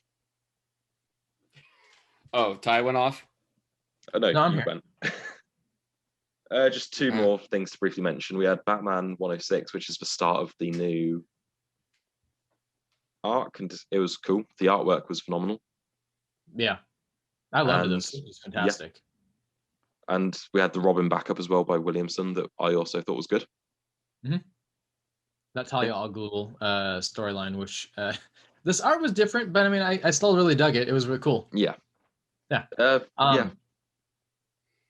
Oh, Ty went off? Oh, no, he went. Just two more things to briefly mention. We had Batman 106, which is the start of the new arc, and it was cool. The artwork was phenomenal. Yeah. I loved this. It was fantastic. Yeah. And we had the Robin backup as well by Williamson that I also thought was good. Mm-hmm. That Talia al Ghul storyline, which this art was different, but I mean, I still really dug it. It was really cool. Yeah. Yeah. Yeah.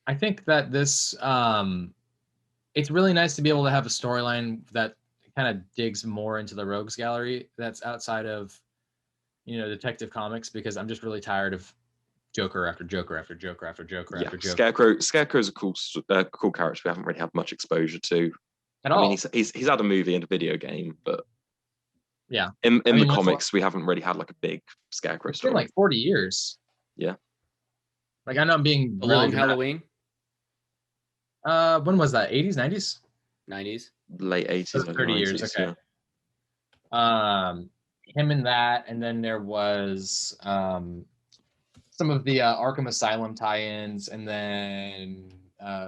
I think that this, it's really nice to be able to have a storyline that kind of digs more into the rogues gallery that's outside of, Detective Comics, because I'm just really tired of Joker after Joker after Joker after Joker after Joker. Scarecrow's a cool character we haven't really had much exposure to. At all. I mean, he's had a movie and a video game, but yeah, in the comics we haven't really had like a big Scarecrow story. It's been like 40 years. Yeah. Like I know I'm being really Halloween. When was that? 80s, 90s? 90s. Late 80s. 30 years. Okay. Yeah. Him in that, and then there was some of the Arkham Asylum tie-ins, and then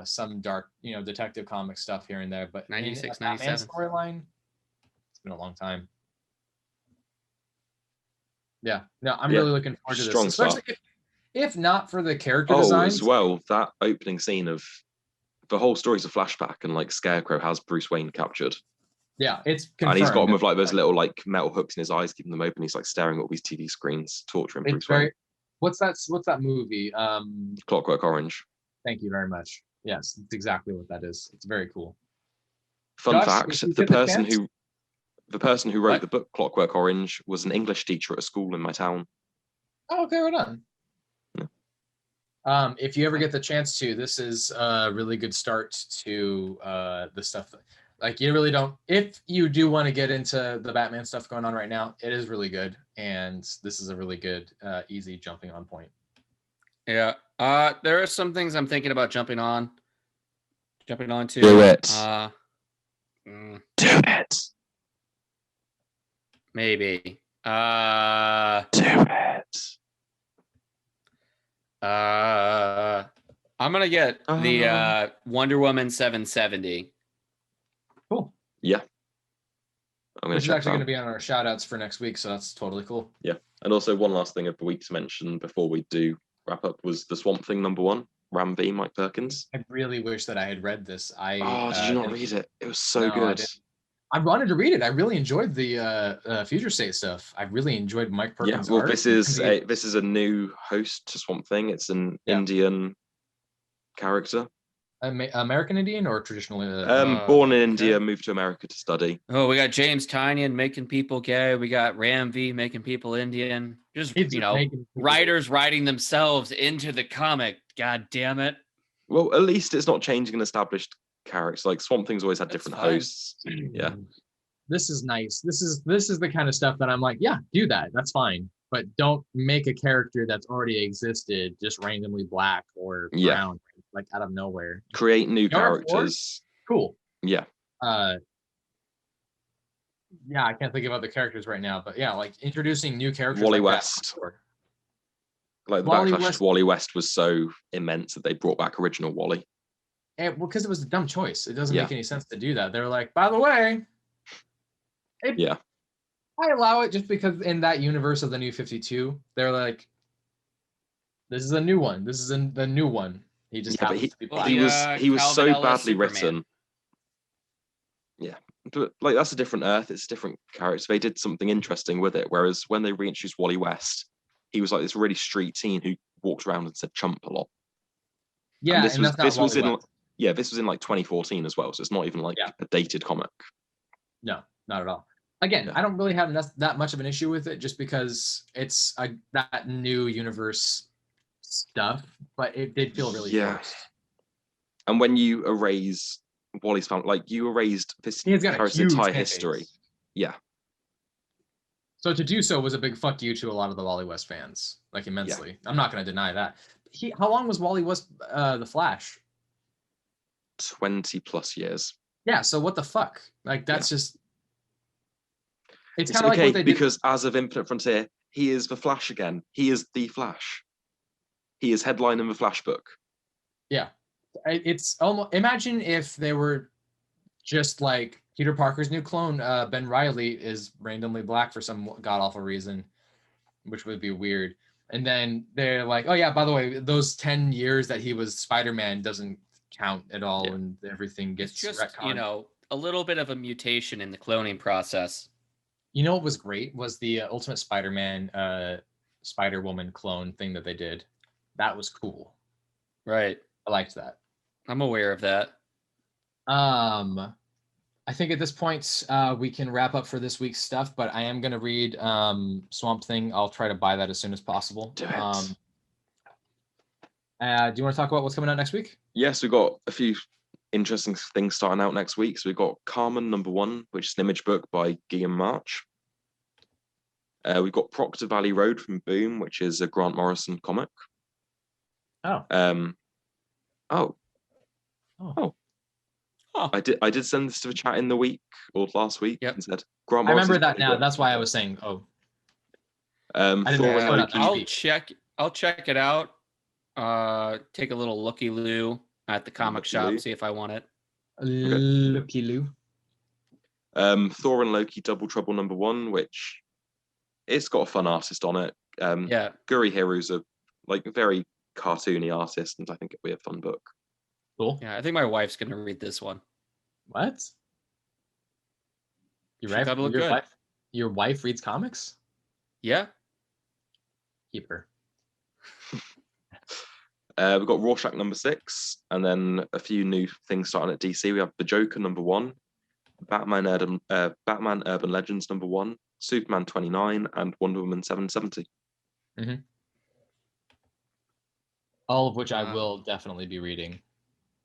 some dark, Detective Comic stuff here and there. But 96, Batman 97 storyline. It's been a long time. Yeah. No, I'm really looking forward to this, especially if not for the character designs. As well, that opening scene of the whole story's a flashback, and like Scarecrow has Bruce Wayne captured. Yeah, it's confirmed. And he's got him with like those little like metal hooks in his eyes, keeping them open. He's like staring at all these TV screens, torturing Bruce Wayne. What's that movie? Clockwork Orange. Thank you very much. Yes, it's exactly what that is. It's very cool. Fun fact: the person who wrote the book Clockwork Orange was an English teacher at a school in my town. Oh, okay, right on. Yeah. If you ever get the chance to, this is a really good start to the stuff. Like you really don't. If you do want to get into the Batman stuff going on right now, it is really good, and this is a really good, easy jumping on point. Yeah. There are some things I'm thinking about jumping on to. Do it. Do it. Maybe. Do it. I'm gonna get the Wonder Woman 770. Cool. Yeah. Which is actually going to be on our shout outs for next week, so that's totally cool. Yeah. And also one last thing of the week to mention before we do wrap up was the Swamp Thing #1, Ram V, Mike Perkins. I really wish that I had read this. Did you not read it? It was so good. I wanted to read it. I really enjoyed the Future State stuff. I really enjoyed Mike Perkins' art. art. This is a new host to Swamp Thing. It's an Indian character. American Indian or traditionally? Born in India, moved to America to study. Oh, we got James Tynion making people gay. We got Ram V making people Indian. Just writers writing themselves into the comic. God damn it! Well, at least it's not changing an established character. Like Swamp Thing's always had different hosts. Yeah. This is nice. This is the kind of stuff that I'm like, yeah, do that. That's fine. But don't make a character that's already existed just randomly black or brown, like out of nowhere. Create new characters. Cool. Yeah. Yeah, I can't think of other characters right now, but yeah, like introducing new characters. Wally West. Like the backlash to Wally West was so immense that they brought back original Wally. And because it was a dumb choice. It doesn't make any sense to do that. They're like, by the way, I allow it just because in that universe of the New 52, they're like, this is a new one. This is the new one. He just happens to be black. He was so badly written. Yeah. But like that's a different Earth, it's a different character. They did something interesting with it. Whereas when they reintroduced Wally West, he was like this really street teen who walked around and said chump a lot. Yeah, and this was in like 2014 as well, so it's not even like a dated comic. No, not at all. Again, I don't really have that much of an issue with it, just because it's that new universe stuff, but it did feel really forced. And when you erase Wally's family, like you erased this character's entire history. Yeah. So to do so was a big fuck you to a lot of the Wally West fans, like immensely. Yeah. I'm not going to deny that. How long was Wally West the Flash? 20 plus years. Yeah. So what the fuck? Like that's just. It's kind of like what they did. Because as of Infinite Frontier, he is the Flash again. He is the Flash. He is headline in the Flash book. Yeah. It's almost, imagine if they were just like Peter Parker's new clone, Ben Reilly, is randomly black for some god-awful reason, which would be weird. And then they're like, oh yeah, by the way, those 10 years that he was Spider-Man doesn't count at all, and everything gets just retconned. A little bit of a mutation in the cloning process. You know what was great was the Ultimate Spider-Man Spider-Woman clone thing that they did. That was cool. Right. I liked that. I'm aware of that. I think at this point we can wrap up for this week's stuff, but I am going to read Swamp Thing. I'll try to buy that as soon as possible. Do it. Do you want to talk about what's coming out next week? Yes, we've got a few interesting things starting out next week. So we've got Carmen #1, which is an image book by Guillaume March. We've got Proctor Valley Road from Boom, which is a Grant Morrison comic. I did send this to the chat in the week or last week and said Grant Morrison. I remember that now. That's why I was saying I'll check it out. Take a little looky-loo at the comic shop, see if I want it. Looky-loo. Thor and Loki Double Trouble #1, which it's got a fun artist on it. Guri Hiru's a very cartoony artist, and I think it'll be a fun book. Cool. Yeah, I think my wife's gonna read this one. What? Your wife reads comics? Yeah. Keep her. We've got Rorschach #6, and then a few new things starting at DC. We have The Joker #1, Batman Urban Legends #1, Superman 29, and Wonder Woman 770. Mm-hmm. All of which I will definitely be reading.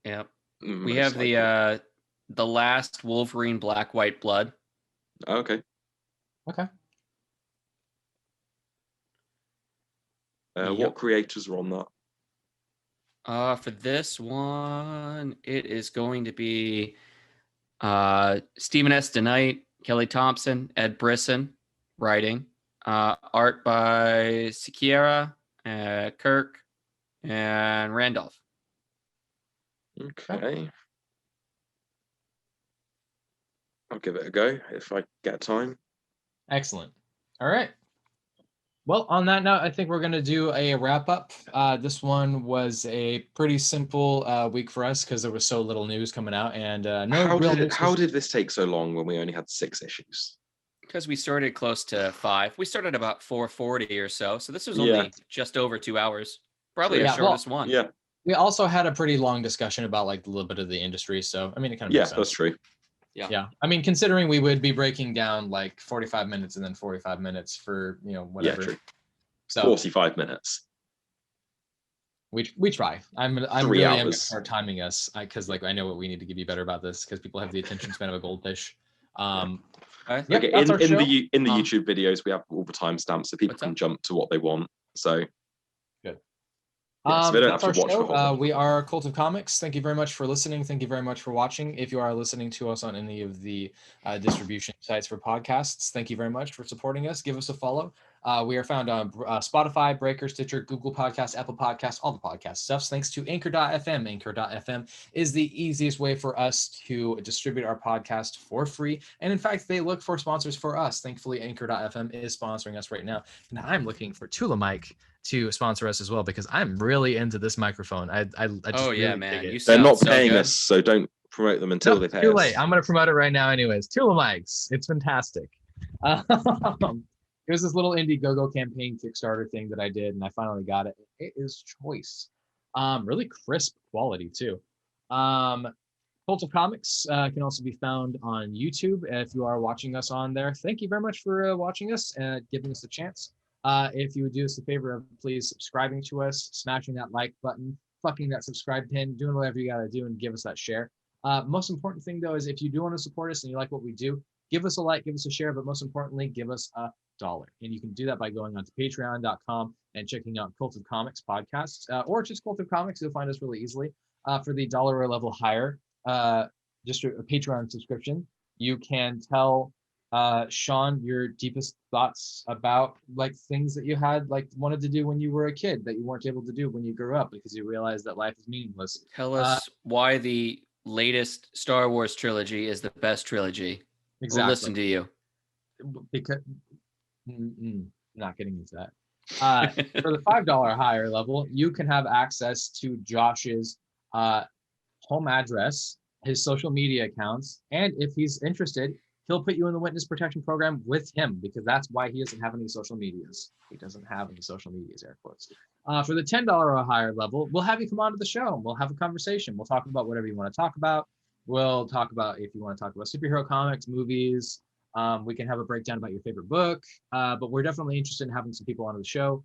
Yeah. We have the last Wolverine Black White Blood. Okay. What creators are on that? For this one, it is going to be Stephen S. DeKnight, Kelly Thompson, Ed Brisson writing. Art by Siqueira, Kirk, and Randolph. Okay. I'll give it a go if I get time. Excellent. All right. Well, on that note, I think we're going to do a wrap up. This one was a pretty simple week for us because there was so little news coming out, and how did this take so long when we only had 6 issues? Because we started close to 5. We started about 4:40 or so. So this was only just over 2 hours. Probably the shortest one. Yeah. We also had a pretty long discussion about a little bit of the industry. So, I mean, it kind of makes sense. That's true. Yeah. I mean, considering we would be breaking down 45 minutes and then 45 minutes for, whatever. Yeah, true. So 45 minutes. We try. I'm 3 really hours. am gonna start timing us because like I know what we need to be better about this because people have the attention span of a goldfish. Okay, in the YouTube videos we have all the timestamps so people can jump to what they want. So good. Yeah, so they don't have to watch the whole we are Cult of Comics. Thank you very much for listening. Thank you very much for watching. If you are listening to us on any of the distribution sites for podcasts, thank you very much for supporting us. Give us a follow. We are found on Spotify, Breaker, Stitcher, Google Podcasts, Apple Podcasts, all the podcast stuffs. Thanks to Anchor.fm. Anchor.fm is the easiest way for us to distribute our podcast for free. And in fact, they look for sponsors for us. Thankfully, Anchor.fm is sponsoring us right now. And I'm looking for Tula Mic to sponsor us as well because I'm really into this microphone. I just really man. They're not paying us, so don't promote them until they pay us. Too late. I'm going to promote it right now anyways. Tula Mics. It's fantastic. It was this little Indiegogo campaign Kickstarter thing that I did, and I finally got it. It is choice. Really crisp quality, too. Cult of Comics can also be found on YouTube if you are watching us on there. Thank you very much for watching us and giving us a chance. If you would do us a favor of please subscribing to us, smashing that like button, fucking that subscribe pin, doing whatever you got to do and give us that share. Most important thing, though, is if you do want to support us and you like what we do, give us a like, give us a share, but most importantly, give us a $1. And you can do that by going on to patreon.com and checking out Cult of Comics podcasts or just Cult of Comics. You'll find us really easily. For the $1 or level higher, just a Patreon subscription, you can tell Sean your deepest thoughts about like things that you had like wanted to do when you were a kid that you weren't able to do when you grew up because you realized that life is meaningless. Tell us why the latest Star Wars trilogy is the best trilogy. Exactly. We'll listen to you. Because not getting into that. For the $5 higher level, you can have access to Josh's home address, his social media accounts, and if he's interested, he'll put you in the witness protection program with him because that's why he doesn't have any social medias. He doesn't have any social medias, air quotes. For the $10 or higher level, we'll have you come onto the show. We'll have a conversation. We'll talk about whatever you want to talk about. We'll talk about if you want to talk about superhero comics, movies. We can have a breakdown about your favorite book. But we're definitely interested in having some people on the show,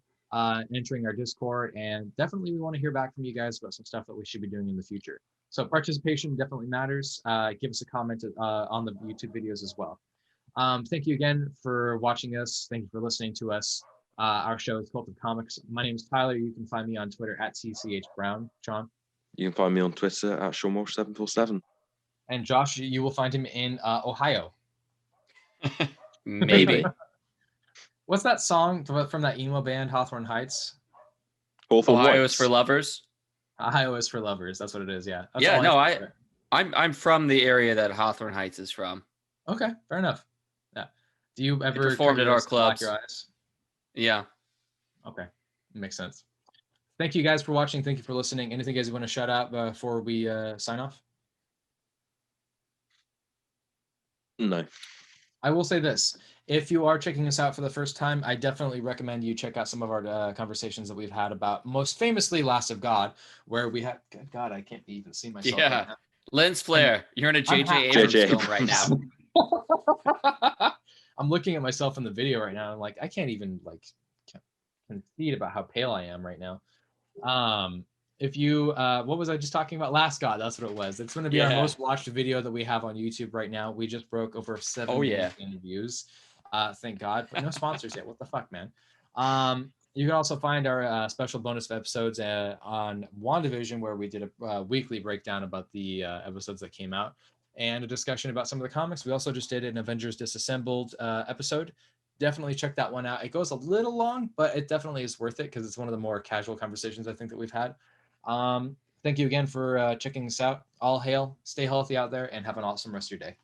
entering our Discord. And definitely we want to hear back from you guys about some stuff that we should be doing in the future. So participation definitely matters. Give us a comment on the YouTube videos as well. Thank you again for watching us. Thank you for listening to us. Our show is Cult of Comics. My name is Tyler. You can find me on Twitter at CCHBrown. Sean? You can find me on Twitter at SeanWalsh747. And Josh, you will find him in Ohio. Maybe. What's that song from that emo band, Hawthorne Heights? Ohio is for lovers. Ohio is for lovers. That's what it is. Yeah. That's yeah. No, I'm from the area that Hawthorne Heights is from. Okay, fair enough. Yeah. Do you ever performed at our clubs? Your eyes? Yeah. Okay, makes sense. Thank you guys for watching. Thank you for listening. Anything you guys want to shout out before we sign off? No. I will say this. If you are checking us out for the first time, I definitely recommend you check out some of our conversations that we've had about, most famously, Last of God, where we had, God, I can't even see myself. Yeah. Right now. Lens flare. You're in a J.J. Abrams film right now. I'm looking at myself in the video right now. I'm like, I can't even concede about how pale I am right now. If you, what was I just talking about? Last God, that's what it was. It's going to be our most watched video that we have on YouTube right now. We just broke over 7 million views. Thank God, but no sponsors yet. What the fuck, man? You can also find our special bonus episodes on WandaVision, where we did a weekly breakdown about the episodes that came out and a discussion about some of the comics. We also just did an Avengers Disassembled episode. Definitely check that one out. It goes a little long, but it definitely is worth it because it's one of the more casual conversations I think that we've had. Thank you again for checking us out. All hail, stay healthy out there, and have an awesome rest of your day.